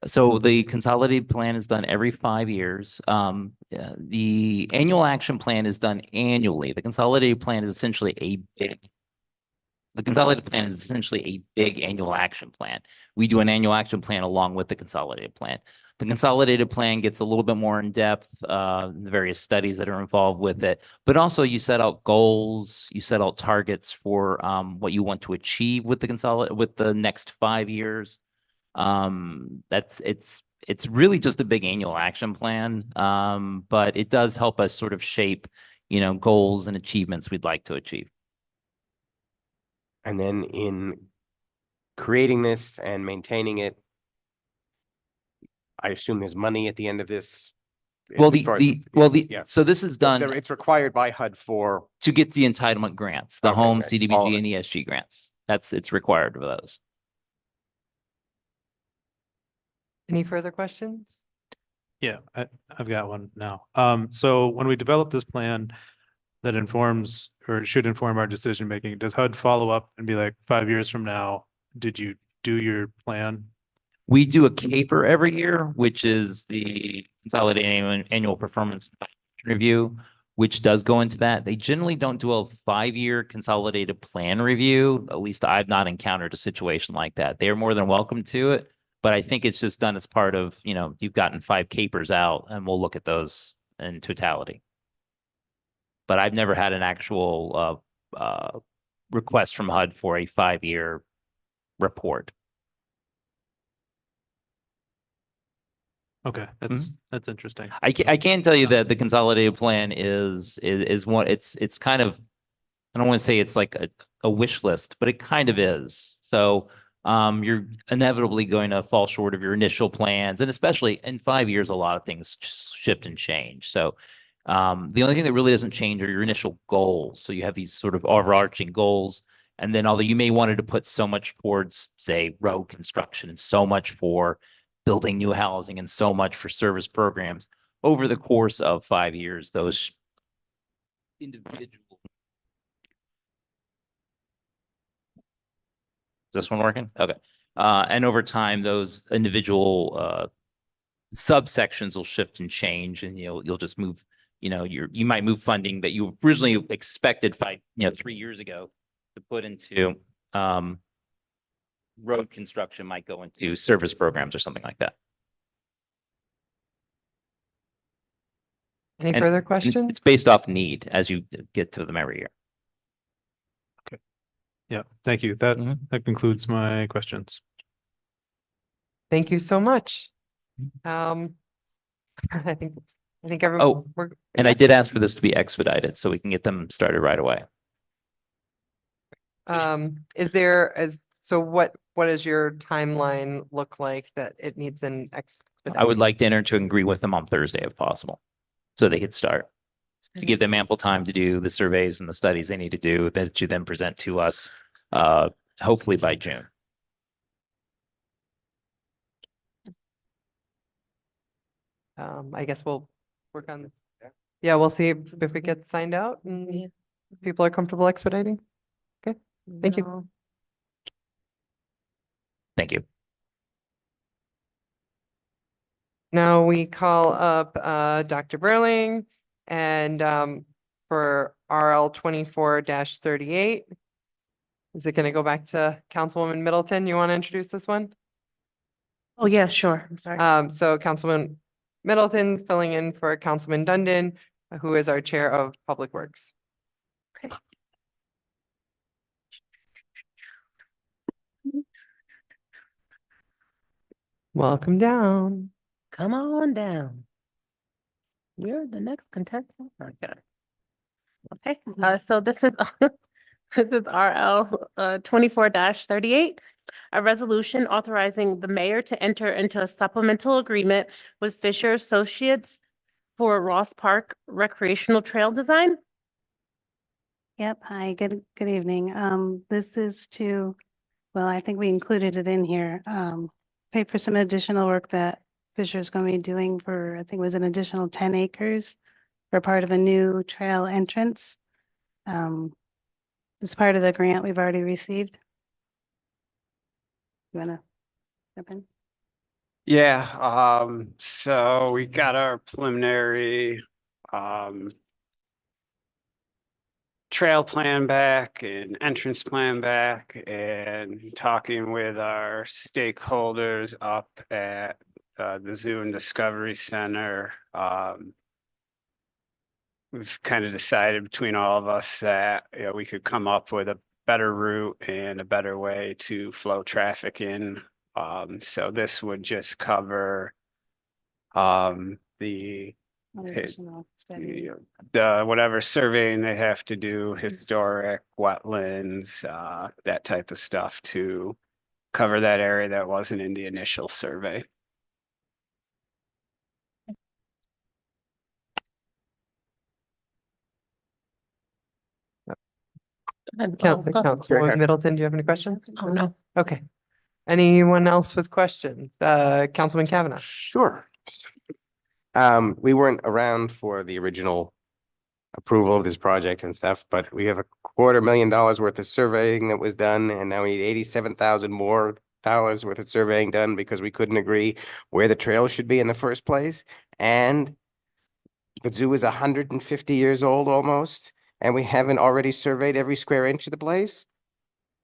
So the consolidated plan is done every 5 years. The annual action plan is done annually. The consolidated plan is essentially a big annual action plan. We do an annual action plan along with the consolidated plan. The consolidated plan gets a little bit more in depth, the various studies that are involved with it, but also you set out goals, you set out targets for what you want to achieve with the next 5 years. It's really just a big annual action plan, but it does help us sort of shape, goals and achievements we'd like to achieve. And then in creating this and maintaining it, I assume there's money at the end of this. Well, yeah. so this is done It's required by HUD to get the entitlement grants, the Okay, home, grants, all of CDBG it. and ESG grants. It's required for those. Any further questions? Yeah, I've got one now. So when we develop this plan that informs or should inform our decision making, does HUD follow up and be like 5 years from now, did you do your plan? We do a CAPER every year, which is the Consolidated Annual Performance Review, which does go into that. They generally don't do a 5-year consolidated plan review. At least I've not encountered a situation like that. They're more than welcome to it, but I think it's just done as part of, you've gotten 5 CAPERs out and we'll look at those in totality. But I've never had an actual request from HUD for a 5-year report. Okay, that's interesting. I can tell you that the consolidated plan is one. It's kind of, I don't want to say it's like a wish list, but it kind of is. So you're inevitably going to fall short of your initial plans, and especially in 5 years, a lot of things shift and change. So the only thing that really doesn't change are your initial goals. So you have these sort of overarching goals, and then although you may wanted to put so much towards, say, road construction and so much for building new housing and so much for service programs, over the course of 5 years, those individual. Is this one working? Okay. And over time, those individual subsections will shift and change, and you'll just move. You might move funding that you originally expected 3 years ago to put into road construction, might go into service programs or something like that. Any further questions? It's based off need as you get to them every year. Okay. Yeah, thank you. That concludes my questions. Thank you so much. I think everyone. Oh, and I did ask for this to be expedited so we can get them started right away. What does your timeline look like that it needs an expedite? I would like to enter to agree with them on Thursday if possible, so they could start, to give them ample time to do the surveys and the studies they need to do, that to then present to us, hopefully by June. I guess we'll work on, yeah, we'll see if it gets signed out and Yeah. people are comfortable expediting. Okay, thank you. No. Thank you. Now we call up Dr. Burling and for RL 24-38. Is it going to go back to Councilwoman Middleton? You want to introduce this one? Oh, yeah, sure. I'm sorry. So Councilman Middleton filling in for Councilman Dundon, who is our Chair of Public Works. Okay. Welcome down. Come on down. You're the next contestant. Okay. Okay, so this is this is RL 24-38, a resolution authorizing the mayor to enter into a supplemental agreement with Fisher Associates for Ross Park recreational trail design. Yep. Hi, good evening. This is to, well, I think we included it in here, pay for some additional work that Fisher's going to be doing for, I think it was an additional 10 acres for part of a new trail entrance. As part of the grant we've already received. You wanna step in? Yeah, so we got our preliminary trail plan back and entrance plan back, and talking with our stakeholders up at the Zoo and Discovery Center. We've kind of decided between all of us that, you know, we could come up with a better route and a better way to flow traffic in. So this would just cover the Additional study. the whatever surveying they have to do, historic wetlands, that type of stuff to cover that area that wasn't in the initial survey. Councilwoman Middleton, do you have any questions? Oh, no. Okay. Anyone else with questions? Councilman Kavanaugh? Sure. We weren't around for the original approval of this project and stuff, but we have $250,000 worth of surveying that was done, and now we need $87,000 more worth of surveying done because we couldn't agree where the trail should be in the first place. And the zoo is 150 years old almost, and we haven't already surveyed every square inch of the place.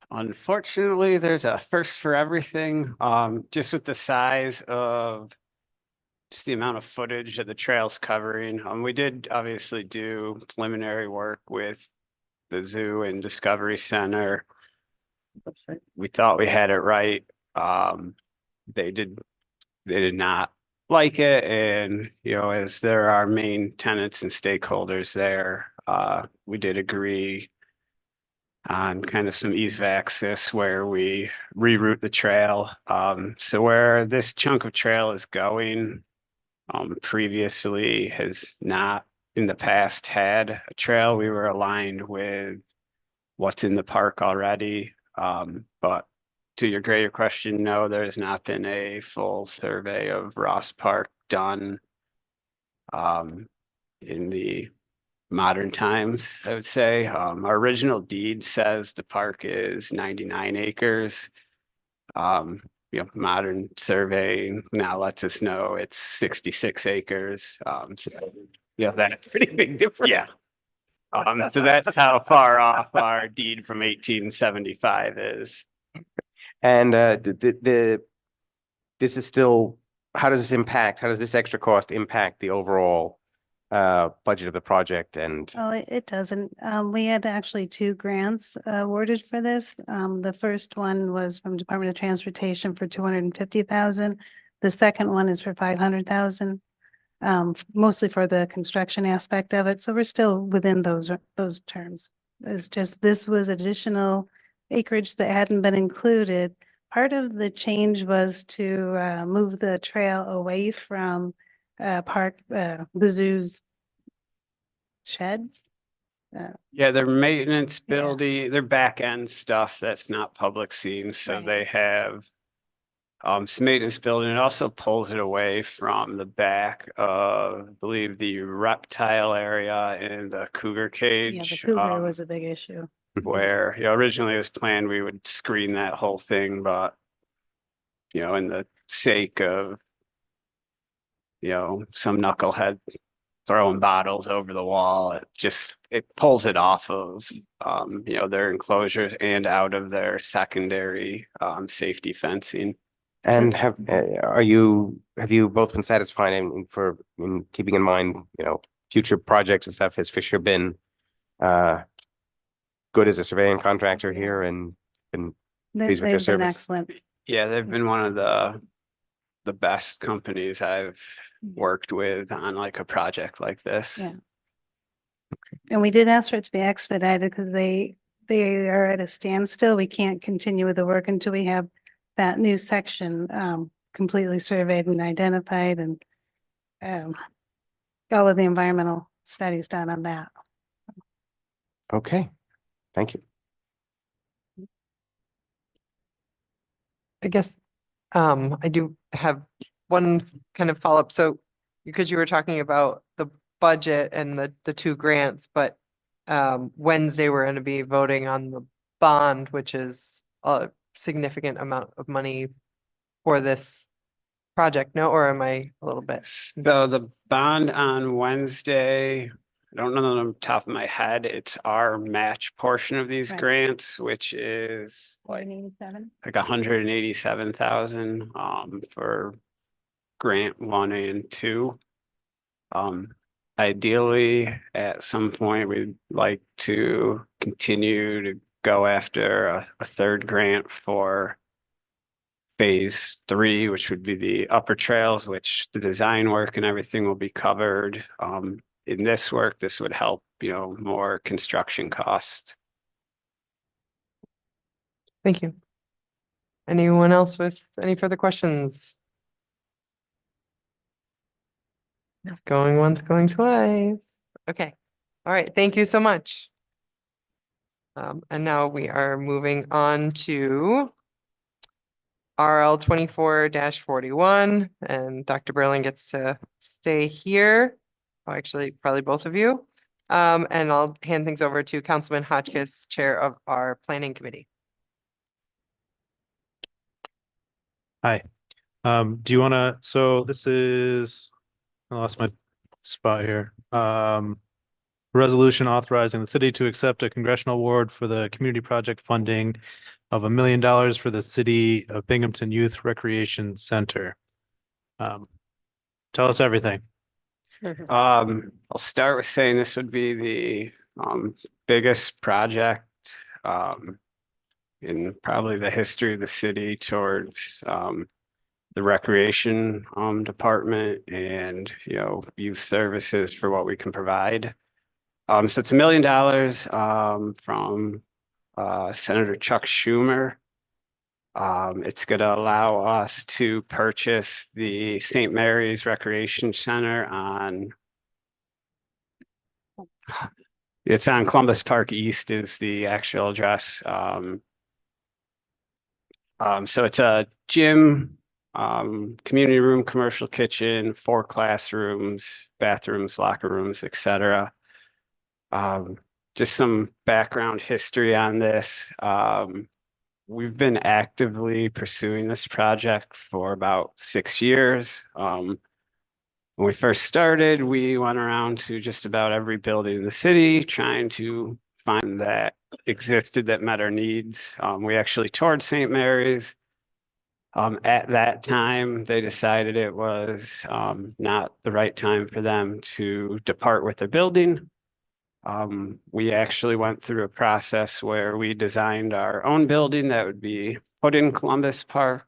Unfortunately, there's a first for everything, just with the size of just the amount of footage that the trail's covering. We did obviously do preliminary work with the Zoo and Discovery Center. We thought we had it right. They did not like it, and you know, as they're our main tenants and stakeholders there, we did agree on kind of some ease of access where we reroute the trail. So where this chunk of trail is going, previously has not in the past had a trail. We were aligned with what's in the park already. But to your greater question, no, there's not been a full survey of Ross Park done in the modern times, I would say. Our original deed says the park is 99 acres. You know, modern surveying now lets us know it's 66 acres. So, you know, that's a pretty big difference. Yeah. So that's how far off our deed from 1875 is. And this is still, how does this extra cost impact the overall budget of the project? And Oh, it doesn't. We had actually 2 grants awarded for this. The first one was from Department of Transportation for 250,000. The second one is for 500,000, mostly for the construction aspect of it. So we're still within those terms. It's just, this was additional acreage that hadn't been included. Part of the change was to move the trail away from the zoo's sheds. Yeah, their maintenance building, their back end stuff that's not public seen. So Right. they have Some maintenance building. It also pulls it away from the back of, I believe, the reptile area and the cougar Yeah, the cage. cougar was a big issue. Where, originally it was planned we would screen that whole thing, but in the sake of, some knucklehead throwing bottles over the wall, it pulls it off of, their enclosures and out of their secondary, safety fencing. And have you both been satisfied in keeping in mind, future projects and stuff? Has Fisher been good as a surveying contractor here and pleased with They've their been service? excellent. Yeah, they've been one of the best companies I've worked with on like a project like this. Yeah. And we did ask for it to be expedited because they are at a standstill. We can't continue with the work until we have that new section completely surveyed and identified and all of the environmental studies done on that. Okay, thank you. I guess, I do have one kind of follow-up. So, because you were talking about the budget and the two grants, but Wednesday, we're gonna be voting on the bond, which is a significant amount of money for this project, no? Or am I a little bit? So the bond on Wednesday, I don't know on the top of my head, it's our match portion of these Right. grants, which is like 187. 187,000 for grant 1 and 2. Ideally, at some point, we'd like to continue to go after a third grant for phase 3, which would be the upper trails, which the design work and everything will be covered. In this work, this would help, more construction costs. Thank you. Anyone else with any further questions? Going once, going twice. Okay. All right. Thank you so much. And now we are moving on to RL 24-41, and Dr. Berlin gets to stay here. Oh, actually, probably both of you. And I'll hand things over to Councilman Hotchkiss, Chair of our Planning Committee. Hi. Do you wanna, so this is, I lost my spot here. Resolution authorizing the city to accept a congressional award for the community project funding of $1 million for the City of Binghamton Youth Recreation Center. Tell us everything. I'll start with saying this would be the biggest project in probably the history of the city towards the recreation department and youth services for what we can provide. So it's $1 million from Senator Chuck Schumer. It's going to allow us to purchase the St. Mary's Recreation Center it's on Columbus Park East is the actual address. So it's a gym, community room, commercial kitchen, 4 classrooms, bathrooms, locker rooms, etc. Just some background history on this. We've been actively pursuing this project for about 6 years. When we first started, we went around to just about every building in the city trying to find that existed that met our needs. We actually toured St. Mary's. At that time, they decided it was not the right time for them to depart with the building. We actually went through a process where we designed our own building that would be put in Columbus Park.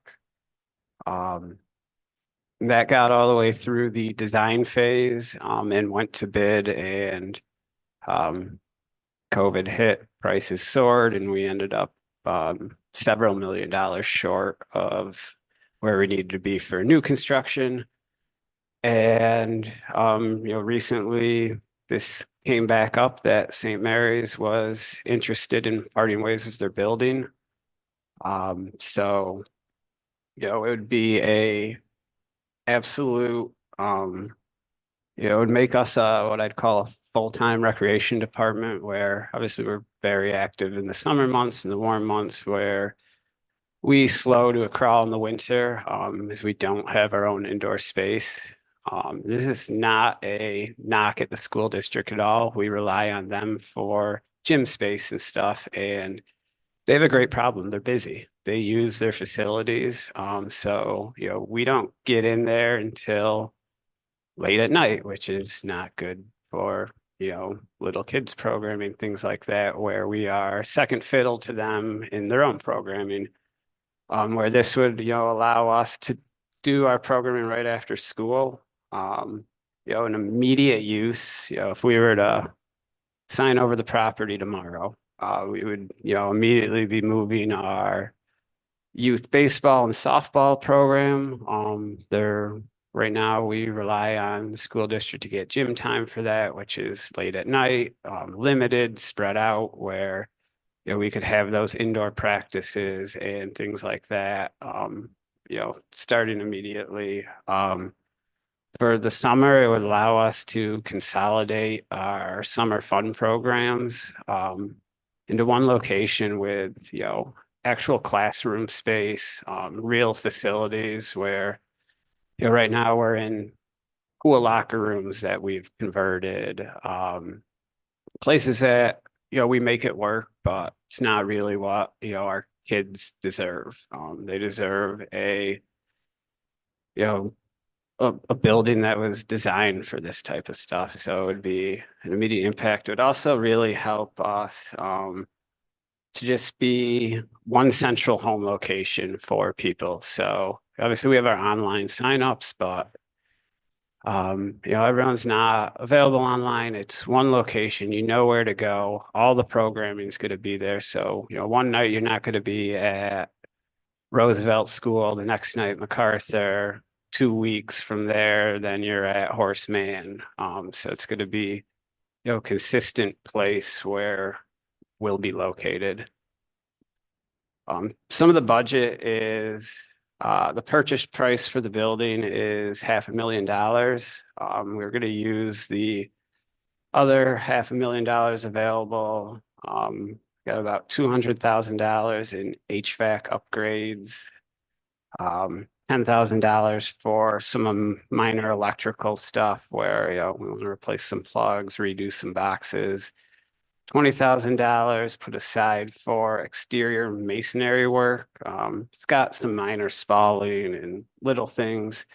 That got all the way through the design phase and went to bid, and COVID hit, prices soared, and we ended up several $1 million short of where we needed to be for new construction. And recently this came back up that St. Mary's was interested in parting ways with their building. So it would be a absolute, it would make us what I'd call a full-time recreation department, where obviously we're very active in the summer months and the warm months, where we slow to a crawl in the winter, as we don't have our own indoor space. This is not a knock at the school district at all. We rely on them for gym space and stuff, and they have a great problem. They're busy. They use their facilities. So, we don't get in there until late at night, which is not good for, little kids programming, things like that, where we are second fiddle to them in their own programming. Where this would, allow us to do our programming right after school. An immediate use, if we were to sign over the property tomorrow, we would, immediately be moving our youth baseball and softball program. Right now, we rely on the school district to get gym time for that, which is late at night, limited, spread out, where we could have those indoor practices and things like that, starting immediately. For the summer, it would allow us to consolidate our summer fun programs into one location with, actual classroom space, real facilities where, right now we're in cool locker rooms that we've converted, places that, we make it work, but it's not really what, our kids deserve. They deserve a building that was designed for this type of stuff. So it would be an immediate impact. It would also really help us to just be one central home location for people. So obviously we have our online signups, but everyone's not available online. It's one location, you know where to go. All the programming is going to be there. So, one night you're not going to be at Roosevelt School, the next night MacArthur, 2 weeks from there, then you're at Horseman. So it's going to be, consistent place where we'll be located. Some of the budget is, the purchase price for the building is $500,000. We're going to use the other $500,000 available. Got about $200,000 in HVAC upgrades, $10,000 for some minor electrical stuff where, we want to replace some plugs, redo some boxes. $20,000 put aside for exterior masonry work. It's got some minor spalling and little things.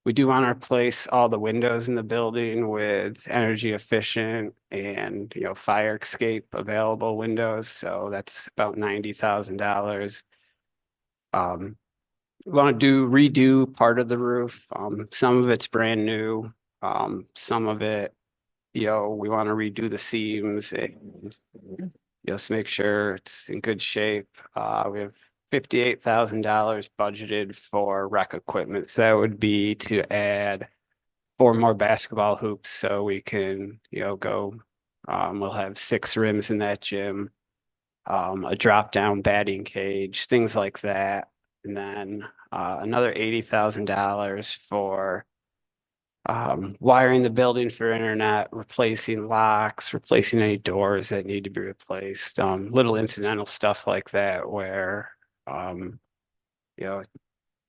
We do want to replace all the windows in the building with energy efficient and, fire escape available windows. So that's about $90,000. We want to redo part of the roof. Some of it's brand new. Some of it, we want to redo the seams and just make sure it's in good shape. We have $58,000 budgeted for rec equipment. So that would be to add 4 more basketball hoops so we can, go. We'll have 6 rims in that gym, a drop down batting cage, things like that. And then another $80,000 for wiring the building for internet, replacing locks, replacing any doors that need to be replaced, little incidental stuff like that where,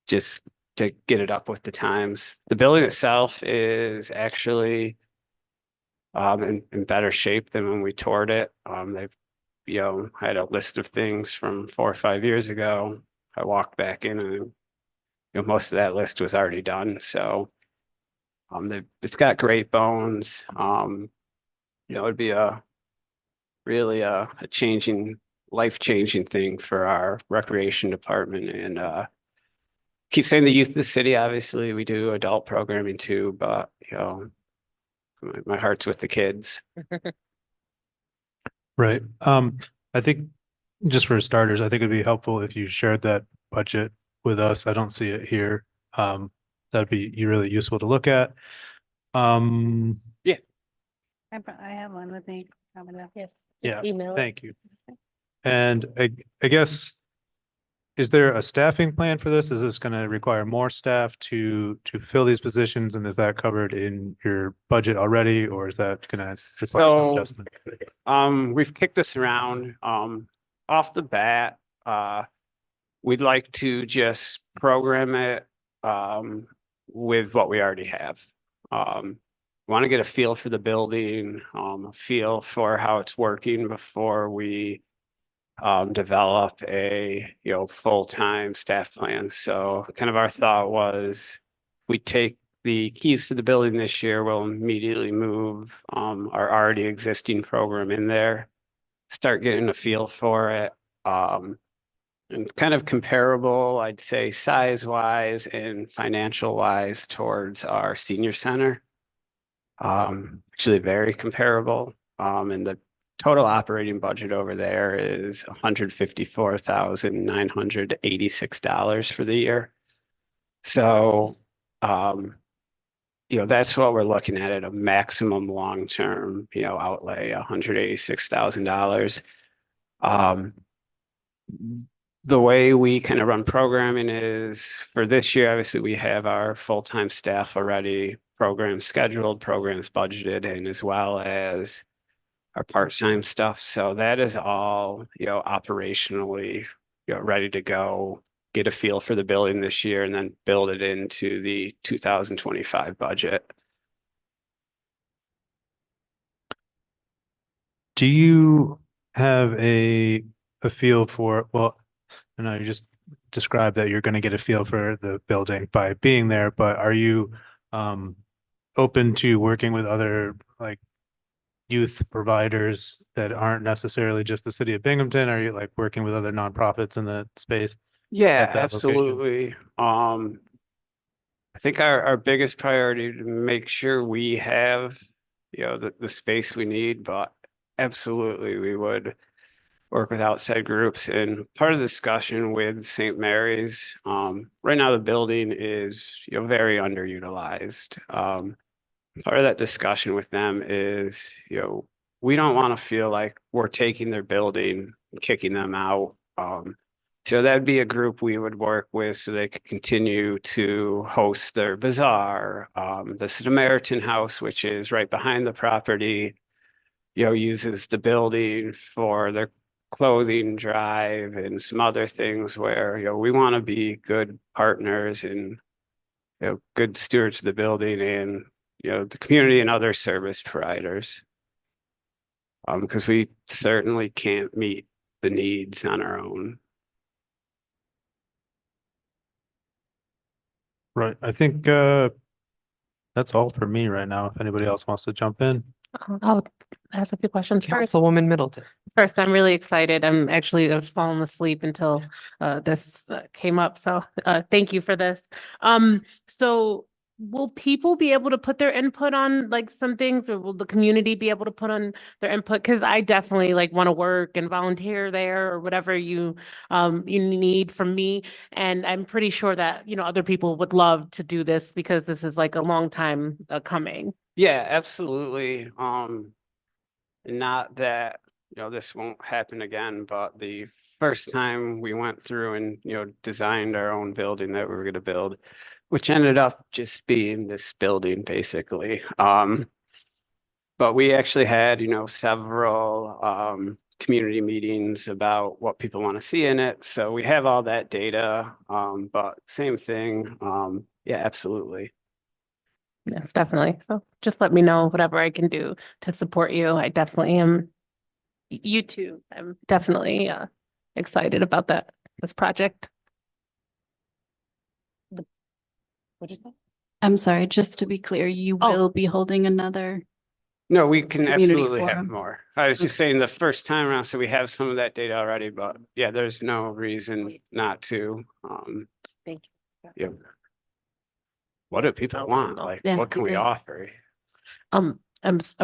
just to get it up with the times. The building itself is actually in better shape than when we toured it. They've, had a list of things from 4 or 5 years ago. I walked back in and most of that list was already done. So it's got great bones. It'd be really a life-changing thing for our recreation department. And keep saying the youth of the city, obviously we do adult programming too, but my heart's with the kids. Right. I think just for starters, I think it'd be helpful if you shared that budget with us. I don't see it here. That'd be really useful to look at. Yeah. I have one with me. Yes. Yeah, Email it. thank you. And I guess is there a staffing plan for this? Is this going to require more staff to fill these positions? And is that covered in your budget already, or is that going to require So, adjustment? we've kicked this around, off the bat, we'd like to just program it, with what we already have. Want to get a feel for the building, a feel for how it's working before we develop a, full-time staff plan. So kind of our thought was we take the keys to the building this year, we'll immediately move our already existing program in there, start getting a feel for it. And kind of comparable, I'd say size-wise and financial-wise towards our senior center. Actually very comparable. And the total operating budget over there is $154,986 for the year. So, that's what we're looking at a maximum long-term, outlay, $186,000. The way we kind of run programming is for this year, obviously we have our full-time staff already, programs scheduled, programs budgeted, and as well as our part-time stuff. So that is all, operationally, ready to go, get a feel for the building this year and then build it into the 2025 budget. Do you have a feel for, well, I know you just described that you're going to get a feel for the building by being there, but are you open to working with other like youth providers that aren't necessarily just the city of Binghamton? Are you like working with other nonprofits in the space? Yeah, at that location? absolutely. I think our biggest priority to make sure we have, the space we need, but absolutely we would work with outside groups. And part of the discussion with St. Mary's, right now the building is, very underutilized. Part of that discussion with them is, we don't want to feel like we're taking their building, kicking them out. So that'd be a group we would work with so they could continue to host their bazaar. The Samaritan House, which is right behind the property, uses the building for their clothing drive and some other things where, we want to be good partners and, good stewards of the building and, the community and other service providers. Because we certainly can't meet the needs on our own. Right. I think that's all for me right now. If anybody else wants to jump in. I'll ask a few questions first. Councilwoman Middleton. First, I'm really excited. I was falling asleep until this came up. So thank you for this. So will people be able to put their input on like some things, or will the community be able to put on their input? Because I definitely like want to work and volunteer there or whatever you need from me. And I'm pretty sure that, other people would love to do this because this is like a long time coming. Yeah, absolutely. Not that, this won't happen again, but the first time we went through and, designed our own building that we were going to build, which ended up just being this building basically. But we actually had, several community meetings about what people want to see in it. So we have all that data, but same thing. Yeah, absolutely. Yes, definitely. So just let me know whatever I can do to support you. I definitely am. You too. I'm definitely excited about this project. What'd you say? I'm sorry, just to be clear, you Oh. will be holding another. No, we can Community absolutely have forum. more. I was just saying the first time around, so we have some of that data already, but yeah, there's no reason not to. Thank you. Yeah. What do people want? Like, Yeah, what can we great. offer? I'm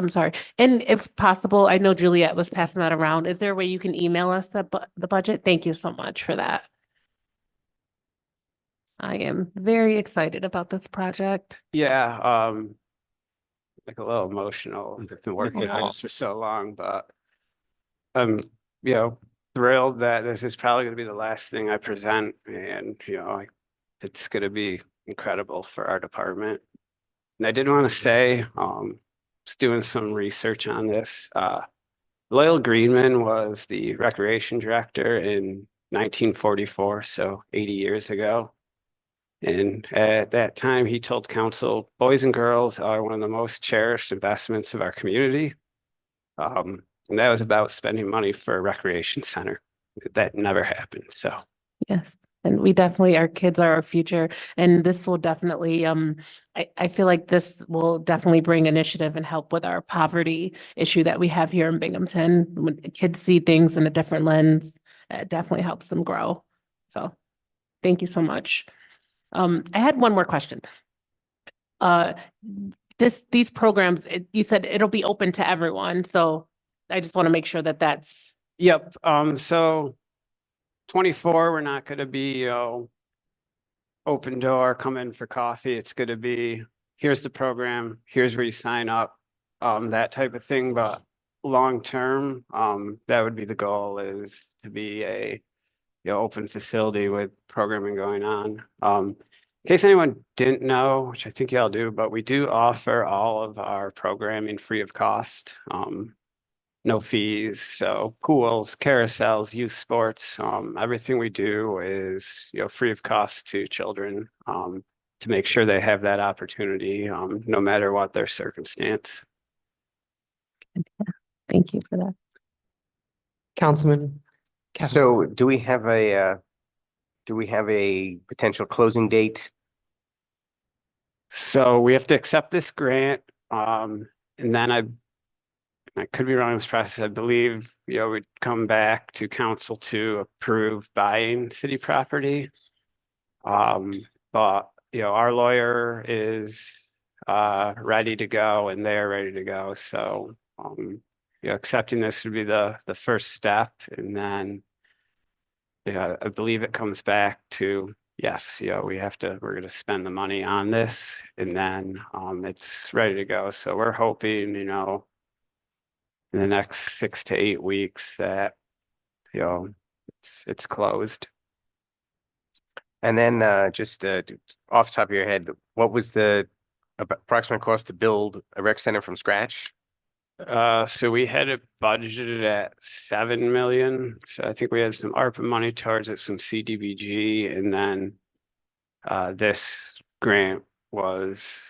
sorry. And if possible, I know Juliet was passing that around. Is there a way you can email us the budget? Thank you so much for that. I am very excited about this project. Yeah, like a little emotional. I've been working on this for so long, but you know, thrilled that this is probably going to be the last thing I present, and it's going to be incredible for our department. And I did want to say, was doing some research on this. Loyal Greenman was the recreation director in 1944, so 80 years ago. And at that time, he told council, boys and girls are one of the most cherished investments of our community. And that was about spending money for a recreation center. That never happened, so. Yes, and we definitely, our kids are our future, and this will definitely, I feel like this will definitely bring initiative and help with our poverty issue that we have here in Binghamton. When kids see things in a different lens, it definitely helps them grow. So, thank you so much. I had one more question. These programs, you said it'll be open to everyone, so I just want to make sure that that's. Yep, so 24, we're not going to be, open door, come in for coffee. It's going to be, here's the program, here's where you sign up, that type of thing. But long term, that would be the goal, is to be a open facility with programming going on. In case anyone didn't know, which I think y'all do, but we do offer all of our programming free of cost. No fees, so pools, carousels, youth sports, everything we do is, free of cost to children, to make sure they have that opportunity, no matter what their circumstance. Thank you for that. Councilman. Kavanaugh. So do we have a potential closing date? So we have to accept this grant, and then I could be wrong in this process. I believe, we'd come back to council to approve buying city property. But, our lawyer is ready to go and they're ready to go. So, accepting this would be the first step. And then, I believe it comes back to, yes, we're going to spend the money on this, and then it's ready to go. So we're hoping, in the next 6 to 8 weeks that, it's closed. And then just off the top of your head, what was the approximate cost to build a rec center from scratch? So we had it budgeted at 7 million. So I think we had some ARPA money towards it, some CDBG, and then this grant was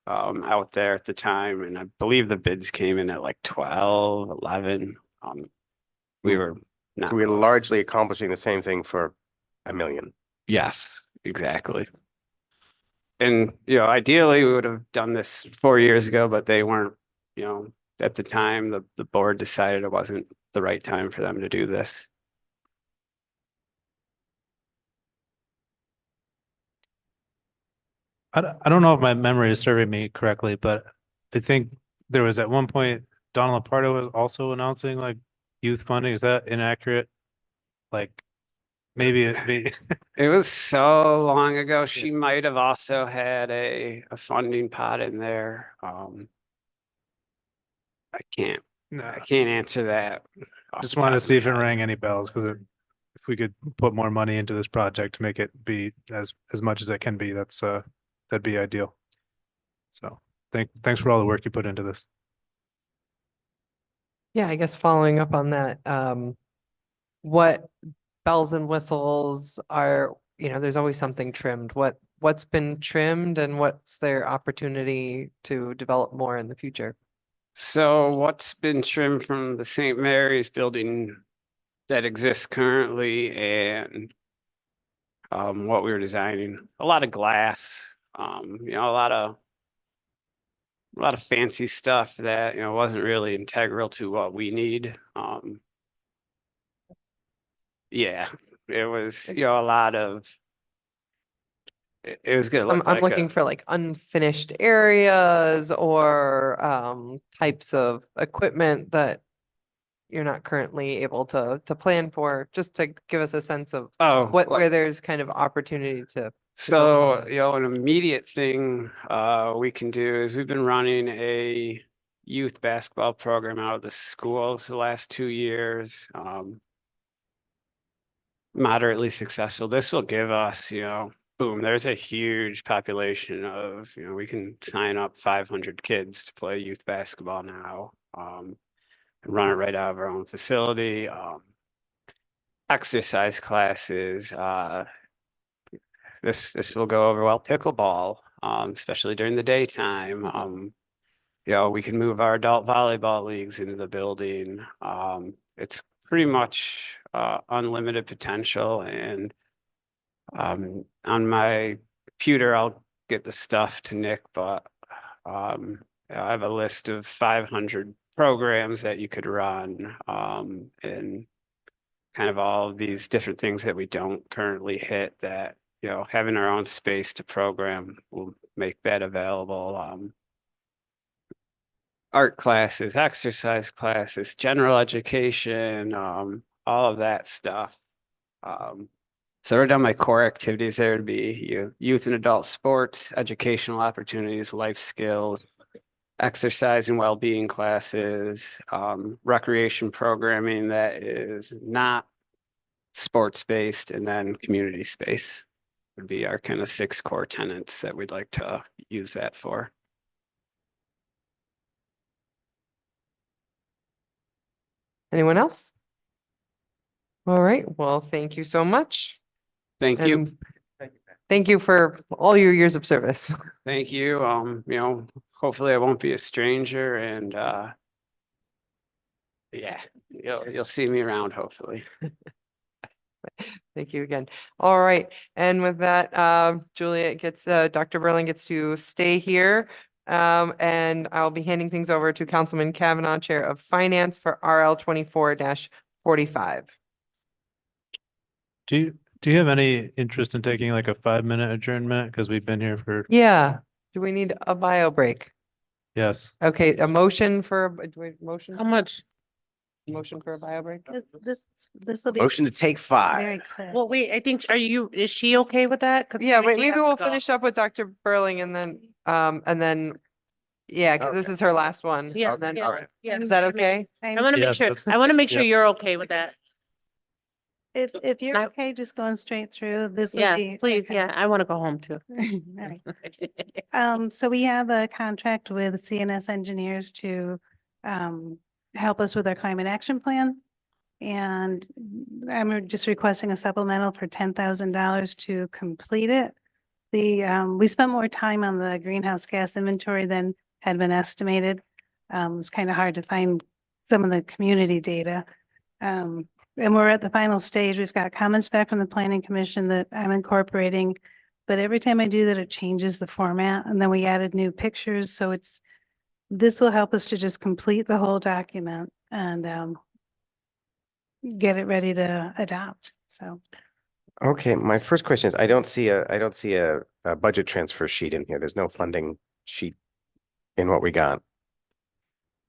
out there at the time, and I believe the bids came in at like 12, 11. We were not. So we're largely accomplishing the same thing for $1 million. Yes, exactly. And, ideally we would have done this 4 years ago, but they weren't, at the time, the board decided it wasn't the right time for them to do this. I don't know if my memory is serving me correctly, but I think there was at one point, Donna Lapardo was also announcing like youth funding. Is that inaccurate? Like maybe it was so long ago. She might have also had a funding pot in there. I can't answer that. Just wanted to see if it rang any bells, because if we could put more money into this project to make it be as much as it can be, that'd be ideal. So thanks for all the work you put into this. Yeah, I guess following up on that, what bells and whistles are, there's always something trimmed. What's been trimmed and what's their opportunity to develop more in the future? So what's been trimmed from the St. Mary's building that exists currently, and what we were designing, a lot of glass, a lot of fancy stuff that, wasn't really integral to what we need. Yeah, it was, a lot of, it was gonna look I'm like looking for like unfinished areas or types of equipment that you're not currently able to plan for, just to give us a sense of where there's kind of opportunity to. So, an immediate thing we can do is we've been running a youth basketball program out of the schools the last 2 years. moderately successful, this will give us, boom, there's a huge population of, we can sign up 500 kids to play youth basketball now. Run it right out of our own facility. Exercise classes, this will go over well. Pickleball, especially during the daytime. We can move our adult volleyball leagues into the building. It's pretty much unlimited potential. And on my computer, I'll get the stuff to Nick, but I have a list of 500 programs that you could run, and kind of all of these different things that we don't currently hit that, having our own space to program will make that available. Art classes, exercise classes, general education, all of that stuff. So right down my core activities, there would be youth and adult sports, educational opportunities, life skills, exercise and well-being classes, recreation programming that is not sports-based, and then community space would be our kind of 6 core tenants that we'd like to use that for. Anyone else? All right, well, thank you so much. Thank you. And thank you for all your years of service. Thank you. Hopefully I won't be a stranger, and yeah, you'll see me around, hopefully. Thank you again. All right, and with that, Juliet gets, Dr. Berlin gets to stay here. And I'll be handing things over to Councilman Kavanaugh, Chair of Finance for RL 24-45. Do you have any interest in taking like a 5-minute adjournment? Because we've been here for, Yeah, do we need a bio break? yes. Okay, a motion for, do we, motion? How much? Motion for a bio break? This will be Motion to take 5. very quick. Well, wait, I think, is she okay with that? 'Cause Yeah, we wait, do maybe have we'll to go. finish up with Dr. Burling and then, yeah, because this is her last one. Yeah, and then- yeah, yeah. Is that okay? I want to make Yes, sure, that's- I want to make sure Yep. you're okay with that. If you're I- okay, just going straight through, this will Yeah, be. please, okay. yeah, I want to go home too. Alright. So we have a contract with CNS engineers to help us with our climate action plan. And I'm just requesting a supplemental for $10,000 to complete it. We spent more time on the greenhouse gas inventory than had been estimated. It was kind of hard to find some of the community data. And we're at the final stage. We've got comments back from the planning commission that I'm incorporating. But every time I do that, it changes the format, and then we added new pictures. So this will help us to just complete the whole document and get it ready to adopt. So Okay, my first question is, I don't see a budget transfer sheet in here. There's no funding sheet in what we got.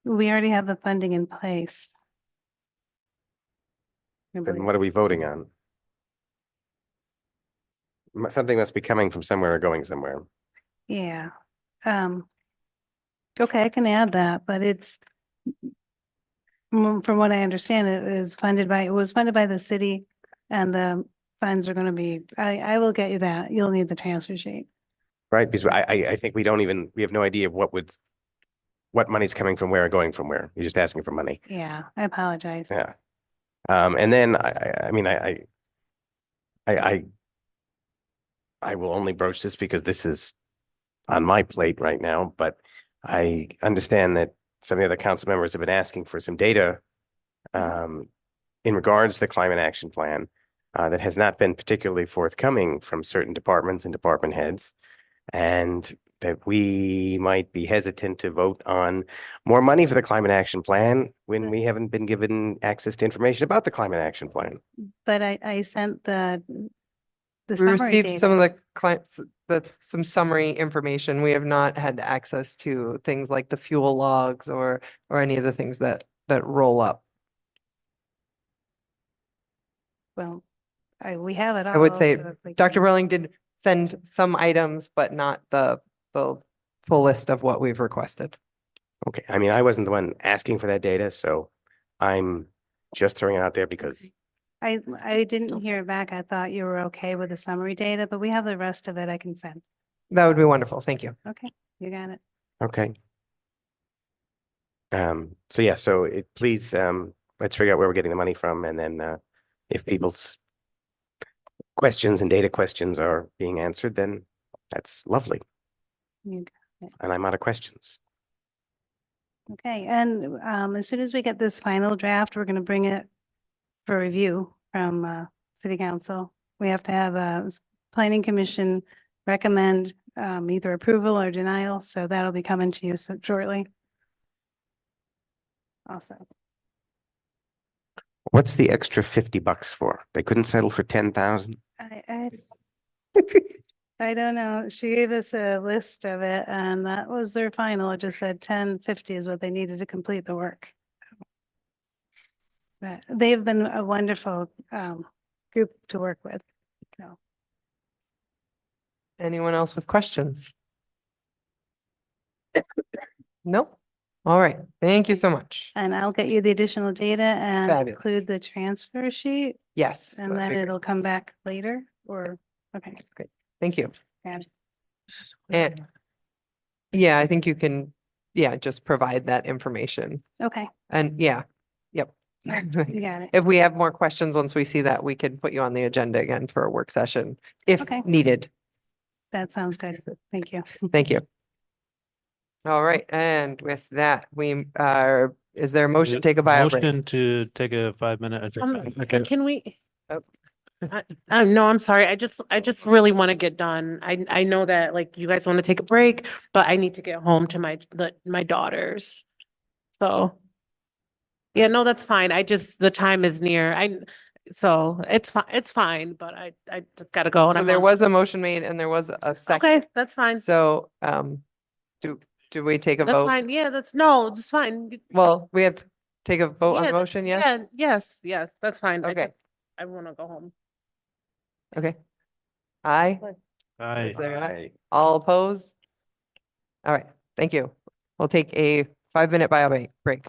we already have the funding in place. I Then believe. what are we voting on? Something must be coming from somewhere or going somewhere. Yeah. Okay, I can add that, but it's from what I understand, it was funded by the city, and the funds are going to be, I will get you that. You'll need the transfer sheet. Right, because I think we have no idea what money's coming from where or going from where. You're just asking for money. Yeah, I apologize. Yeah. And then I will only broach this because this is on my plate right now, but I understand that some of the other council members have been asking for some data in regards to the climate action plan that has not been particularly forthcoming from certain departments and department heads, and that we might be hesitant to vote on more money for the climate action plan when we haven't been given access to information about the climate action plan. But I sent the We summary received some of data. the clients, some summary information. We have not had access to things like the fuel logs or any of the things that roll up. Well, we have it all. I would say so if we Dr. can- Rowling did send some items, but not the full list of what we've requested. Okay, I mean, I wasn't the one asking for that data, so I'm just throwing it out there because I didn't hear back. I thought you were okay with the summary data, but we have the rest of it I can send. That would be wonderful. Thank you. Okay, you got it. Okay. So yeah, so please, let's figure out where we're getting the money from, and then, if people's questions and data questions are being answered, then that's lovely. You got it. And I'm out of questions. Okay, and as soon as we get this final draft, we're gonna bring it for review from city council. We have to have planning commission recommend either approval or denial, so that'll be coming to you shortly. Also, What's the extra $50 for? They couldn't settle for 10,000? I I don't know. She gave us a list of it and that was their final. It just said 1050 is what they needed to complete the work. But they've been a wonderful group to work with. So, Anyone else with questions? Nope. All right. Thank you so much. and I'll get you the additional data and Fabulous. include the transfer sheet Yes. and that'd then be great. it'll come back later or, okay. Great. Thank you. And And yeah, I think you can, yeah, just provide that information. okay, And yeah, yep. Yeah, you got it. If we have more questions, once we see that, we could put you on the agenda again for a work session if Okay. needed. That sounds good. Thank you. Thank you. All right, and with that, is there a motion to take a bio break? Motion to take a 5-minute. Can we? Oh. No, I'm sorry. I just really want to get done. I know that like you guys want to take a break, but I need to get home to my daughters. So. Yeah, no, that's fine. The time is near. So it's fine, but I just gotta go. and So I'm there on- was a motion made and there was a second. Okay, that's fine. So, do we take a That's vote? fine. Yeah, that's fine. Well, we have to take a vote on Yeah, the motion, yes? Yeah, yes, that's fine. Okay. I want to go home. Okay. Aye. Aye. Say aye. All opposed? All right, thank you. We'll take a 5-minute bio break.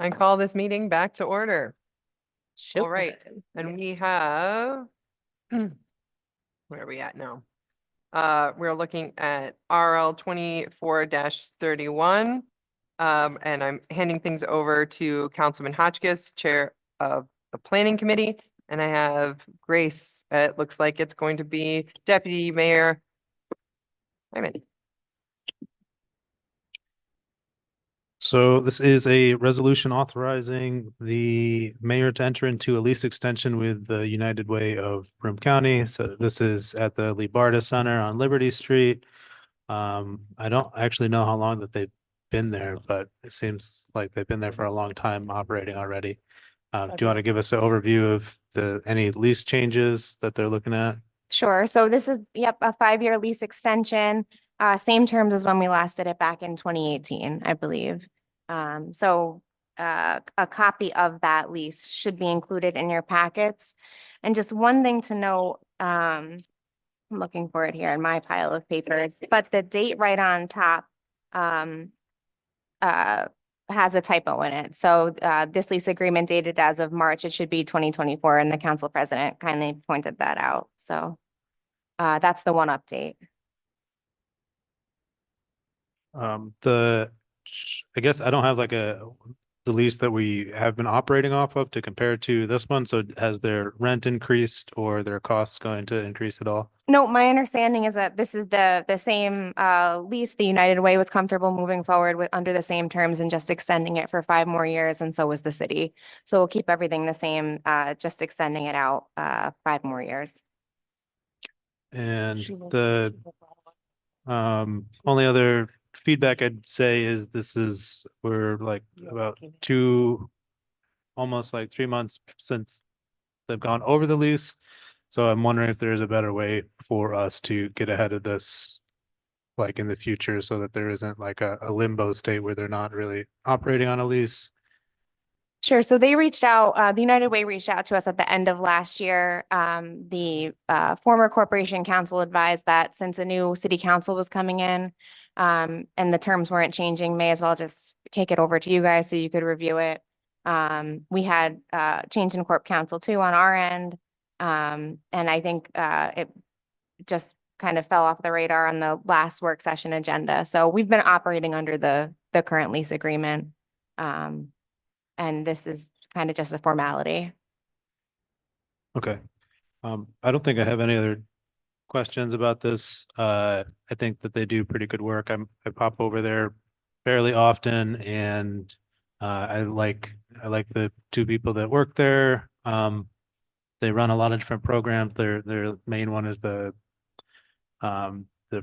I call this meeting back to order. All right, and we have, where are we at now? We're looking at RL 24-31. And I'm handing things over to Councilman Hotchkiss, Chair of the Planning Committee. And I have Grace, it looks like it's going to be Deputy Mayor Hyman. So this is a resolution authorizing the mayor to enter into a lease extension with the United Way of Broome County. So this is at the Libarda Center on Liberty Street. I don't actually know how long that they've been there, but it seems like they've been there for a long time operating already. Do you want to give us an overview of any lease changes that they're looking at? Sure. So this is, yep, a 5-year lease extension, same terms as when we last did it back in 2018, I believe. So a copy of that lease should be included in your packets. And just one thing to note, I'm looking for it here in my pile of papers, but the date right on top has a typo in it. So this lease agreement dated as of March, it should be 2024, and the council president kindly pointed that out. So that's the one update. I guess I don't have like the lease that we have been operating off of to compare to this one. So has their rent increased or their costs going to increase at all? No, my understanding is that this is the same lease. The United Way was comfortable moving forward with under the same terms and just extending it for 5 more years, and so was the city. So we'll keep everything the same, just extending it out 5 more years. And the only other feedback I'd say is we're like about almost like 3 months since they've gone over the lease. So I'm wondering if there's a better way for us to get ahead of this, like in the future, so that there isn't like a limbo state where they're not really operating on a lease. Sure. So they reached out, the United Way reached out to us at the end of last year. The former corporation council advised that since a new city council was coming in, and the terms weren't changing, may as well just kick it over to you guys so you could review it. We had change in corp council too on our end. And I think it just kind of fell off the radar on the last work session agenda. So we've been operating under the current lease agreement. And this is kind of just a formality. Okay. I don't think I have any other questions about this. I think that they do pretty good work. I pop over there fairly often, and I like the 2 people that work there. They run a lot of different programs. Their main one is the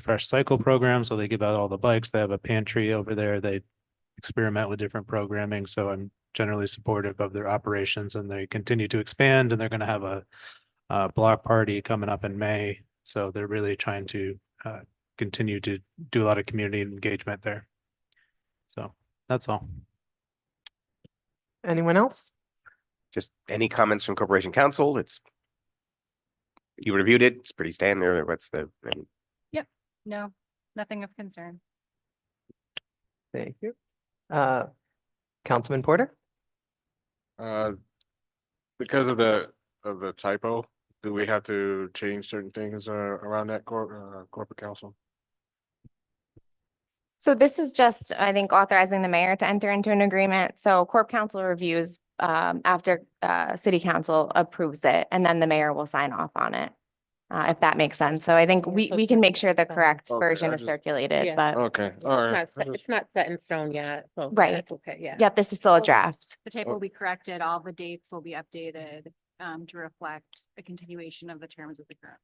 Fresh Cycle program. So they give out all the bikes. They have a pantry over there. They experiment with different programming. So I'm generally supportive of their operations, and they continue to expand, and they're going to have a block party coming up in May. So they're really trying to continue to do a lot of community engagement there. So that's all. Anyone else? Just any comments from Corporation Council? You reviewed it. It's pretty standard. Yep. No, nothing of concern. Thank you. Councilman Porter? Because of the typo, do we have to change certain things around that corporate council? So this is just, I think, authorizing the mayor to enter into an agreement. So corp council reviews after city council approves it, and then the mayor will sign off on it. If that makes sense. So I think we can make sure the correct Okay, version I is just- circulated, Yeah. but Okay, all right. It's not set in stone yet. So Right. that's okay, yeah. yep, this is still a draft. The tape will be corrected. All the dates will be updated to reflect a continuation of the terms of the current.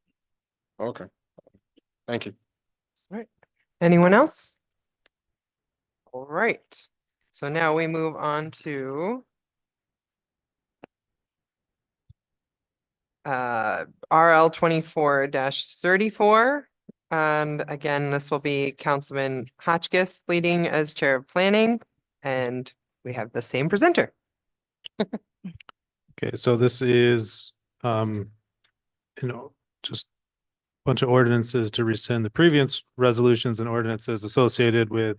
Okay. Thank you. Anyone else? All right. So now we move on to RL 24-34. And again, this will be Councilman Hotchkiss leading as Chair of Planning, and we have the same presenter. Okay, so this is, just a bunch of ordinances to rescind the previous resolutions and ordinances associated with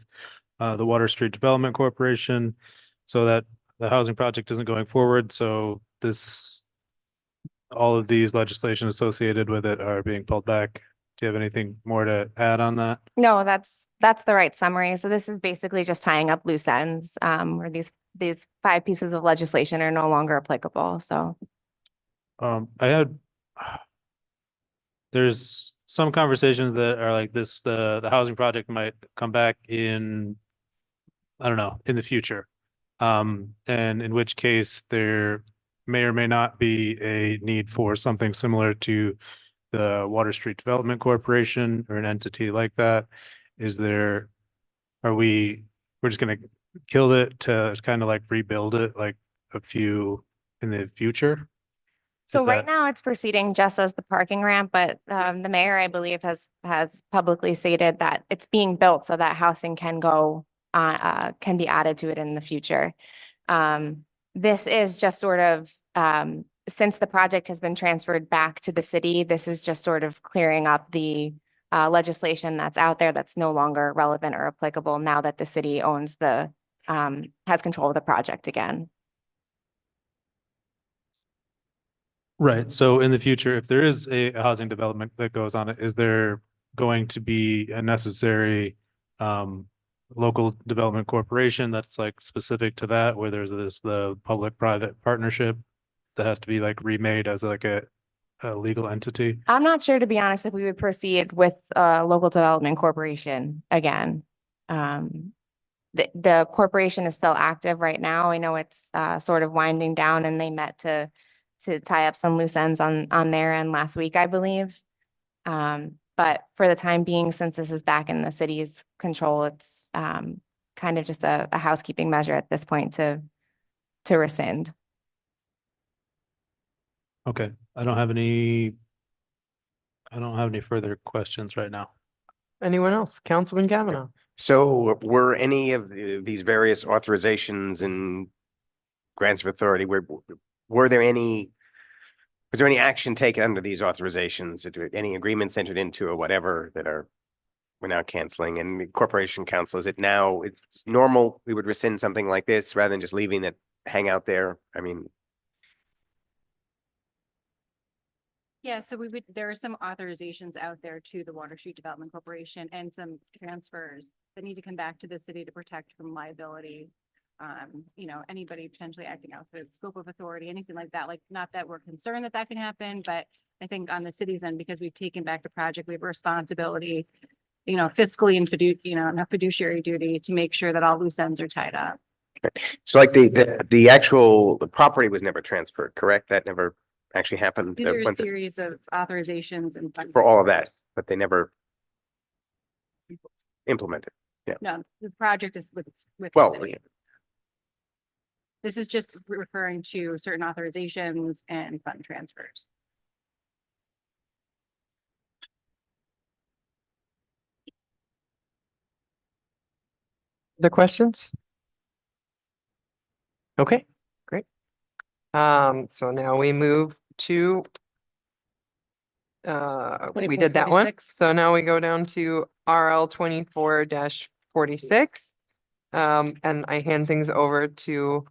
the Water Street Development Corporation. So that the housing project isn't going forward, so all of these legislation associated with it are being pulled back. Do you have anything more to add on that? No, that's the right summary. So this is basically just tying up loose ends, where these 5 pieces of legislation are no longer applicable. So There's some conversations that are like this, the housing project might come back in, I don't know, in the future. And in which case there may or may not be a need for something similar to the Water Street Development Corporation or an entity like that. We're just gonna kill it to kind of like rebuild it like a few in the future? So Is right that- now it's proceeding just as the parking ramp, but the mayor, I believe, has publicly stated that it's being built so that housing can can be added to it in the future. This is just sort of since the project has been transferred back to the city, this is just sort of clearing up the legislation that's out there that's no longer relevant or applicable now that the city owns has control of the project again. Right, so in the future, if there is a housing development that goes on it, is there going to be a necessary local development corporation that's like specific to that, where there's the public-private partnership that has to be like remade as like a legal entity? I'm not sure, to be honest, if we would proceed with a local development corporation again. The corporation is still active right now. I know it's sort of winding down, and they met to tie up some loose ends on their end last week, I believe. But for the time being, since this is back in the city's control, it's kind of just a housekeeping measure at this point to rescind. Okay, I don't have any further questions right now. Anyone else? Councilman Kavanaugh? So were any of these various authorizations and grants of authority, was there any action taken under these authorizations? Any agreements entered into or whatever that we're now canceling? And the Corporation Council, is it now, it's normal, we would rescind something like this rather than just leaving it hang out there? I mean, Yeah, so there are some authorizations out there to the Water Street Development Corporation and some transfers that need to come back to the city to protect from liability. Anybody potentially acting outside the scope of authority, anything like that. Like, not that we're concerned that can happen, but I think on the city's end, because we've taken back the project, we have a responsibility, fiscally and a fiduciary duty to make sure that all loose ends are tied up. so like the actual property was never transferred, correct? That never actually happened? These are a series of authorizations and For all of that, but they never implemented. Yeah. No, the project is with the Well, city. This is just referring to certain authorizations and fund transfers. The questions? Okay, great. So now we move to we did that one. 2446. So now we go down to RL 24-46. And I hand things over to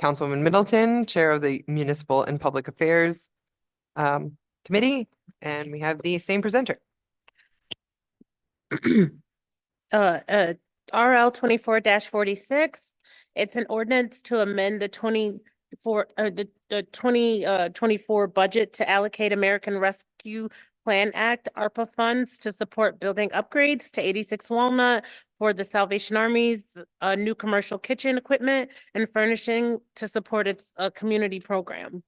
Councilwoman Middleton, Chair of the Municipal and Public Affairs Committee, and we have the same presenter. RL 24-46. It's an ordinance to amend the 2024 budget to allocate American Rescue Plan Act ARPA funds to support building upgrades to 86 Walnut for the Salvation Army's new commercial kitchen equipment and furnishing to support its community program.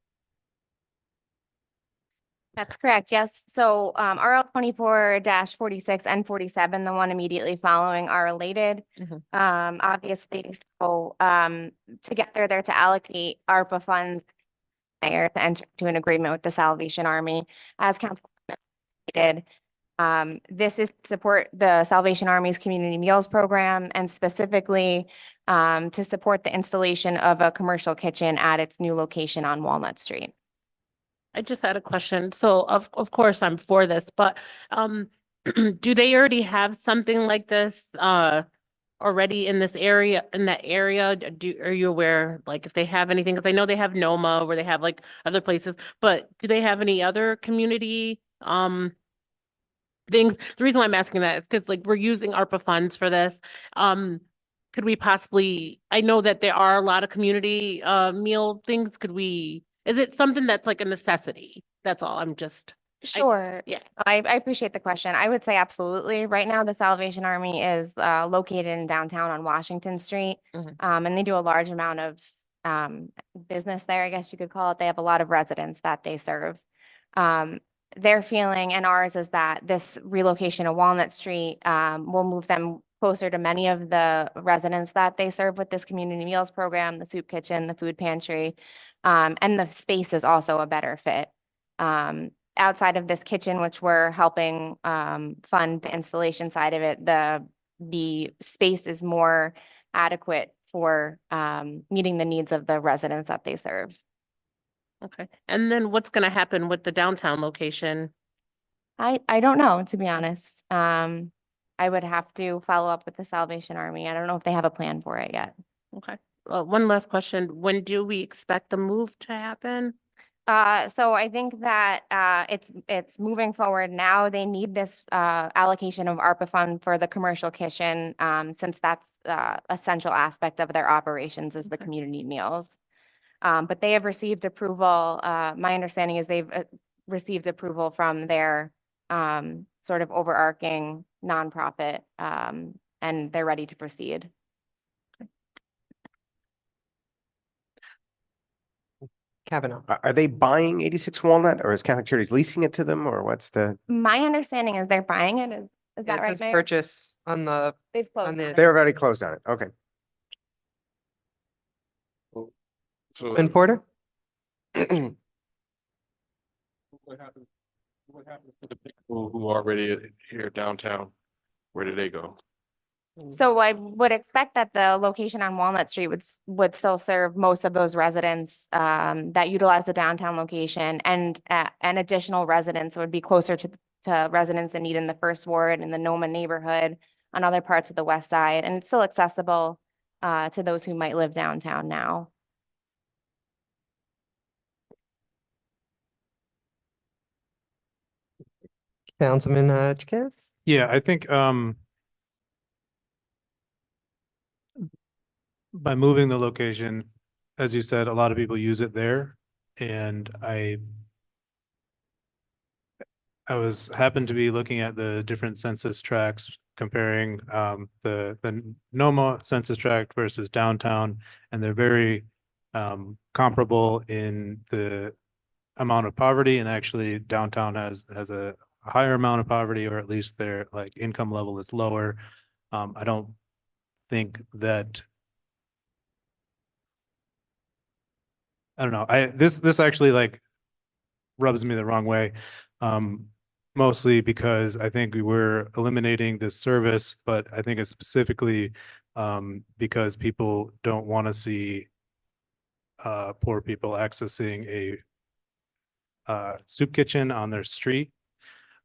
That's correct. Yes. So RL 24-46 and 47, the one immediately following, are related. Obviously, so together they're to allocate ARPA funds to enter into an agreement with the Salvation Army. As council did, this is to support the Salvation Army's community meals program, and specifically to support the installation of a commercial kitchen at its new location on Walnut Street. I just had a question. So of course I'm for this, but do they already have something like this already in this area, in that area? Are you aware, like, if they have anything? Because I know they have Noma, where they have like other places, but do they have any other community, things? The reason why I'm asking that is because like we're using ARPA funds for this. Could we possibly, I know that there are a lot of community, meal things. Is it something that's like a necessity? That's all. Sure. Yeah. I appreciate the question. I would say absolutely. Right now, the Salvation Army is located in downtown on Washington Street. And they do a large amount of business there, I guess you could call it. They have a lot of residents that they serve. Their feeling and ours is that this relocation of Walnut Street will move them closer to many of the residents that they serve with this community meals program, the soup kitchen, the food pantry. And the space is also a better fit. Outside of this kitchen, which we're helping fund the installation side of it, the space is more adequate for meeting the needs of the residents that they serve. Okay. And then what's going to happen with the downtown location? I don't know, to be honest. I would have to follow up with the Salvation Army. I don't know if they have a plan for it yet. Okay. One last question. When do we expect the move to happen? So I think that it's moving forward now. They need this allocation of ARPA fund for the commercial kitchen, since that's a central aspect of their operations is the community meals. But they have received approval. My understanding is they've received approval from their sort of overarching nonprofit, and they're ready to proceed. Kavanaugh. Are they buying 86 Walnut, or is Catholic Charities leasing it to them, or what's the? My understanding is they're buying it. Is Yeah, that it right, says Mayor? purchase on the, They've closed on on the, it. They're already closed on it. Okay. So in Porter? what happens, what happens to the people who are already here downtown? Where do they go? So I would expect that the location on Walnut Street would still serve most of those residents that utilize the downtown location, and additional residents would be closer to residents in need in the first ward in the Noma neighborhood, on other parts of the west side, and it's still accessible to those who might live downtown now. Councilman Hotchkiss? Yeah, I think by moving the location, as you said, a lot of people use it there. And I happened to be looking at the different census tracts, comparing the Noma census tract versus downtown, and they're very comparable in the amount of poverty, and actually downtown has a higher amount of poverty, or at least their like income level is lower. I don't think that, I don't know, this actually like rubs me the wrong way. Mostly because I think we were eliminating this service, but I think it's specifically because people don't want to see poor people accessing a soup kitchen on their street.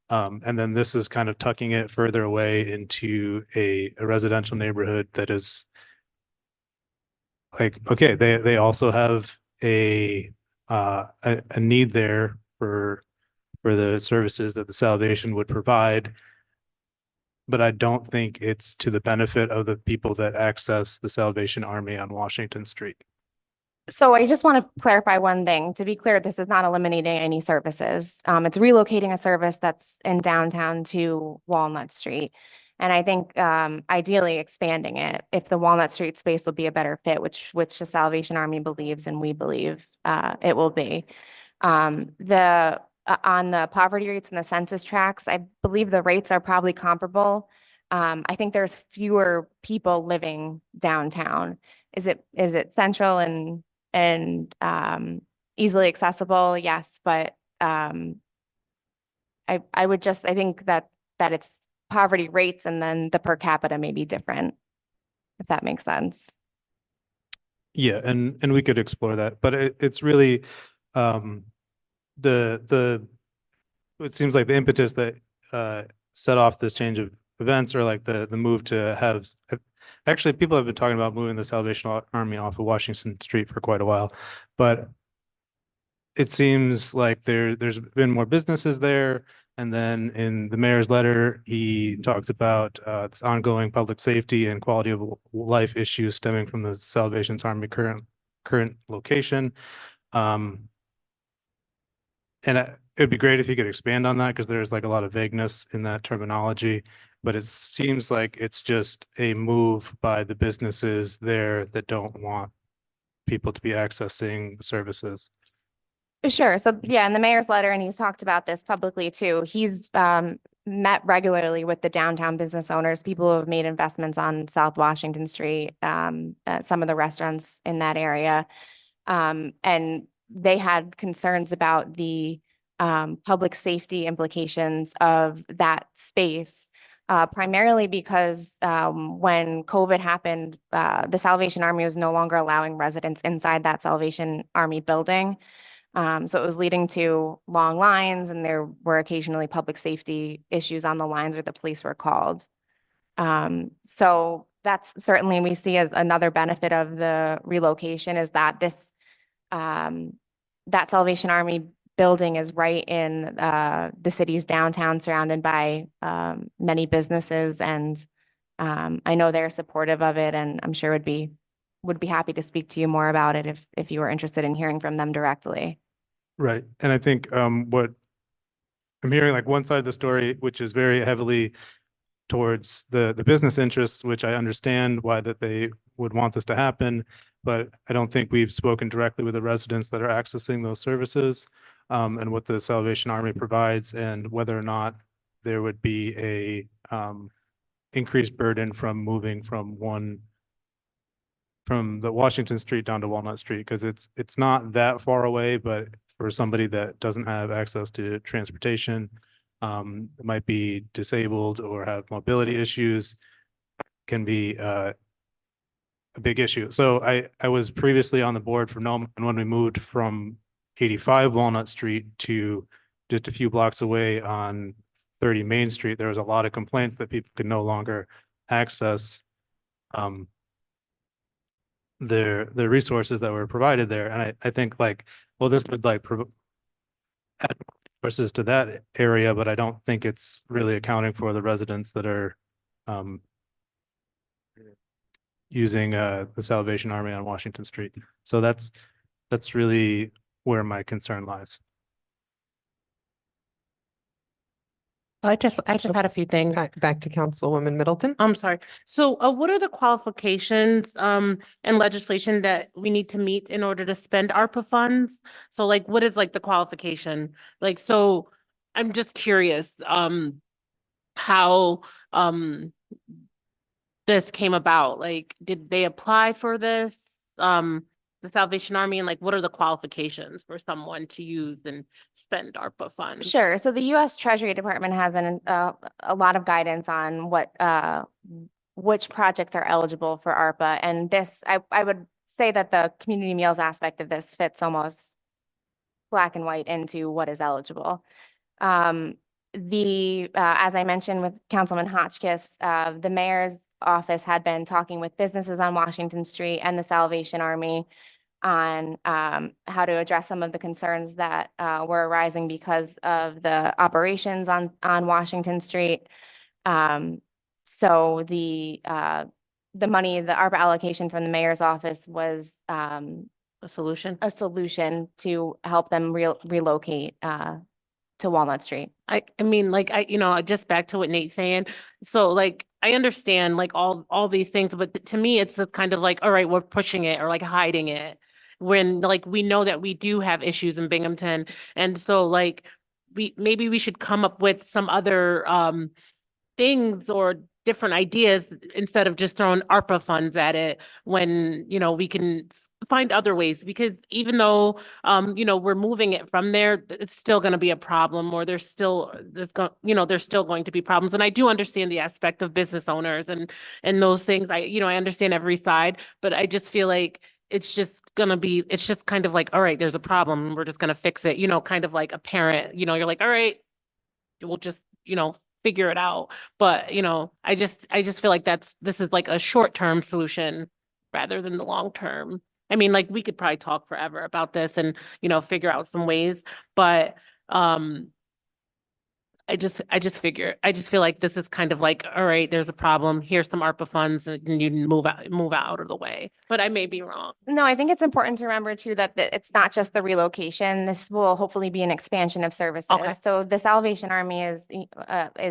And then this is kind of tucking it further away into a residential neighborhood that is like, okay, they also have a need there for the services that the Salvation would provide. But I don't think it's to the benefit of the people that access the Salvation Army on Washington Street. So I just want to clarify one thing. To be clear, this is not eliminating any services. It's relocating a service that's in downtown to Walnut Street. And I think ideally expanding it if the Walnut Street space will be a better fit, which the Salvation Army believes and we believe it will be. On the poverty rates and the census tracts, I believe the rates are probably comparable. I think there's fewer people living downtown. Is it central and easily accessible? Yes, but I think that it's poverty rates and then the per capita may be different, if that makes sense. Yeah, and we could explore that, but it's really it seems like the impetus that set off this change of events, or like the move to have, Actually, people have been talking about moving the Salvation Army off of Washington Street for quite a while, but it seems like there's been more businesses there. And then in the mayor's letter, he talks about this ongoing public safety and quality of life issues stemming from the Salvation Army current location. And it'd be great if you could expand on that, because there's like a lot of vagueness in that terminology. But it seems like it's just a move by the businesses there that don't want people to be accessing services. Sure. So yeah, in the mayor's letter, and he's talked about this publicly too, he's met regularly with the downtown business owners, people who have made investments on South Washington Street, some of the restaurants in that area. And they had concerns about the public safety implications of that space. Primarily because when COVID happened, the Salvation Army was no longer allowing residents inside that Salvation Army building. So it was leading to long lines, and there were occasionally public safety issues on the lines where the police were called. So that's certainly, we see as another benefit of the relocation, is that this that Salvation Army building is right in the city's downtown, surrounded by many businesses, and I know they're supportive of it, and I'm sure would be happy to speak to you more about it if you were interested in hearing from them directly. Right. And I think what I'm hearing, like one side of the story, which is very heavily towards the business interests, which I understand why that they would want this to happen, but I don't think we've spoken directly with the residents that are accessing those services, and what the Salvation Army provides, and whether or not there would be a increased burden from moving from the Washington Street down to Walnut Street, because it's not that far away, but for somebody that doesn't have access to transportation, might be disabled or have mobility issues, can be a big issue. So I was previously on the board for Nome, and when we moved from 85 Walnut Street to just a few blocks away on 30 Main Street, there was a lot of complaints that people could no longer access the resources that were provided there. And I think like, well, this would like add resources to that area, but I don't think it's really accounting for the residents that are using the Salvation Army on Washington Street. So that's really where my concern lies. I just had a few things. Back to Councilwoman Middleton. I'm sorry. So what are the qualifications and legislation that we need to meet in order to spend ARPA funds? So like, what is like the qualification? Like, so I'm just curious how this came about. Like, did they apply for this? The Salvation Army, and like, what are the qualifications for someone to use and spend ARPA funds? Sure. So the U.S. Treasury Department has a lot of guidance on which projects are eligible for ARPA. And this, I would say that the community meals aspect of this fits almost black and white into what is eligible. As I mentioned with Councilman Hotchkiss, the mayor's office had been talking with businesses on Washington Street and the Salvation Army on how to address some of the concerns that were arising because of the operations on Washington Street. So the money, the ARPA allocation from the mayor's office was a solution to help them relocate to Walnut Street. I mean, like, just back to what Nate's saying. So like, I understand like all these things, but to me, it's kind of like, all right, we're pushing it or like hiding it, when like we know that we do have issues in Binghamton. And so like maybe we should come up with some other things or different ideas instead of just throwing ARPA funds at it, when we can find other ways, because even though we're moving it from there, it's still going to be a problem, or there's still going to be problems. And I do understand the aspect of business owners and those things. I understand every side, but I just feel like it's just kind of like, all right, there's a problem, we're just going to fix it, kind of like a parent, you're like, all right, we'll just figure it out. But, I just feel like this is like a short-term solution rather than the long-term. I mean, like, we could probably talk forever about this and, figure out some ways, but, I just feel like this is kind of like, all right, there's a problem. Here's some ARPA funds and you move out of the way. But I may be wrong. No, I think it's important to remember too that it's not just the relocation. This will hopefully be an expansion of services. Okay. So the Salvation Army is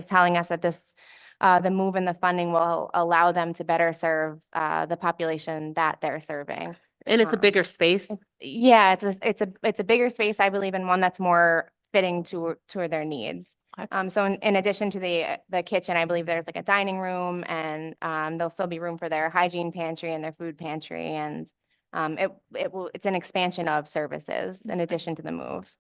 telling us that the move in the funding will allow them to better serve the population that they're serving. And it's a bigger space. Yeah, it's a bigger space, I believe, and one that's more fitting to their needs. So in addition to the kitchen, I believe there's like a dining room and there'll still be room for their hygiene pantry and their food pantry. And it's an expansion of services in addition to the move.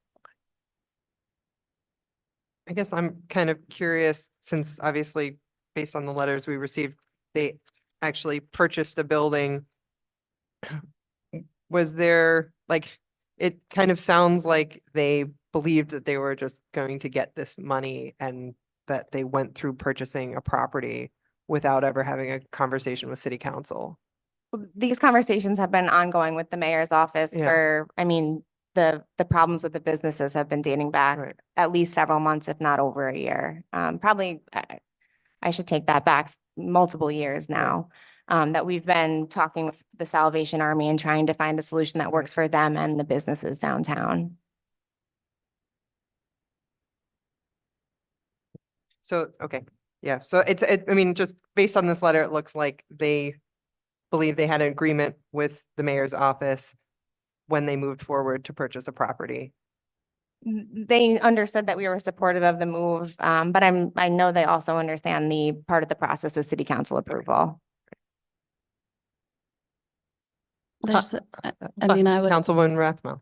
I guess I'm kind of curious, since obviously based on the letters we received, they actually purchased a building. Was there, like, it kind of sounds like they believed that they were just going to get this money and that they went through purchasing a property without ever having a conversation with city council. These conversations have been ongoing with the mayor's office Yeah. the problems with the businesses have been dating back at least several months, if not over a year. Probably, I should take that back, multiple years now. That we've been talking with the Salvation Army and trying to find a solution that works for them and the businesses downtown. So, okay, yeah, so I mean, just based on this letter, it looks like they believe they had an agreement with the mayor's office when they moved forward to purchase a property. They understood that we were supportive of the move, but I know they also understand the part of the process is city council approval. There's, I mean, I would Councilwoman Rathmel.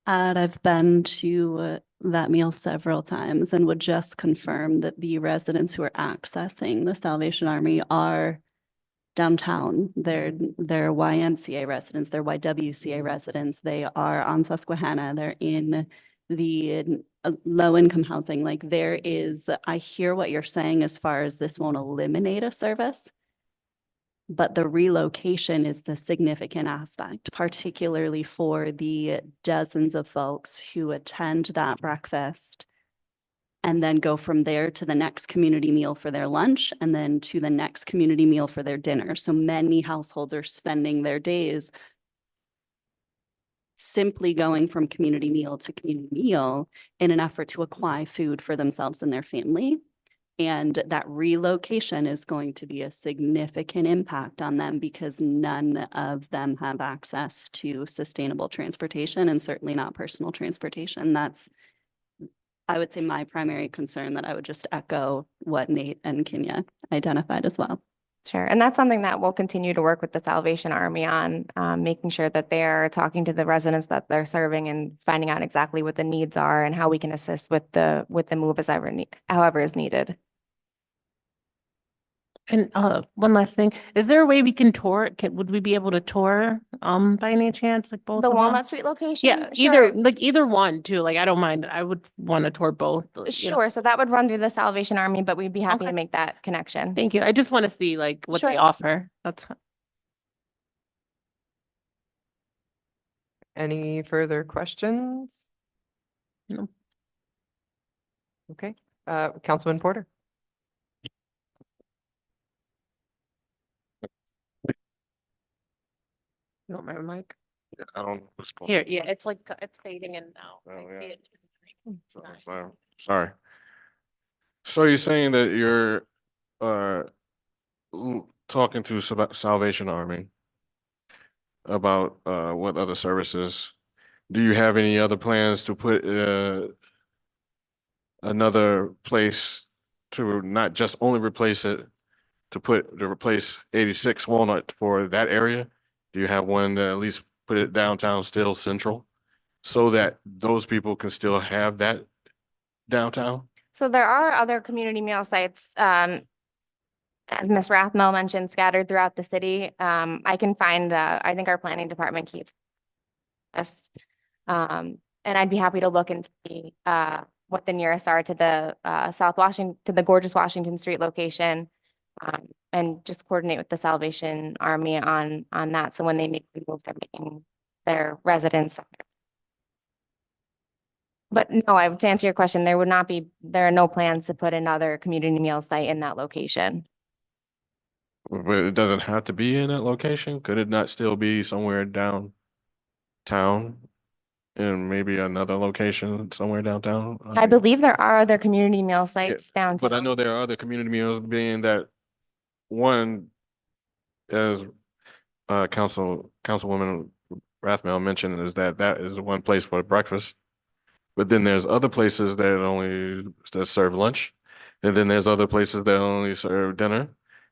add, I've been to that meal several times and would just confirm that the residents who are accessing the Salvation Army are downtown. They're YMCA residents, they're YWCA residents, they are on Susquehanna, they're in the low-income housing. Like, I hear what you're saying as far as this won't eliminate a service, but the relocation is the significant aspect, particularly for the dozens of folks who attend that breakfast and then go from there to the next community meal for their lunch and then to the next community meal for their dinner. So many households are spending their days simply going from community meal to community meal in an effort to acquire food for themselves and their family. And that relocation is going to be a significant impact on them because none of them have access to sustainable transportation and certainly not personal transportation. That's, I would say, my primary concern, that I would just echo what Nate and Kenya identified as well. Sure. And that's something that we'll continue to work with the Salvation Army on, making sure that they're talking to the residents that they're serving and finding out exactly what the needs are and how we can assist with the move however is needed. And one last thing, is there a way we can tour? Would we be able to tour by any chance, like both The of them? Walnut Street location? Yeah, Sure. either one too. Like, I don't mind. I would want to tour both. Sure. So that would run through the Salvation Army, but we'd be happy to make that connection. Thank you. I just want to see like what they Sure. offer. That's Any further questions? No. Okay, Councilman Porter. You want my mic? Yeah, I don't know what's going Here, yeah, it's like, it's fading in now. Oh, I yeah. see it. on. Sorry. So you're saying that you're talking to Salvation Army about what other services? Do you have any other plans to put another place to not just only replace it, to replace 86 Walnut for that area? Do you have one that at least put it downtown still central so that those people can still have that downtown? So there are other community meal sites, as Ms. Rathmel mentioned, scattered throughout the city. I can find, I think our planning department keeps this. And I'd be happy to look into what the nearest are to the South Washington, to the gorgeous Washington Street location. And just coordinate with the Salvation Army on that. So when they make the move, they're making their residents. But no, to answer your question, there are no plans to put another community meal site in that location. But it doesn't have to be in that location. Could it not still be somewhere downtown? And maybe another location somewhere downtown? I believe there are other community meal sites downtown. But I know there are other community meals, being that one, as Councilwoman Rathmel mentioned, is that is one place for breakfast. But then there's other places that serve lunch. And then there's other places that only serve dinner.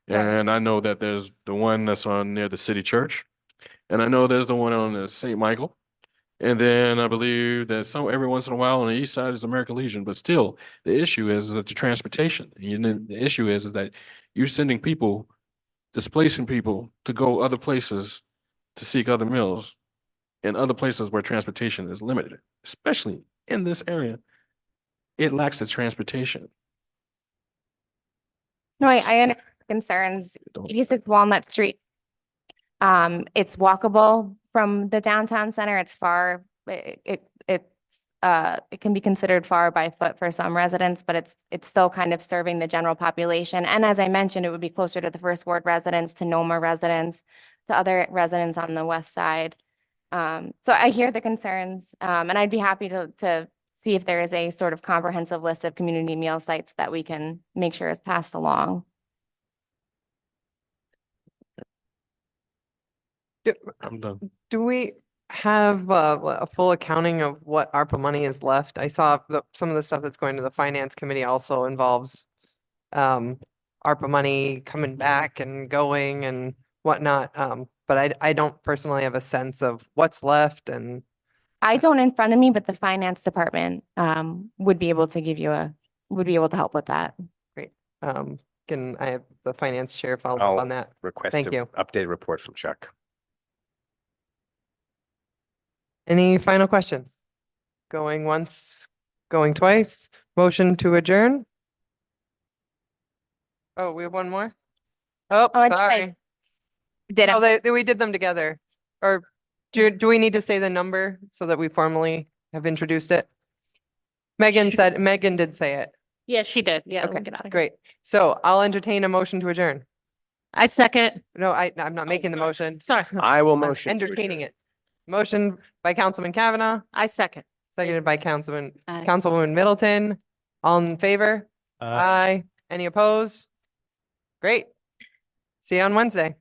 And I know that there's the one that's on near the city church. And I know there's the one on the St. Michael. And then I believe that every once in a while on the east side is American Legion, but still the issue is that the transportation. And then the issue is that you're sending people, displacing people to go other places to seek other meals in other places where transportation is limited, especially in this area. It lacks the transportation. No, I understand the concerns. 86 Walnut Street. It's walkable from the downtown center. It's far. It can be considered far by foot for some residents, but it's still kind of serving the general population. And as I mentioned, it would be closer to the First Ward residents, to NOMA residents, to other residents on the west side. So I hear the concerns, and I'd be happy to see if there is a sort of comprehensive list of community meal sites that we can make sure is passed along. I'm done. Do we have a full accounting of what ARPA money is left? I saw some of the stuff that's going to the finance committee also involves ARPA money coming back and going and whatnot. But I don't personally have a sense of what's left, and I don't in front of me, but the finance department would be able to help with that. great. Can I have the finance chair follow up I'll on that? request Thank an you. updated report from Chuck. Any final questions? Going once, going twice, motion to adjourn? Oh, we have one more? Oh, I sorry. did. Oh, we did them together. Or do we need to say the number so that we formally have introduced it? Megan did say it. Yeah, she did. Yeah. we Okay, get out of here. great. So I'll entertain a motion to adjourn. I second. No, I'm not making the motion. Sorry. I will I'm motion. to entertaining adjourn. it. Motion by Councilman Kavanaugh, I second. seconded by Aye. Councilwoman Middleton. All in favor? Uh, Aye. Any opposed? Great. See you on Wednesday.